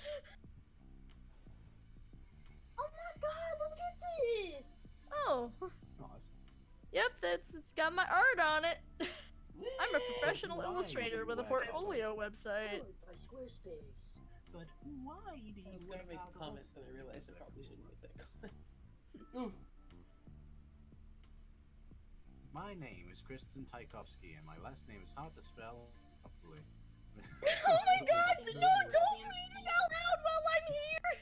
Oh my god, look at this! Oh, Nice. yep, it's got my art on it. I'm a professional Why illustrator do with a you wear portfolio website. Powered by Squarespace. But why do I you was wear gonna make a goggles? comment, but I realized I probably shouldn't make that comment. Ooh. My name is Kristen Trawczynski, and my last name is hard to spell properly. Oh my god, no, don't read it out loud while I'm here!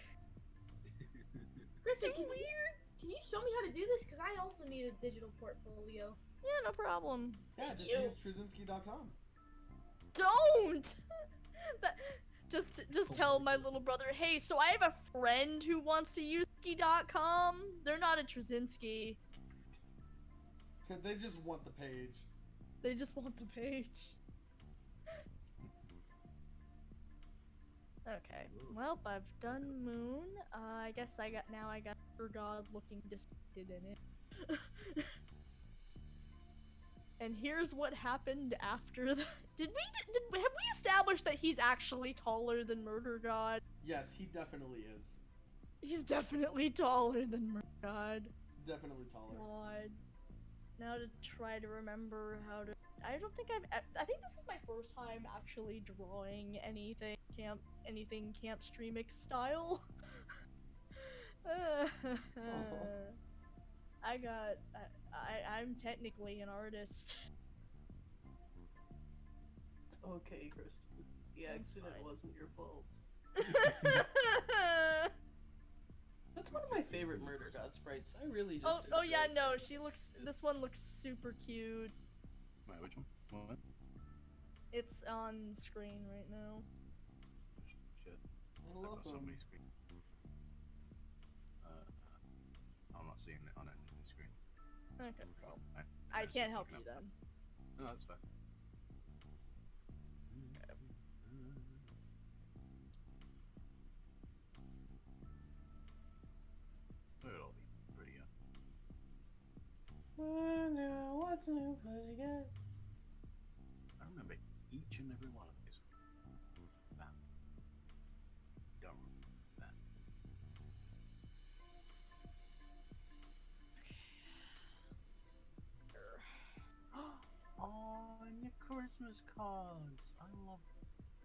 Kristen, can you show me how to do this? Because I also need a digital portfolio. Yeah, no problem. Yeah, just you. use Trczynski.com. Don't! That, just tell my little brother, hey, so I have a friend who wants to use ski.com. They're not a Trczynski. They just want the page. They just want the page. Okay. Well, I've done Moon. I guess I got Mr. God looking disappointed in it. And here's what happened after the. Have we established that he's actually taller than Murder God? Yes, he definitely is. He's definitely taller than Murder God. Definitely taller. God. Now to try to remember how to. I don't think I think this is my first time actually drawing anything Camp Streamix style. I'm technically an artist. It's okay, Kristen. The That's accident fine. wasn't your fault. That's one of my favorite Murder God sprites. I really just. Oh yeah, no, this one looks super cute. Wait, which one? What? It's on screen right now. Shit. I I've love got so them. many screens. I'm not seeing it on any screen. Okay, well, I I it's can't just help looking you up. then. No, that's fine. Look at all these prettier. What's new, pussycat? I remember each and every one of these. That. Don't remember that. Oh, and your Christmas cards. I love.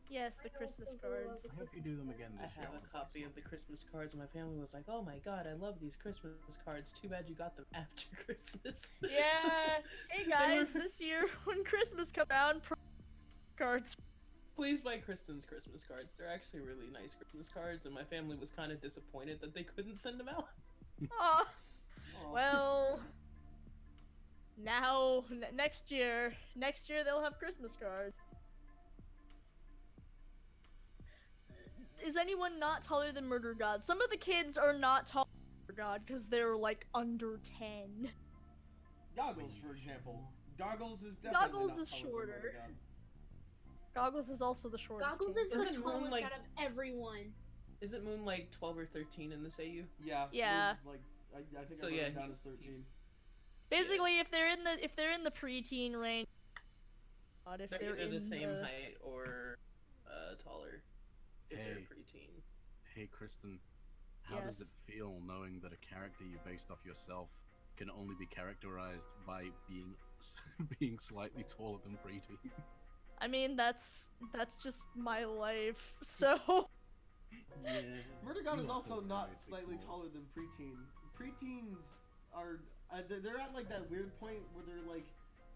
Yes, the I Christmas also cards. love I hope you do them again I this year. have a copy of the Christmas cards, and my family was like, "Oh my god, I love these Christmas cards. Too bad you got them after Christmas." Yeah. Hey They guys, were- this year when Christmas comes around, cards. Please buy Kristen's Christmas cards. They're actually really nice Christmas cards, and my family was kind of disappointed that they couldn't send them out. Aw. Aw. Well, now next year they'll have Christmas cards. Is anyone not taller than Murder God? Some of the kids are not taller than Murder God because they're like under 10. Goggles, for example. Goggles is definitely Goggles not is taller than shorter. Murder God. Goggles is also the shortest. Goggles kid. is the Isn't Moon, tallest like- out of everyone. Isn't Moon like 12 or 13 in this AU? Yeah. Yeah. Moon's like, I think So I wrote yeah, him down he's- as 13. Basically, if they're in the preteen range, God, if They're they're either in the same height or taller if they're Hey. preteen. Hey, Kristen. How does it Yes. feel knowing that a character you based off yourself can only be characterized by being being slightly taller than preteen? I mean, that's just my life. So Yeah. Murder God You is are also so not nicely slightly small. taller than preteen. Preteens are they're at like that weird point where they're like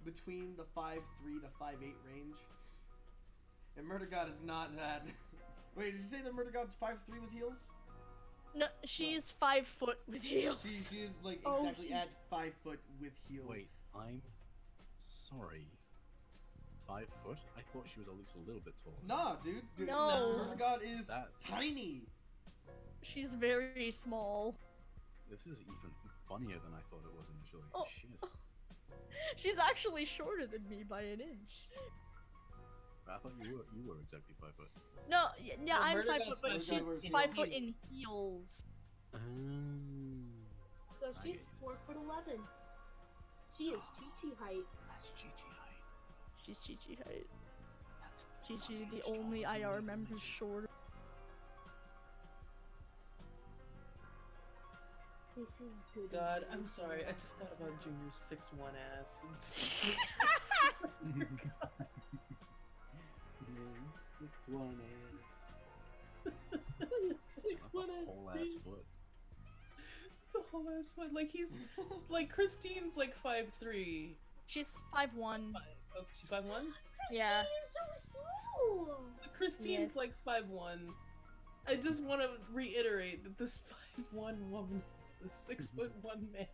between the 5'3" to 5'8" range. And Murder God is not that. Wait, did you say that Murder God's 5'3" with heels? no, she's 5 foot with heels. She is like Oh, exactly she's- at 5 foot with heels. Wait, I'm sorry. 5 foot? I thought she was at least a little bit taller. Nah, dude. No. Murder God is That's- tiny. She's very small. This is even funnier than I thought it was initially. Oh. Shit. She's actually shorter than me by an inch. I thought you were exactly 5 foot. No, yeah, Well, I'm Murder 5 God's foot, but Murder she's God wears 5 heels. foot in heels. So I she's get it. 4'11". She is Chi-Chi height. That's Gigi height. She's Chi-Chi height. That's Chi-Chi, the fucking only taller than IR me, member Midget. shorter. This is good. God, I'm sorry. I just thought about Junior's 6'1" ass. Yeah, 6'1" Six That's foot a ass whole ass baby. foot. It's a whole ass foot. Like he's like Christine's like 5'3". She's 5'1". Oh, she's 5'1". Yeah. Christine is so small. Christine's Yes. like 5'1". I just want to reiterate that this 5'1" woman, the 6'1" man,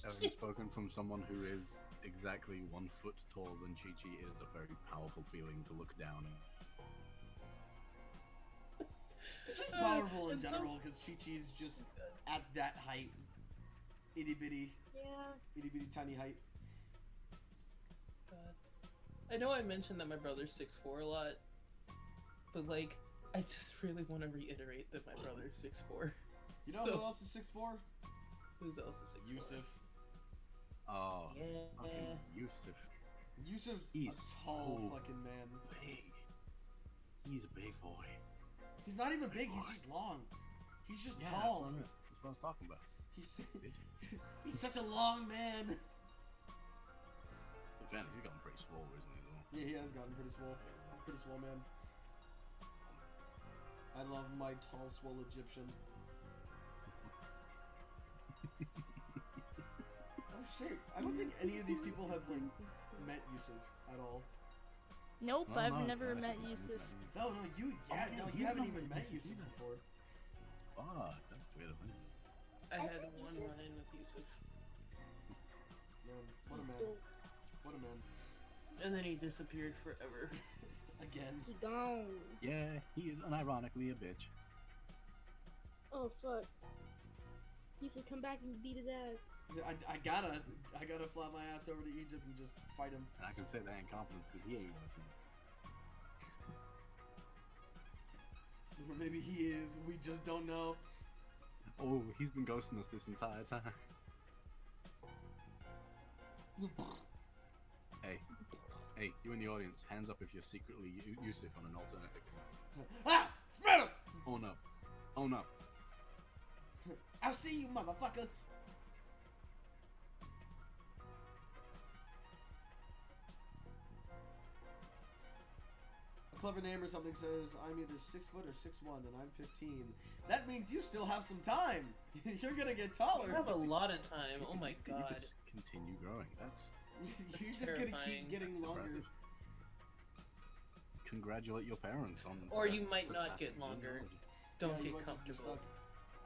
Having spoken from someone who is exactly 1 foot taller than Chi-Chi, it is a very powerful feeling to look down at. It's just powerful in and some- general because Chi-Chi's just at that height. Itty bitty tiny height. God. I know I mentioned that my brother's 6'4" a lot, but like, I just really want to reiterate that my brother's 6'4". You know So- who else is 6'4"? Who's else is 6'4"? Yusuf. Oh, Yeah. fucking Yusuf. Yusuf's He's a tall so fucking man. big. He's a big boy. He's not even big, boy. he's just long. He's just Yeah, tall. That's what I was talking about. He's he's such a long man. In fairness, he's gotten pretty swole, isn't he, as well? Yeah, he has gotten pretty swole. He's a pretty swole man. I love my tall, swole Egyptian. Oh shit! I don't think any of these people have like met Yusuf at all. Nope, Well, I've no, never no, met that's Yusuf. No, you. Yeah, Oh, no, yeah, you you haven't know even met Yusuf Yusuf either. before. Fuck, that's weird, I think. I I had think one Yusuf- line with Yusuf, Man, what a He's man! dope. What a man! and then he disappeared forever. Again. He gone. Yeah, he is unironically a bitch. Oh fuck. He said come back and beat his ass. I gotta fly my ass over to Egypt and just fight him. And I can say that in confidence because he ain't watching this. Or maybe he is. We just don't know. Oh, he's been ghosting us this entire time. Hey, you in the audience, hands up if you're secretly Yusuf on an alternate account. Ah! Spread him! Own up. Own up. I'll see you, motherfucker. A clever name or something says I'm either 6 foot or 6'1", and I'm 15. That means you still have some time. You're gonna get taller. I have a lot of time. Oh my You god. just continue growing. That's You're just gonna terrifying. keep getting That's longer. impressive. Congratulate your parents on. Or that you might not fantastic get longer. genealogy. Don't Yeah, you get might just be comfortable. stuck.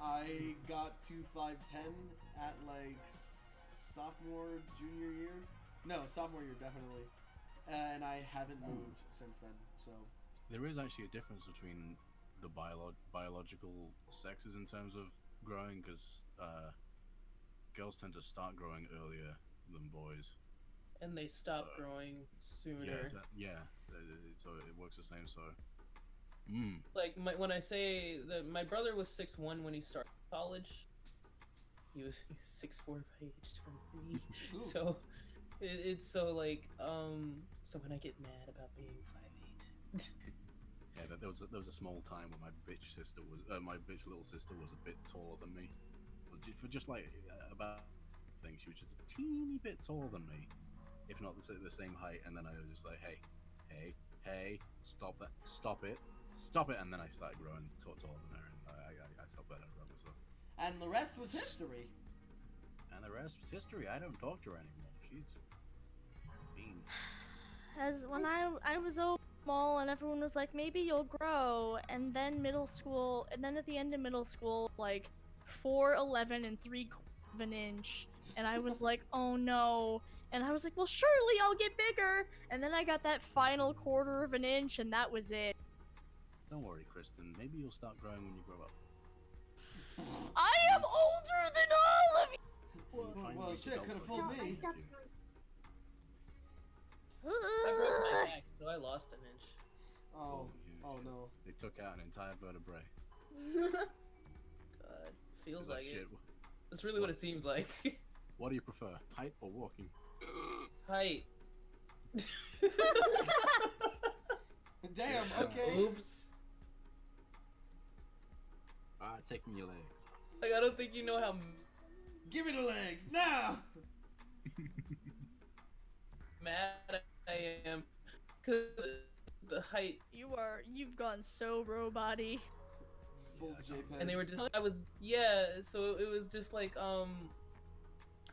I got to 5'10" at like sophomore, junior year. No, sophomore year definitely. And I haven't moved since then. So There is actually a difference between the biological sexes in terms of growing, because girls tend to start growing earlier than boys. And they stop So- growing sooner. So it works the same. So, Like when I say that my brother was 6'1" when he started college, he was 6'4" by age 23. Ooh. So it's so like so when I get mad about being 5'8", yeah, there was a small time when my bitch sister was my bitch little sister was a bit taller than me, for just like about I think she was just a teeny bit taller than me, if not the same height. And then I was just like, hey, stop that, stop it, and then I started growing taller than her, and I felt better about myself. And the rest was history. And the rest was history. I don't talk to her anymore. She's mean. As when I was so small and everyone was like, maybe you'll grow, and then middle school, and then at the end of middle school, like 4'11" and 3/4 of an inch, and I was like, oh no, and I was like, well surely I'll get bigger, and then I got that final 1/4 of an inch, and that was it. Don't worry, Kristen. Maybe you'll start growing when you grow up. I am older than all of you. When you find well, ways to shit, develop could've what fooled you me. need to. I broke my neck, so I lost an inch. Oh, yeah, oh shit. no. They took out an entire vertebrae. God, feels It's like it. shit. That's really what it seems like. What do you prefer, height or walking? Height. Damn, okay. Oops. Take me your legs. Like, I don't think you know how Give me the legs, now! mad I am. Cause the height, You've gone so robot-y. Full Yeah, JPEG. and they were just, so it was just like,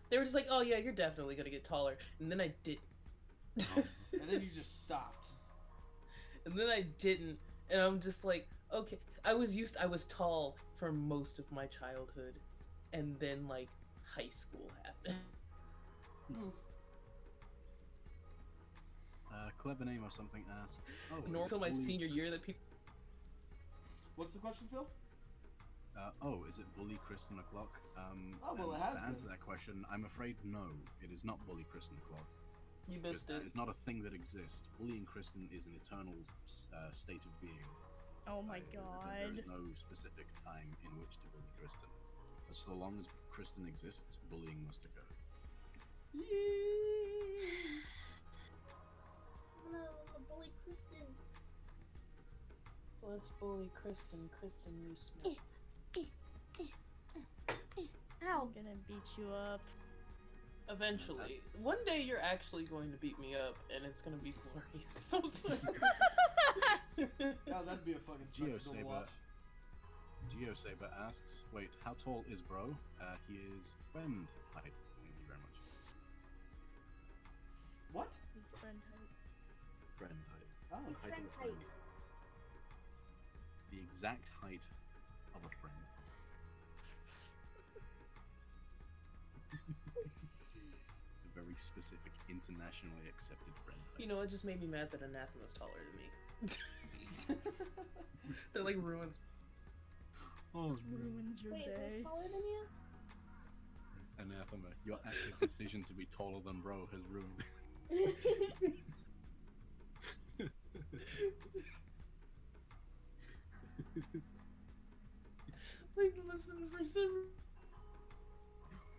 they were just like, oh yeah, you're definitely gonna get taller. And then I didn't. And then you just stopped. And then I didn't. And I'm just like, okay. I was tall for most of my childhood. And then, like, high school happened. Clever name or something asks. Oh, Nor is until it my bully- senior year that people. What's the question, Phil? Is it bully Kristen o'clock? Oh, well, and it has to answer been. that question, I'm afraid no, it is not bully Kristen o'clock. You Because missed that it. is not a thing that exists. Bullying Kristen is an eternal state of being. Oh my There god. is no specific time in which to bully Kristen. But so long as Kristen exists, bullying must occur. No, bully Kristen. Let's bully Kristen. Kristen, you smell. I'm gonna beat you up. Eventually. One day you're actually going to beat me up, and it's gonna be glorious. So sorry. God, that'd be a fucking spectacle to GeoSaber. watch. GeoSaber asks, wait, how tall is bro? He is friend height. Thank you very much. What? His friend height. Friend height. Oh, It's Height friend of a friend. height. The exact height of a friend. A very specific, internationally accepted friend height. You know, it just made me mad that Anathema's taller than me. They're like ruins. Oh, Ruins your Wait, day. who's taller than you? Anathema, your active decision to be taller than bro has ruined. Like, listen, for some.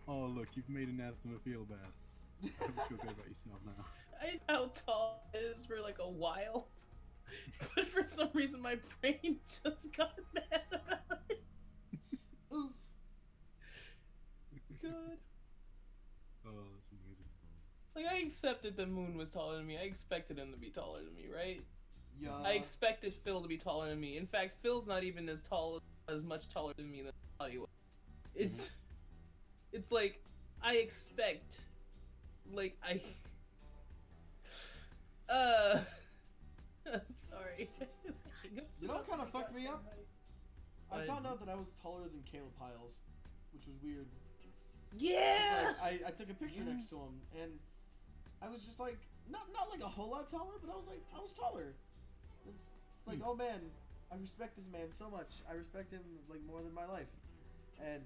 Oh, look, you've made Anathema feel bad. Don't feel good about yourself now. I how tall it is for like a while, but for some reason my brain just got mad about it. Oof. God. Oh, that's amazing. Like, I accepted the Moon was taller than me. I expected him to be taller than me, right? Yeah. I expected Phill to be taller than me. In fact, Phil's not even as much taller than me than I thought he was. It's like, I expect, like, I'm sorry. You know what kind of fucked me up? I What? found out that I was taller than Caleb Piles, which was weird. Yeah! Like, I took a picture next to him, and I was just like, not like a whole lot taller, but I was taller. It's like, oh man, I respect this man so much. I respect him like more than my life, and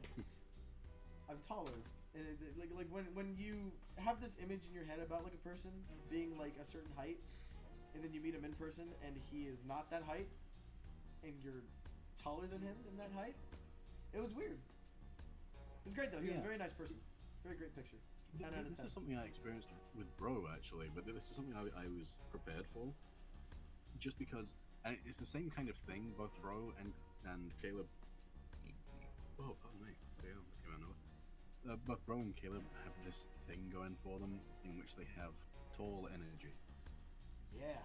I'm taller. And like when you have this image in your head about like a person being like a certain height, and then you meet him in person and he is not that height, and you're taller than him in that height, it was weird. It was great though. He was a very nice person. Very great picture. 10 out of 10. This is something I experienced with Bro actually, but this is something I was prepared for. Just because, and it's the same kind of thing. Both Bro and Caleb. Oh, pardon me. Yeah, both Bro and Caleb have this thing going for them in which they have tall energy. Yeah.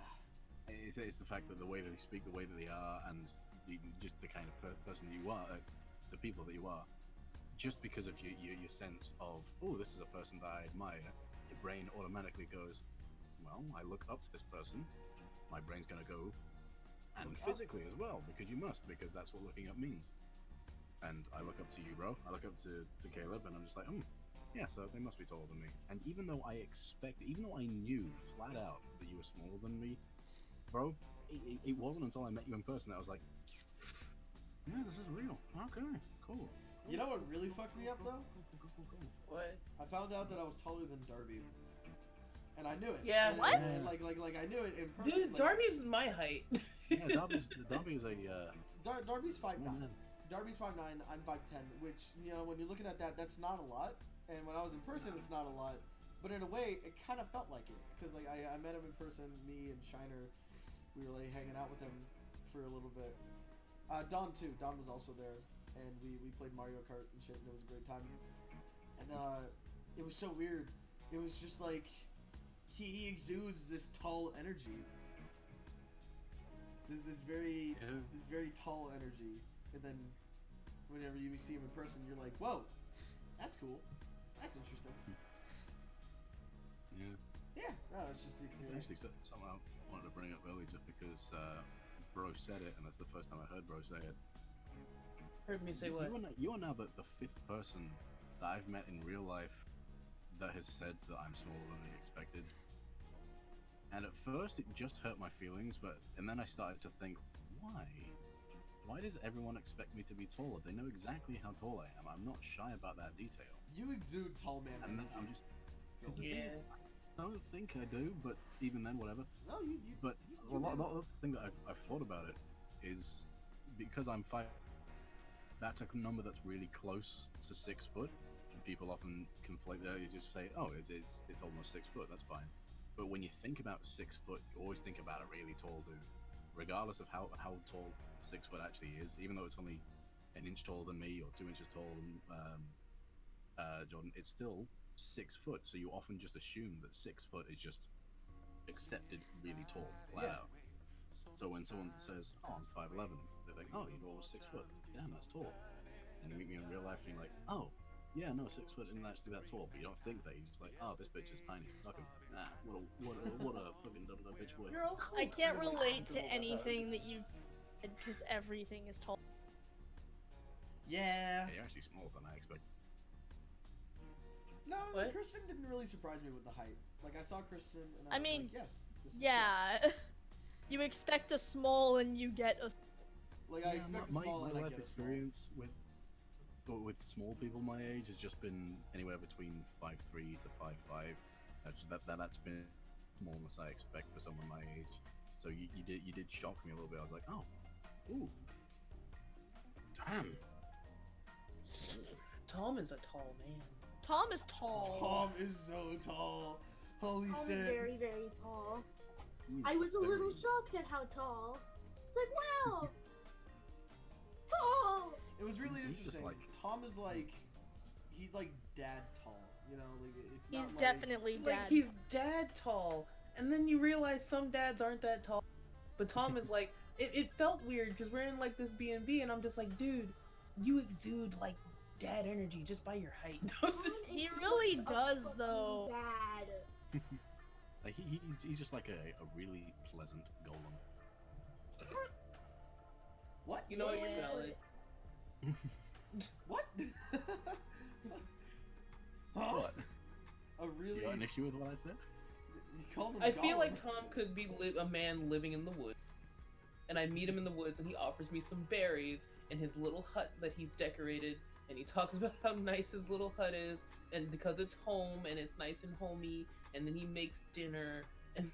It's the fact that the way that they speak, the way that they are, and just the kind of person you are, the people that you are. Just because of your sense of, oh, this is a person that I admire, your brain automatically goes, well, I look up to this person, my brain's gonna go, and Look up. physically as well, because you must, because that's what looking up means. And I look up to you, bro. I look up to Caleb, and I'm just like, yeah, so they must be taller than me. And even though I knew flat out that you were smaller than me, bro, it wasn't until I met you in person that I was like, yeah, this is real. Okay, cool. You know what really fucked me up though? What? I found out that I was taller than Darby, and I knew it. Yeah. And, What? and, like I knew it in person. Dude, like, Darby's my height. Yeah, Darby is a Darby's 5'9". small man. Darby's 5'9", I'm 5'10", which, you know, when you're looking at that, that's not a lot. And when I was in person, it's not a lot. But in a way, it kind of felt like it. Because, like, I met him in person, me and Shiner, we were, like, hanging out with him for a little bit. Don, too. Don was also there. And we played Mario Kart and shit, and it was a great time. And, it was so weird. It was just, like, he exudes this tall energy. This very tall energy. And then whenever you see him in person, you're like, whoa, that's cool. That's interesting. Yeah. Yeah, no, it's just the experience. Actually, something I wanted to bring up earlier just because Bro said it, and that's the first time I heard Bro say it. Heard me say what? You are now the fifth person that I've met in real life that has said that I'm smaller than they expected. And at first it just hurt my feelings, and then I started to think, why? Why does everyone expect me to be taller? They know exactly how tall I am. I'm not shy about that detail. You exude tall man And then energy. I'm just... Phil. The thing is, I don't think I do, but even then, whatever. No, you But you a lot do. of the thing that I've thought about it is because I'm 5. That's a number that's really close to 6 foot. And people often conflate that. You just say, "Oh, it's almost 6 foot. That's fine." But when you think about 6 foot, you always think about a really tall dude, regardless of how tall 6 foot actually is. Even though it's only an inch taller than me or 2 inches taller than Jordan, it's still 6 foot. So you often just assume that 6 foot is just accepted really tall, flat Yeah. out. So when someone says, "Oh, I'm 5'11", they think, "Oh, you're almost 6 foot. Damn, that's tall." And you meet me in real life, and you're like, "Oh, yeah, no, 6 foot isn't actually that tall." But you don't think that. You're just like, "Oh, this bitch is tiny. Fuck him. Nah, what a fucking dumb bitch boy." Girl, I can't really relate to comfortable with that. anything that you did because everything is tall. Yeah. Yeah, you're actually smaller than I expected. No, What? Kristen didn't really surprise me with the height. Like, I saw Kristen, and I I was mean, like, yes. This is Yeah. You expect a small and you get a. cool. Like, I expect a small, my and I life get a small. experience with small people my age has just been anywhere between 5'3" to 5'5". That's been the smallness I expect for someone my age. So you did shock me a little bit. I was like, "Oh, ooh, damn." Tom is a tall man. Tom is tall. Tom is so tall. Holy Tom shit. is very, very tall. He's I was a little very- shocked at how tall. It's like, wow! Tall! It was really He's just interesting. like- Tom is like, he's like dad tall. You know, like it's not He's like, definitely Like dad. he's dad tall, and then you realize some dads aren't that tall. But Tom is like, it felt weird because we're in like this B&B, and I'm just like, dude, you exude like dad energy just by your height. He really such a does, fucking though. Dad. Like he's just like a really pleasant golem. What? You know what? You're Yeah. valid. What? Huh? What? A really? You got an issue with what I said? You called him I feel Gollum. like Tom could be a man living in the woods, and I meet him in the woods, and he offers me some berries in his little hut that he's decorated, and he talks about how nice his little hut is, and because it's home and it's nice and homey, and then he makes dinner, and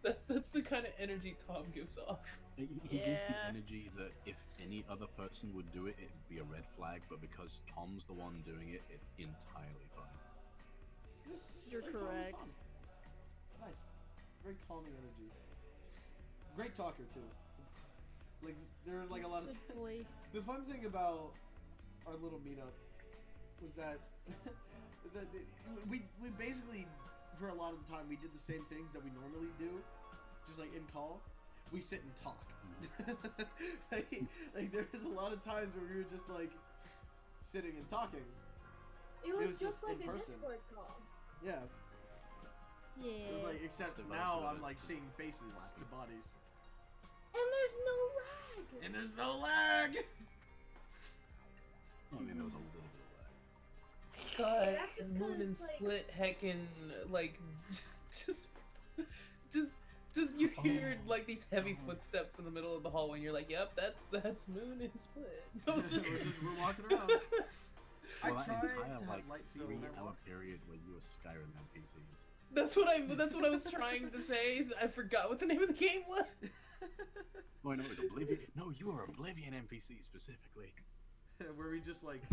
that's the kind of energy Tom gives off. He gives the Yeah. energy that if any other person would do it, it'd be a red flag, but because Tom's the one doing it, it's entirely fine. Just You're like Tom was correct. Tom. It's nice. Very calming energy. Great talker too. It's, like there are like a lot of. Good boy. The fun thing about our little meetup was that we basically, for a lot of the time, we did the same things that we normally do, just like in call. We sit and talk. like there was a lot of times where we were just like sitting and talking. It was just just like in a person. Discord call. Yeah. Yeah. It was like, except Just a now version of I'm it. like seeing faces to bodies. And there's no lag! And there's no lag! I mean, there was a little bit of lag. God, That's just Moon 'cause, and like- Split heckin' like just you hear like these heavy footsteps in the middle of the hallway and you're like, yep, that's Moon and Split. we're walking around. I Well, that tried entire to have like light field when I 3-hour walked. period where you were Skyrim NPCs. That's what I was trying to say. Is I forgot what the name of the game was. Oh, no, it was Oblivion. No, you were Oblivion NPC specifically. Where we just like,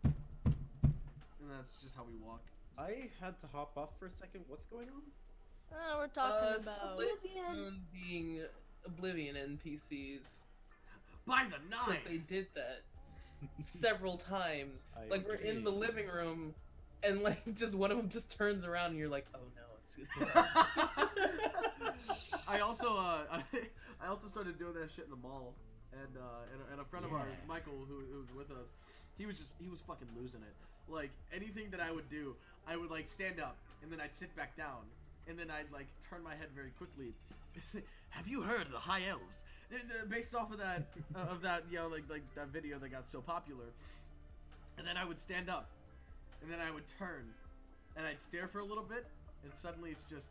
and that's just how we walk. I had to hop off for a second. What's going on? We're talking about. Split Oblivion. Moon being Oblivion NPCs. By the Because nine. they did that several times. I Like we're in the see. living room, and like just one of them just turns around, and you're like, oh no, it's. I also I also started doing that shit in the mall, and a friend of ours, Michael, who was with us, he was fucking losing it. Like anything that I would do, I would like stand up and then I'd sit back down, and then I'd like turn my head very quickly. Have you heard of the High Elves? Based off of that like that video that got so popular. And then I would stand up, and then I would turn, and I'd stare for a little bit, and suddenly it's just,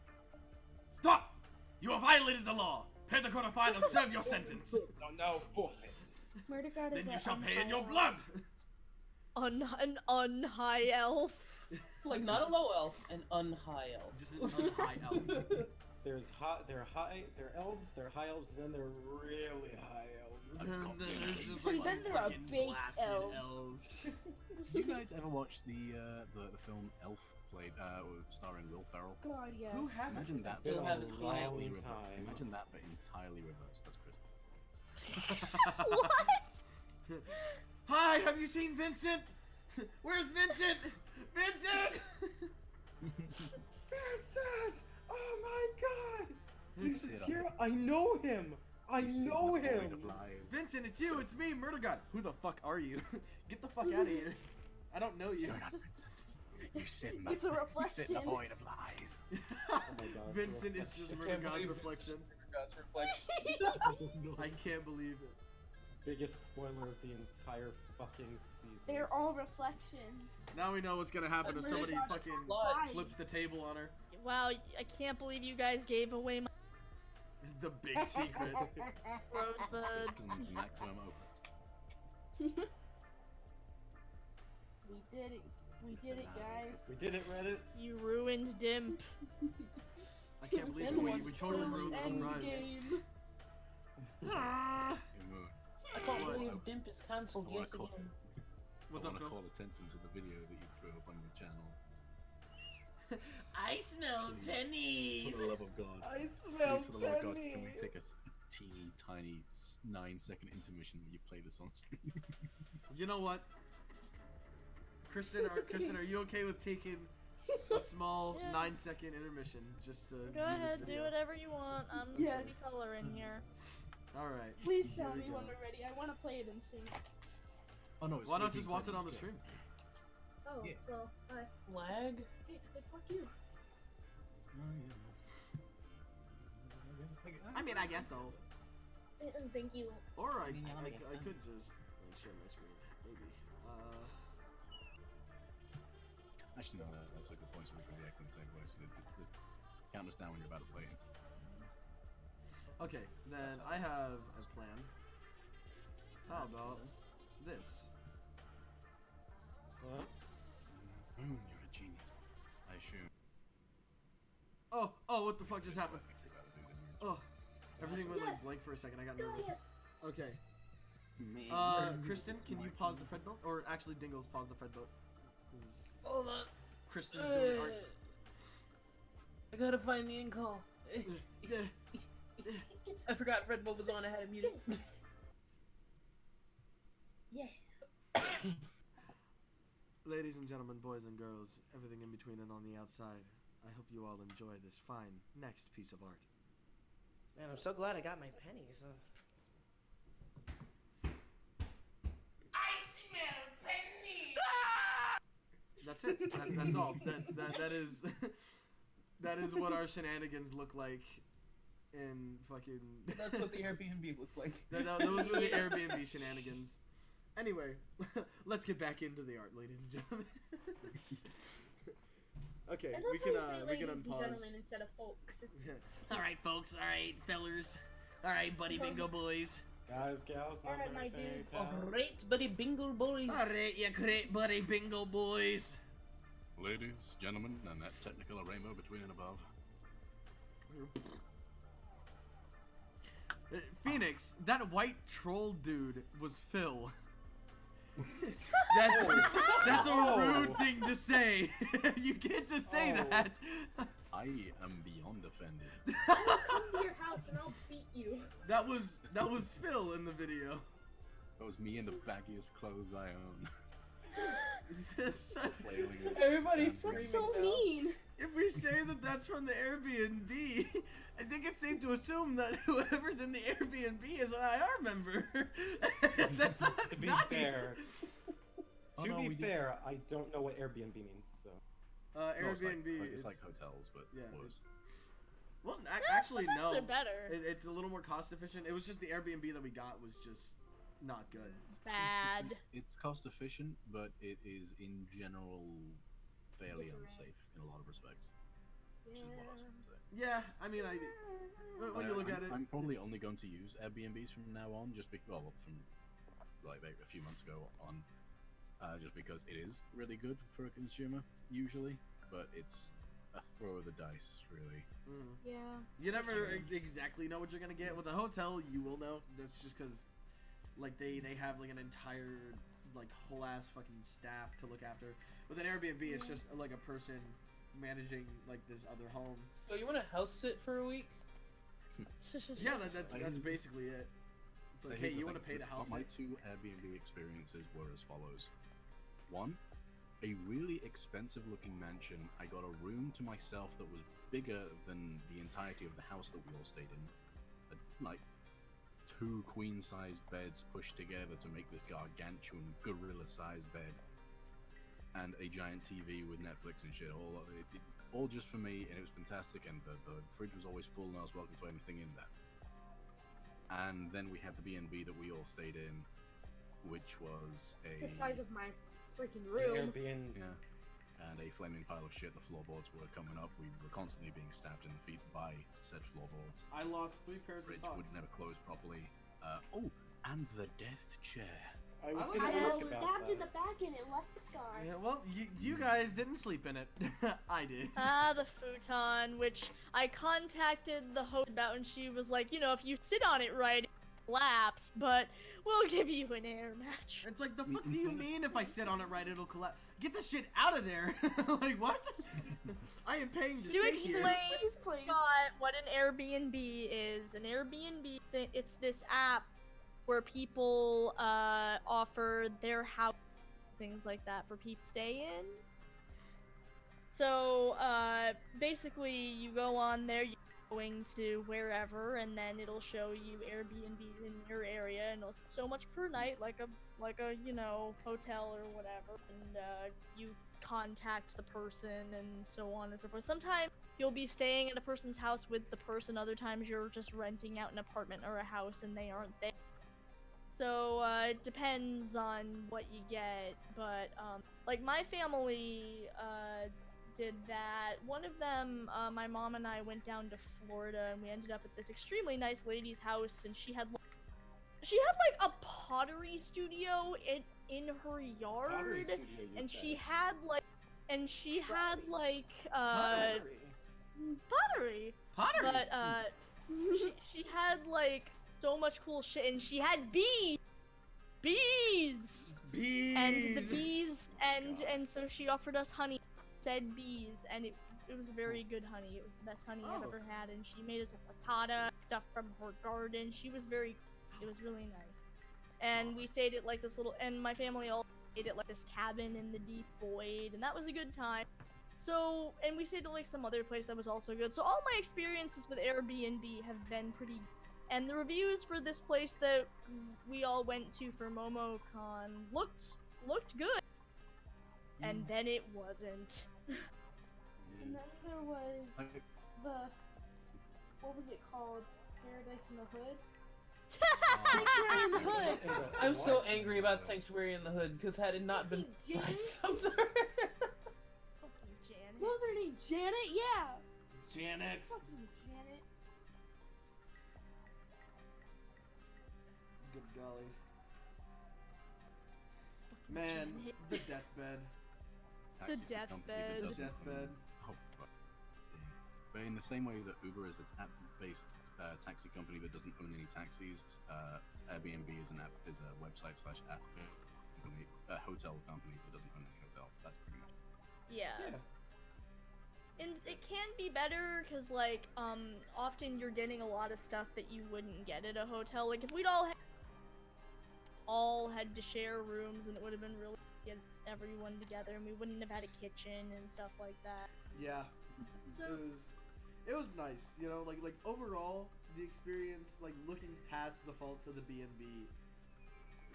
stop! You have violated the law. Pay the quarterfinals. Serve your sentence. No, forfeit. Murder God is Then you a shall pay in unhigh your elf. blood. An unhigh elf. Like not a low elf, an unhigh elf. Just an unhigh elf. There are elves, there are high elves, and then there are really high elves. And then there's just like Then there are fucking baked blasted elves. elves. You guys ever watch the film Elf played starring Will Ferrell? God, yes. Who hasn't? Imagine that, Still but haven't seen it. entirely Long reversed. time. Imagine that, but entirely reversed. That's Kristen. What? Hi, have you seen Vincent? Where's Vincent? Vincent! Vincent! Oh my god! He's Vincent's here! I know him! I know him! Vincent, it's you, it's me, Murder God. Who the fuck are you? Get the fuck out of here. I don't know you. You're not Vincent. You sit in the, It's a you sit in reflection. the void of lies. Oh my god. Vincent is just I Murder can't God's believe reflection. God's reflection. I can't believe it. Biggest spoiler of the entire fucking season. They're all reflections. Now we know what's gonna happen if Murder somebody God is fucking alive. flips the table on her. Wow, I can't believe you guys gave away my The big secret. Rosebud. Kristen's maximum open. We did it. We did it, guys. We did it, Reddit. You ruined Dimp. I can't believe it. We totally ruined the surprise. Endgame. Hey, Moon, I can't What? believe Dimp is cancelled I wanna yet call- again. What's I up, want to Phil? call attention to the video that you threw up on your channel. I smell pennies. For the love of God. I Please, smell for the love of God, can we pennies. take a teeny tiny 9-second intermission where you play this on stream? You know what? Kristen, are you okay with taking a small Yeah. 9-second intermission just to Go view this ahead, do video? whatever you want. I'm Yeah. pretty coloring here. All right. Please here tell we me go. when we're ready. I want to play it in sync. Oh no, it's Why not really just watch good. it on the stream? Oh, Yeah. well, Lag? hey, fuck you. I mean, I guess so. Thank you. Or I could just like share my screen, maybe. Actually, no, that's a good point. So we can react in the same voice. Just count us down when you're about to play it. Okay, then I have as planned. How about this? What? Moon, you're a genius. I assume. Oh, what the fuck just happened? I think you're about to do the Oh, everything went like Yes. blank for a second. I got God, nervous. yes. Okay. Man, Kristen, can you pause the Fred boat? Or actually, Dingles, pause the Fred boat. 'Cause Hold on. Kristen's doing arts. I gotta find the in call. I forgot Red Bull was on. I had it muted. Yeah. Ladies and gentlemen, boys and girls, everything in between and on the outside, I hope you all enjoy this fine next piece of art. Man, I'm so glad I got my pennies. I smell pennies! That's it. That's all. That is what our shenanigans look like in fucking... That's what the Airbnb looked like. Those were the Airbnb shenanigans. Anyway, let's get back into the art, ladies and gentlemen. Okay, I love we how can you say we ladies can and unpause. gentlemen instead of folks. All right, folks. All right, fellers. All right, buddy bingo boys. Guys, gals, All right, my non-binary dudes. pals. Alright, buddy bingle boys. All right, you great buddy bingo boys. Ladies, gentlemen, and that technical rainbow between and above. Phoenix, that white troll dude was Phill. That's a rude thing to say. You can't just say that. I am beyond offended. Come to your house and I'll beat you. That was Phill in the video. That was me in the baggiest clothes I own. Flailing it. Everybody's Dancing. That's so mean. If we say that that's from the Airbnb, I think it's safe to assume that whoever's in the Airbnb is an IR member. That's not To be nice. fair, Oh, to no, be we did- fair, I don't know what Airbnb means, so. No, it's Airbnb. it's like hotels, but yeah, worse. well, actually, Sometimes no. they're better. It's a little more cost efficient. It was just the Airbnb that we got was just not good. It's bad. It's cost efficient, but it is in general fairly unsafe in a lot of respects. Which is what I was going to say. Yeah, I mean, when you look at it, I'm probably it's- only going to use Airbnbs from now on, just well, from like a few months ago on, just because it is really good for a consumer usually, but it's a throw of the dice, really. Yeah. You never exactly know what you're gonna get. With a hotel, you will know. That's just because, like, they have like an entire like whole ass fucking staff to look after. With an Airbnb, it's just like a person managing like this other home. So you want to house sit for a week? Yeah, that's basically it. It's like, hey, Here's the you want to thing, pay the house? My sit? two Airbnb experiences were as follows. One, a really expensive looking mansion. I got a room to myself that was bigger than the entirety of the house that we all stayed in. Like 2 queen-sized beds pushed together to make this gargantuan gorilla-sized bed, and a giant TV with Netflix and shit. All just for me, and it was fantastic. And the fridge was always full, and I was welcome to anything in there. And then we had the B&B that we all stayed in, which was The size of my freaking An room. Airbnb. yeah, and a flaming pile of shit. The floorboards were coming up. We were constantly being stabbed in the feet by said floorboards. I lost 3 pairs of Fridge socks. would never close properly. And the death chair. I was I gonna I like ask was about stabbed in that. the back and it left a scar. Yeah, well, you guys didn't sleep in it. I did. The futon, which I contacted the host about, and she was like, you know, if you sit on it right, it collapse, but we'll give you an air mattress. It's like, the fuck do you mean if I sit on it right, it'll collapse? Get the shit out of there! Like, what? I am paying to To stay explain here. Please. what an Airbnb is, an Airbnb, it's this app where people offer their house, things like that, for people to stay in. So basically, you go on there, you're going to wherever, and then it'll show you Airbnbs in your area, and it'll so much per night, like a you know, hotel or whatever, and you contact the person and so on and so forth. Sometimes you'll be staying at a person's house with the person, other times you're just renting out an apartment or a house and they aren't there. So it depends on what you get, but like my family did that. One of them, my mom and I went down to Florida, and we ended up at this extremely nice lady's house, and she had like a pottery studio in her yard, Pottery studio, you and said. she had like pottery, Pottery! but she had like so much cool shit, and she had bees, Bees! and the bees, and so she offered us honey, said bees, and it was very good honey. It was the best honey I've Oh. ever had, and she made us a frittata, stuff from her garden. It was really nice. And we stayed at like this little, and my family all stayed at like this cabin in the deep void, and that was a good time. So, and we stayed at like some other place that was also good. So all my experiences with Airbnb have been pretty. And the reviews for this place that we all went to for MomoCon looked good. And then it wasn't. And then there was the, what was it called? Paradise in the Hood? Sanctuary in the Hood! I'm so angry about Sanctuary in the Hood because had it not been Fucking Janet? sometimes. Fucking Janet. What was her name? Janet? Yeah! Janet. Fucking Janet. Good golly. Man, Janet. the deathbed. The Taxi company that deathbed. The doesn't deathbed. own- Oh, fuck. But in the same way that Uber is an app-based taxi company that doesn't own any taxis, Airbnb is a website/app company, a hotel company that doesn't own any hotel. That's pretty much. Yeah. Yeah. And it can be better because, like, often you're getting a lot of stuff that you wouldn't get at a hotel. Like, if we'd all had to share rooms, and it would have been really get everyone together, and we wouldn't have had a kitchen and stuff like that. Yeah. So It was nice, you know, like overall the experience, like looking past the faults of the B&B,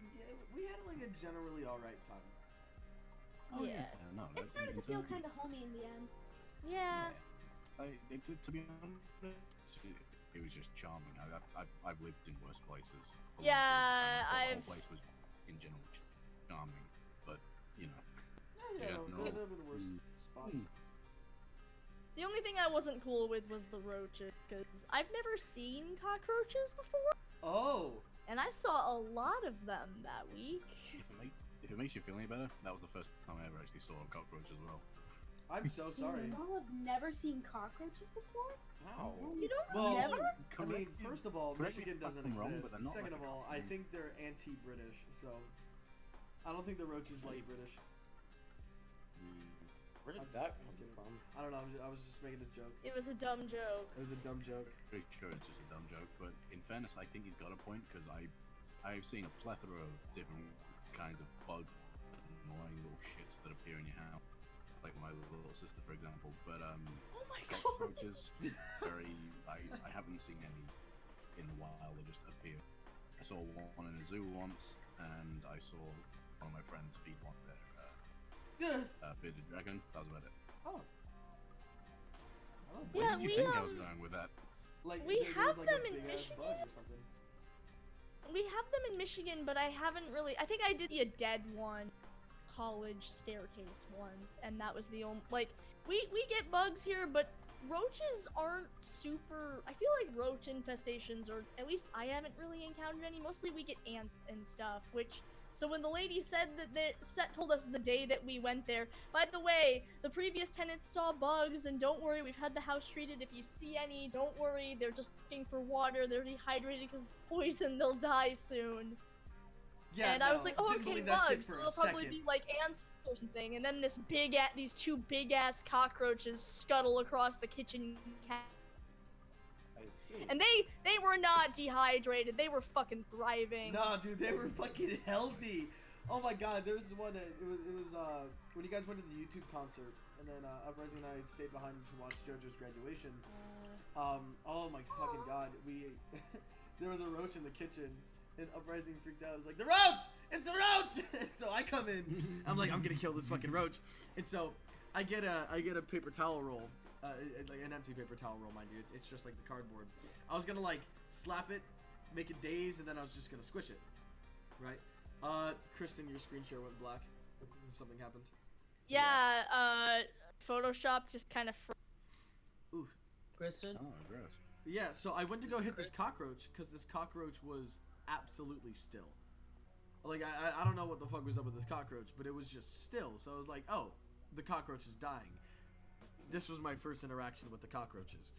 yeah, we had like a generally alright time. Oh Yeah. no, It started to feel kind of homey in the end. yeah. To be honest, it was just charming. I've lived in worse places. for long Yeah, periods of time. I've- The whole place was in general charming, but you know. Yeah, Yeah, no, no. there have been worse spots. The only thing I wasn't cool with was the roaches, because I've never seen cockroaches before, Oh! and I saw a lot of them that week. If it makes you feel any better, that was the first time I ever actually saw a cockroach as well. I'm so sorry. Y'all have never seen cockroaches before? Wow. You don't Well, never? I mean, first of all, correct me Michigan if doesn't I'm wrong, but exist. they're not Second like of a all, I cockroach. think they're anti-British, so I don't think the roaches like British. Where did I'm that just come kidding. from? I don't know. I was just making a joke. It was a dumb joke. It was a dumb joke. Pretty sure it's just a dumb joke, but in fairness, I think he's got a point because I've seen a plethora of different kinds of bug annoying little shits that appear in your house, like my little sister, for example. But Oh my god. cockroaches, I haven't seen any in the wild. They just appear. I saw one in a zoo once, and I saw one of my friends feed one there. Bearded dragon. That was about it. Oh. Oh, Where Yeah, did you we, think I was going with that? like we there have was like them a in big ass Michigan. bug or something. We have them in Michigan, but I haven't really. I think I did a dead one, college staircase once, and that was the only. Like, we get bugs here, but roaches aren't super. I feel like roach infestations, or at least I haven't really encountered any. Mostly we get ants and stuff, which. So when the lady said that told us the day that we went there, by the way, the previous tenants saw bugs, and don't worry, we've had the house treated. If you see any, don't worry, they're just looking for water. They're dehydrated because of poison. They'll die soon. Yeah, And I was like, oh, didn't okay, believe that shit bugs. for So a they'll probably second. be like ants or something. And then these two big ass cockroaches scuttle across the kitchen I see. and they were not dehydrated. They were fucking thriving. No, dude, they were fucking healthy. Oh my god, there was one. It was when you guys went to the YouTube concert, and then Uprising and I stayed behind to watch JoJo's graduation. Oh my fucking god, we there was a roach in the kitchen, and Uprising freaked out. It was like, the roach! It's the roach! And so I come in. I'm like, I'm gonna kill this fucking roach. And so I get a paper towel roll. Like an empty paper towel roll, mind you. It's just like the cardboard. I was gonna like slap it, make it daze, and then I was just gonna squish it, right? Kristen, your screen share went black. Something happened. Yeah, Photoshop just kind of. Oof. Kristen? Oh, gross. Yeah, so I went to go hit this cockroach because this cockroach was absolutely still. Like I don't know what the fuck was up with this cockroach, but it was just still. So I was like, oh, the cockroach is dying. This was my first interaction with the cockroaches.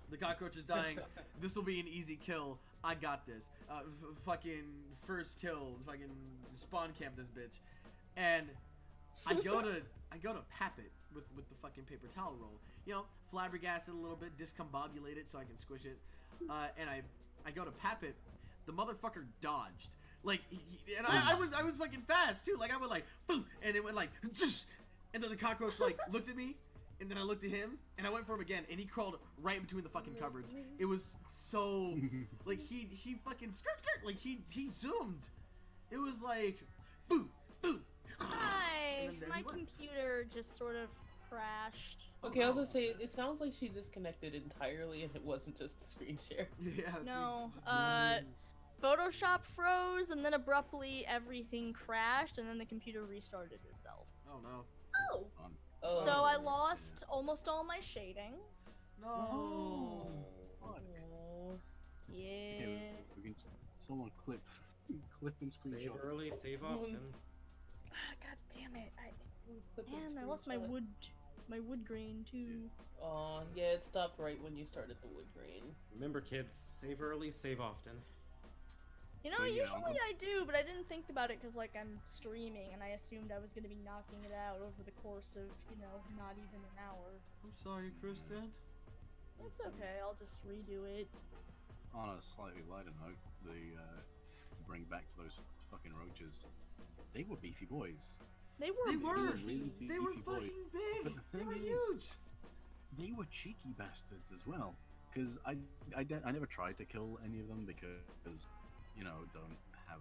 The cockroach is dying. This will be an easy kill. I got this. Fucking first kill. Fucking spawn camp this bitch. And I go to pap it with the fucking paper towel roll. You know, flabbergasted a little bit, discombobulate it so I can squish it. And I go to pap it. The motherfucker dodged. Like, and I was fucking fast too. Like I went like, boom, and it went like, and then the cockroach like looked at me, and then I looked at him, and I went for him again, and he crawled right in between the fucking cupboards. It was so, like he fucking skirt, like he zoomed. It was like, foo. Hi, And then there my he went. computer just sort of crashed. Okay, I was gonna say it sounds like she disconnected entirely, and it wasn't just a screen share. Yeah. No, Photoshop froze, and then abruptly everything crashed, and then the computer restarted itself. Oh no. Oh, Oh. So I lost almost all my shading. No. Aw. Yeah. Okay, we can someone clip and Save screenshot. early, save often. God damn it! Clip and Man, I lost my screenshot. wood grain too. Aw, yeah, it stopped right when you started the wood grain. Remember, kids, save early, save often. You know, Well, yeah, usually I do, but I didn't think about it because, like, I'm streaming, and I assumed I was gonna be knocking it out over the course of, you know, not even an hour. I'm sorry, Kristen. It's okay, I'll just redo it. On a slightly lighter note, to bring back to those fucking roaches, they were beefy boys. They were. They were. really They were beefy boys. fucking big. But the They thing were is- huge. They were cheeky bastards as well. Because I never tried to kill any of them because, you know, don't have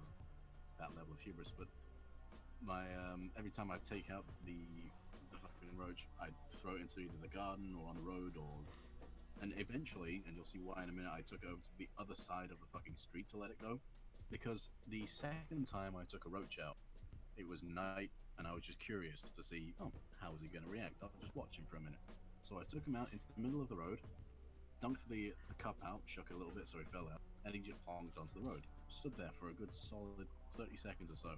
that level of hubris. But my every time I take out the fucking roach, I'd throw it into either the garden or on the road and eventually, and you'll see why in a minute, I took it over to the other side of the fucking street to let it go. Because the second time I took a roach out, it was night, and I was just curious to see, oh, how was he going to react? I'll just watch him for a minute. So I took him out into the middle of the road, dunked the cup out, shook it a little bit so he fell out, and he just plonked onto the road. Stood there for a good solid 30 seconds or so,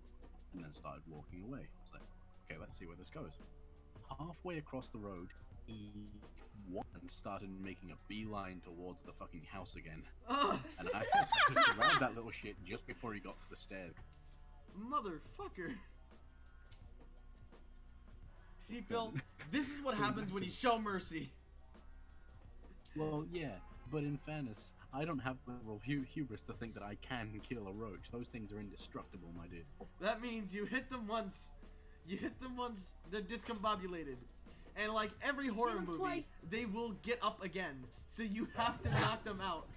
and then started walking away. I was like, okay, let's see where this goes. Halfway across the road, he and started making a beeline towards the fucking house again. Ugh, And I had to grab that little shit just before he got to the stairs. motherfucker. See, Phil, this is what happens when you show mercy. Well, yeah, but in fairness, I don't have the level of hubris to think that I can kill a roach. Those things are indestructible, my dude. That means you hit them once. They're discombobulated. And like every horror them movie, twice. they will get up again. So you have to knock them out.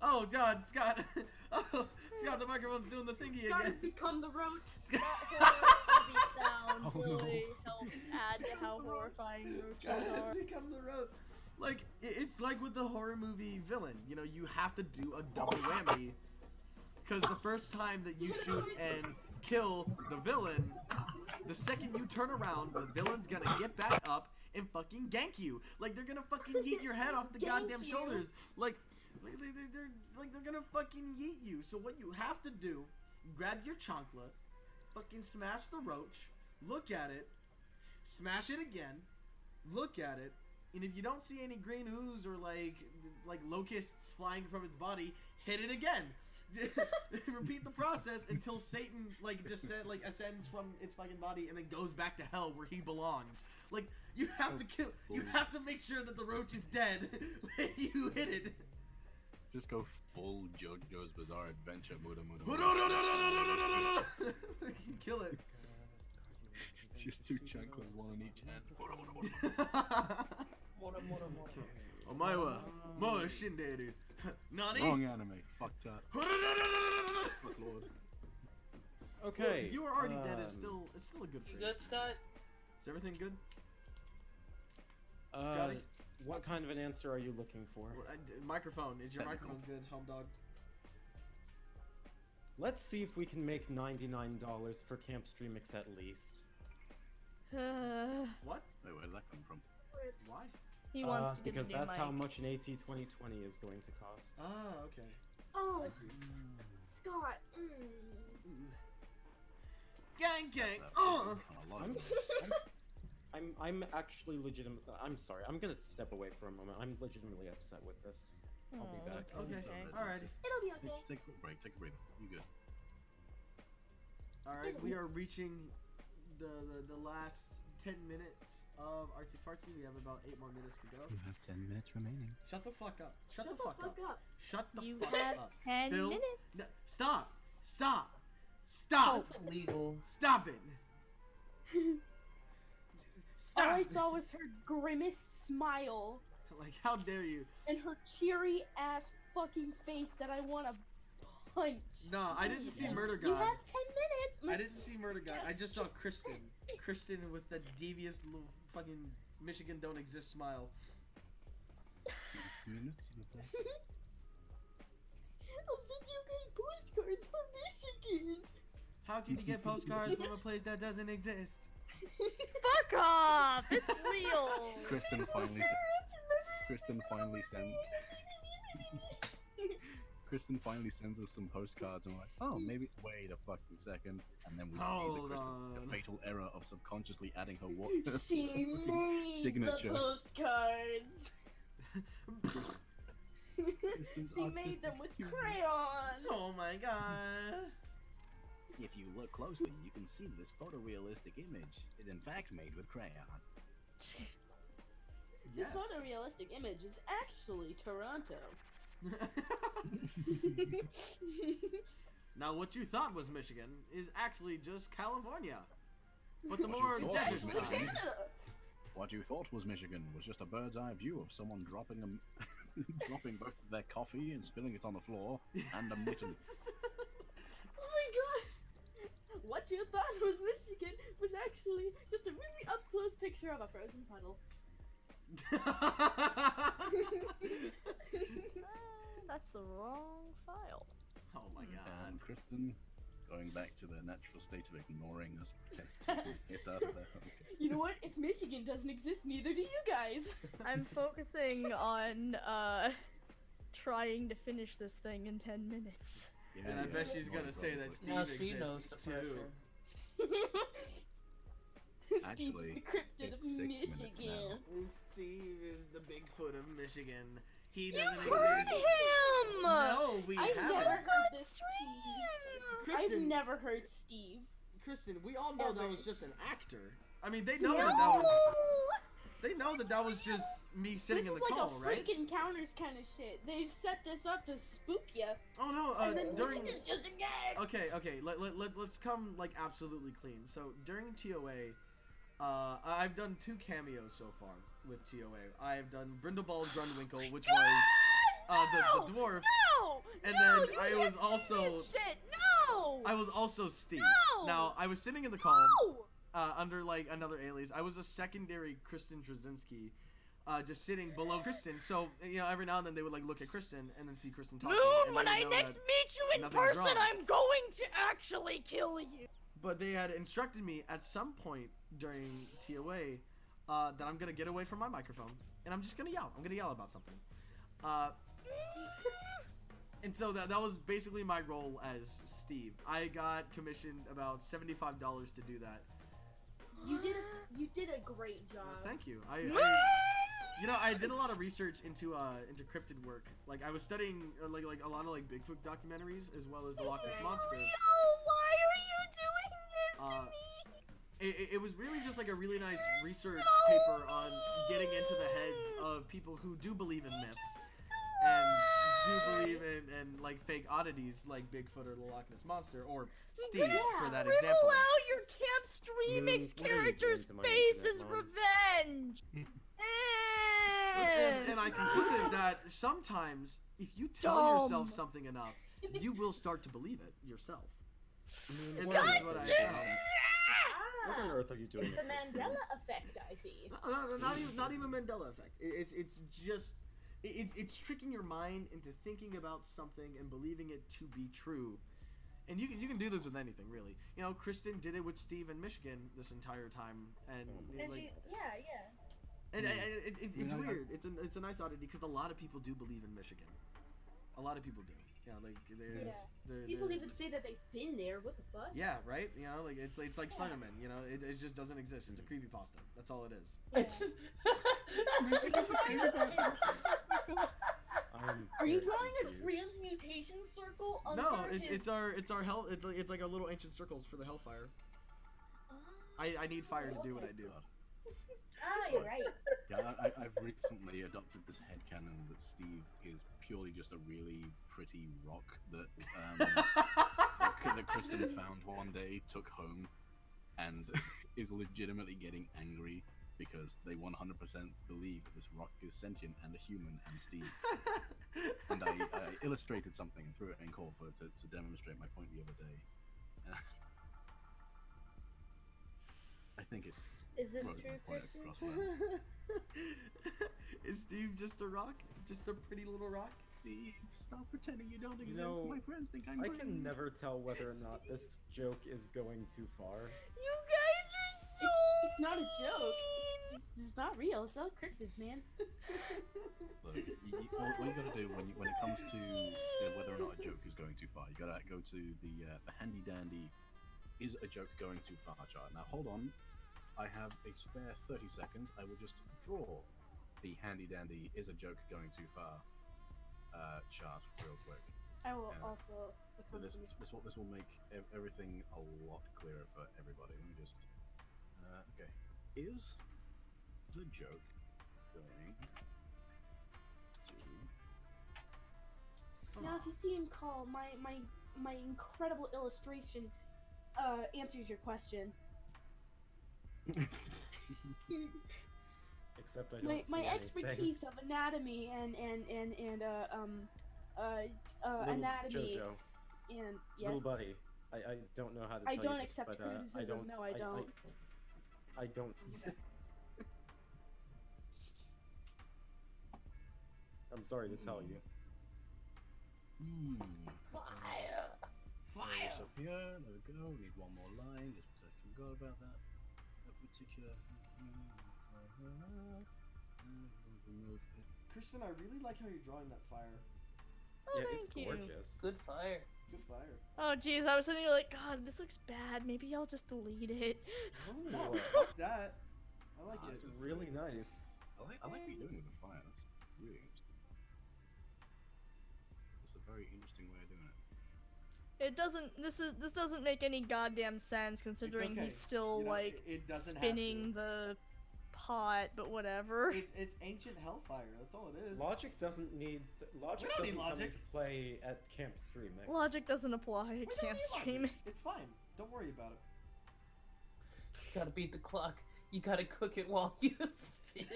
Oh God, Scott. Oh, Scott, the microphone's doing the thingy Scott has again. become the roach. That Scott, horror movie sound Oh, no. really helps add to how horrifying Scott roaches has are. become the roach. Like, it's like with the horror movie villain. You know, you have to do a double whammy. Because the first time that you shoot and kill the villain, the second you turn around, the villain's gonna get back up and fucking gank you. Like, they're gonna fucking yeet your head off the Gank goddamn you? shoulders. They're gonna fucking yeet you. So what you have to do, grab your chancla, fucking smash the roach, look at it, smash it again, look at it, and if you don't see any green ooze or like locusts flying from its body, hit it again. Repeat the process until Satan ascends from its fucking body and then goes back to hell where he belongs. Like, you have to kill. You have to make sure that the roach is dead when you hit it. Just go full JoJo's Bizarre Adventure. Kill it. Just two chanclas, one in each hand. Omaewa, mo shinderu. Nani? Wrong anime. Fucked up. Fuck Lord. Okay. You are already dead. It's still a good You phrase. good, Scott? Is everything good? Scotty? What kind of an answer are you looking for? Microphone. Is your Technical. microphone good, home dog? Let's see if we can make $99 for Camp Streamix at least. What? Wait, where did that come from? Why? He wants to get Because a new that's mic. how much an AT 2020 is going to cost. Ah, okay. Oh, I see. Scott. Gang, gang. That's Oh. a lot I'm, of I'm actually legitimate. I'm sorry. I'm gonna step away for a moment. I'm legitimately upset with this. I'll be Aw, back. Okay. Okay. All right. It'll be okay. Take a quick break. Take a breather. You good? All right. We are reaching the last 10 minutes of Artsy Fartsy. We have about 8 more minutes to go. You have 10 minutes remaining. Shut the fuck up. Shut the Shut fuck up. up. Shut the You fuck have up. 10 Phil? minutes. No, stop. Stop. Stop! That's illegal. Stop it! All I Stop! saw was her grimace smile Like, how dare you? and her cheery ass fucking face that I want to punch. No, I didn't see Murder You God. have 10 minutes. I didn't see Murder God. I just saw Kristen. Kristen with that devious little fucking Michigan don't exist smile. I'll send you guys postcards from Michigan. How can you get postcards from a place that doesn't exist? Fuck off! It's real. Kristen finally sent. Kristen finally sends us some postcards, and we're like, oh, maybe wait a fucking second, and then we see the fatal error of subconsciously adding her She made signature. the postcards. Kristen's She made artistic them with humor. crayon. Oh my god. If you look closely, you can see this photorealistic image is in fact made with crayon. This Yes. photorealistic image is actually Toronto. Now, what you thought was Michigan is actually just California. But the What you more thought desert was side. Michigan. What you thought was Michigan was just a bird's eye view of someone dropping dropping both their coffee and spilling it on the floor and a mitten. Oh my gosh! What you thought was Michigan was actually just a really up close picture of a frozen puddle. That's the wrong file. Oh my god. And Kristen, going back to their natural state of ignoring us, taking the piss out of their You know what? If Michigan doesn't exist, neither do you guys. I'm focusing on trying to finish this thing in 10 minutes. And I bet she's gonna say that Steve Now she knows exists the too. pressure. Actually, Steve, the cryptid of it's 6 minutes Michigan. Steve is the Bigfoot of Michigan. He doesn't Heard exist. him! No, we I've haven't. never heard got this stream! Steve. I've Kristen, never heard Steve. Kristen, we all know that Ever. was just an actor. I mean, they know No! that was. They know that was just me sitting This in is the like call, a right? freak encounters kind of shit. They set this up to spook you. Oh no! And then During. it's just a gag. Okay. Let's come like absolutely clean. So during TOA, I've done 2 cameos so far with TOA. I've done Brindlebalg Grunwinkle, which was the dwarf, No! and No, then you I can't was say also this shit! No! I was also Steve. No! Now I was sitting in the call No! under like another alias. I was a secondary Kristen Trawczynski. Just sitting below Kristen, so every now and then they would like look at Kristen and then see Kristen talking. Moon, and when they I would know next that- meet you in nothing's person, wrong. I'm going to actually kill you. But they had instructed me at some point during TOA that I'm gonna get away from my microphone and I'm just gonna yell. I'm gonna yell about something. And so that was basically my role as Steve. I got commissioned about $75 to do that. You did a great job. Thank you. I did a lot of research into cryptid work. Like I was studying like a lot of like Bigfoot documentaries as well as the Loch Ness Monster. Why are you doing this to me? It was really just like a really nice research so paper on getting into the heads of people who do believe in myths and do believe in like fake oddities like Bigfoot or the Loch Ness Monster or Steve for that Scribble example. out your Camp Streamix what are you character's doing to my face internet, as Mom? revenge. And I concluded that sometimes if you tell Dumb. yourself something enough, you will start to believe it yourself. And What that on is what I earth- found. What on earth are you doing? It's the Mandela effect, I see. No, not even Mandela effect. It's just it's tricking your mind into thinking about something and believing it to be true. And you can do this with anything, really. Kristen did it with Steve in Michigan this entire time, and And like, it's it's weird. It's a nice oddity because a lot of people do believe in Michigan. A lot of people do. people there's even say that they've been there. What the fuck? yeah, right. Like it's like Slenderman. It just doesn't exist. It's a creepypasta. That's all it is. It's just. Are you drawing a transmutation circle on No, his... it's our hell. It's like our little ancient circles for the hellfire. I need fire to do what I do. You're right. Yeah, I've recently adopted this headcanon that Steve is purely just a really pretty rock that rock that Kristen found one day, took home, and is legitimately getting angry because they 100% believe that this rock is sentient and a human and Steve. And I illustrated something and threw it in call to demonstrate my point the other day. I think it. Is this wrote true, my point Kristen? across well. Is Steve just a rock? Just a pretty little rock? Steve, stop pretending you don't exist. know, My friends think I'm I crazy. can never tell whether or not this joke is going too far. You guys are so. It's not a joke. It's not real. It's not cryptid, man. Look, all you gotta do when it comes to whether or not a joke is going too far, you gotta go to the handy dandy is a joke going too far chart. Now hold on, I have a spare 30 seconds. I will just draw the handy dandy is a joke going too far chart real quick. I will Yeah. also. This will make everything a lot clearer for everybody. Let me just okay. Is the joke going to Now, if you see him call, my incredible illustration answers your question. Except I don't see My anything. expertise of anatomy and Little anatomy Jojo, and little yes, buddy, I don't know how to I tell don't you this, accept but, criticism. I don't. No, I don't. I don't. I'm sorry to tell you. Fire! Fire! So here, there we go. We need one more line, just because I forgot about that particular. Remove it. Kristen, I really like how you're drawing that fire. Oh, Yeah, thank it's you. gorgeous. Good fire. Good fire. Oh, jeez, I was sitting here like, God, this looks bad. Maybe I'll just delete it. No, fuck that. I like It's it. really nice. I like what you're doing with the fire. That's really interesting. It's a very interesting way of doing it. It doesn't. This doesn't make any goddamn sense considering okay. he's still You know, like it doesn't spinning the pot, but whatever. It's ancient hellfire. That's all it is. Logic doesn't need. Logic We don't need doesn't come logic. into play at Camp Streaming. Logic doesn't apply. We I don't can't need stream logic. it. It's fine. Don't worry about it. You gotta beat the clock. You gotta cook it while you spin.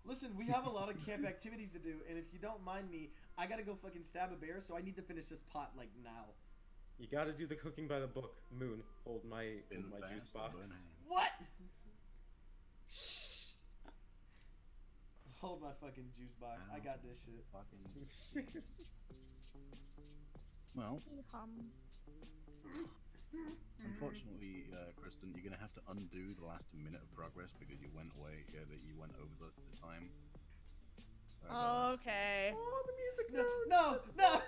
Listen, we have a lot of camp activities to do, and if you don't mind me, I gotta go fucking stab a bear, so I need to finish this pot like now. You gotta do the cooking by the book. Moon, hold my Spin juice fast and box. What? Hold my fucking juice box. I got this shit. Fucking. Well, unfortunately, Kristen, you're gonna have to undo the last minute of progress because you went away. That you went over the time. Sorry about Okay. Oh, the music No, no.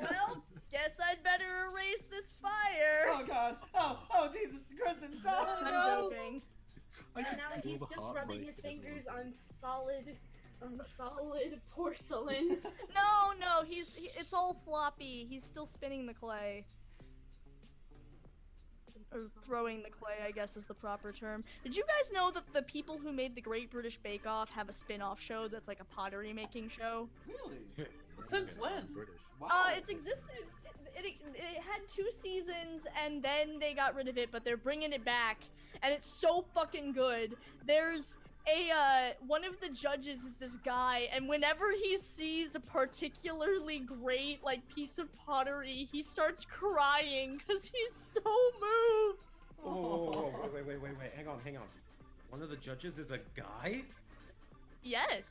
Well, guess I'd better erase this fire. Oh god. Oh Jesus, Kristen, stop. I'm joking. I can And now feel he's the just heartbreak rubbing his in fingers everyone's on solid porcelain. No, it's all floppy. He's still spinning the clay. Or throwing the clay, I guess is the proper term. Did you guys know that the people who made the Great British Bake Off have a spin-off show that's like a pottery making show? Really? Since when? British. Wow. It's existed. It had 2 seasons and then they got rid of it, but they're bringing it back, and it's so fucking good. There's one of the judges is this guy, and whenever he sees a particularly great like piece of pottery, he starts crying because he's so moved. Oh, wait, hang on. One of the judges is a guy? Yes.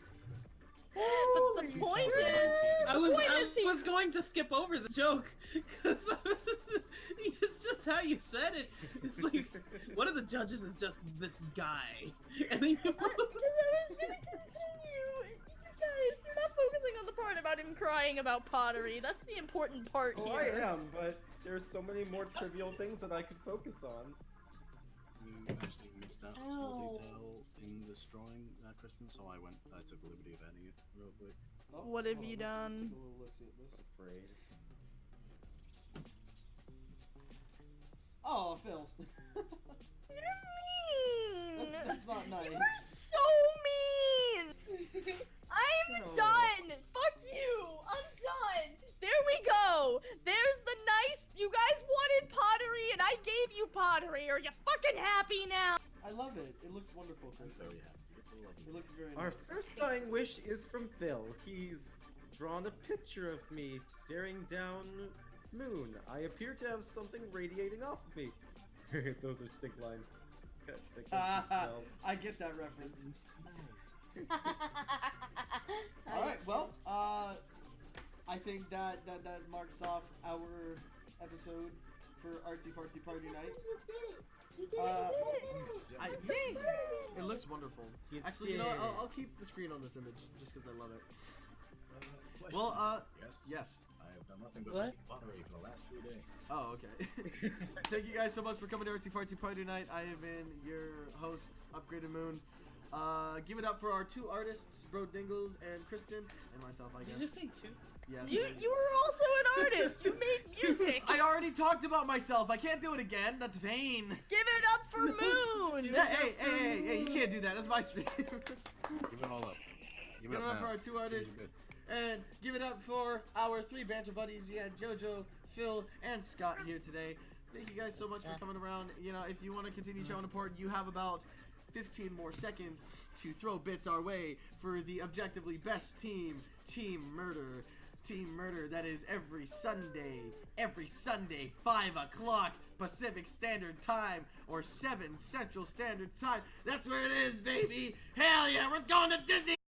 But the point is, I was going to skip over the joke because it's just how you said it. It's like one of the judges is just this guy, and then you. I was gonna continue. You guys, you're not focusing on the part about him crying about pottery. That's the important part Oh, here. I am, but there's so many more trivial things that I could focus on. You actually missed out a small detail in this drawing, Kristen, so I took the liberty of adding it real quick. Oh, What have hold you on, let's done? take a little look-see at this. Afraid. Oh, Phil. You're mean. That's not nice. You are so mean. I'm No. done. Fuck you. I'm done. pottery. Are you fucking happy now? I love it. It looks wonderful, I'm Kristen. very happy. It looks very Our nice. first dying wish is from Phill. He's drawn a picture of me staring down Moon. I appear to have something radiating off of me. Those are stick lines. Stick lines themselves. I get that reference. All right. Well, I think that marks off our episode for Artsy Fartsy Party Night. You did it! It looks wonderful. You Actually, you know, did. I'll keep the screen on this image just because I love it. Question. Well, Yes. yes. I have done nothing but What? making pottery for the last 3 days. Oh, okay. Thank you guys so much for coming to Artsy Fartsy Party Night. I have been your host, Upgraded Moon. Give it up for our two artists, Brodingles and Kristen, and myself, I Did guess. you just say two? Yes. You were also an artist. You made music. I already talked about myself. I can't do it again. That's vain. Give it up for Moon. Hey, you can't do that. That's my stream. Give it all up. Give it up for our two artists. And give it up for our three banter buddies. We had Jojo, Phill, and Scott here today. Thank you guys so much for coming around. You know, if you want to continue showing support, you have about 15 more seconds to throw bits our way for the objectively best team, Team Murder. Team Murder, that is every Sunday, 5 o'clock Pacific Standard Time, or 7 Central Standard Time. That's where it is, baby. Hell yeah, we're going to Disney.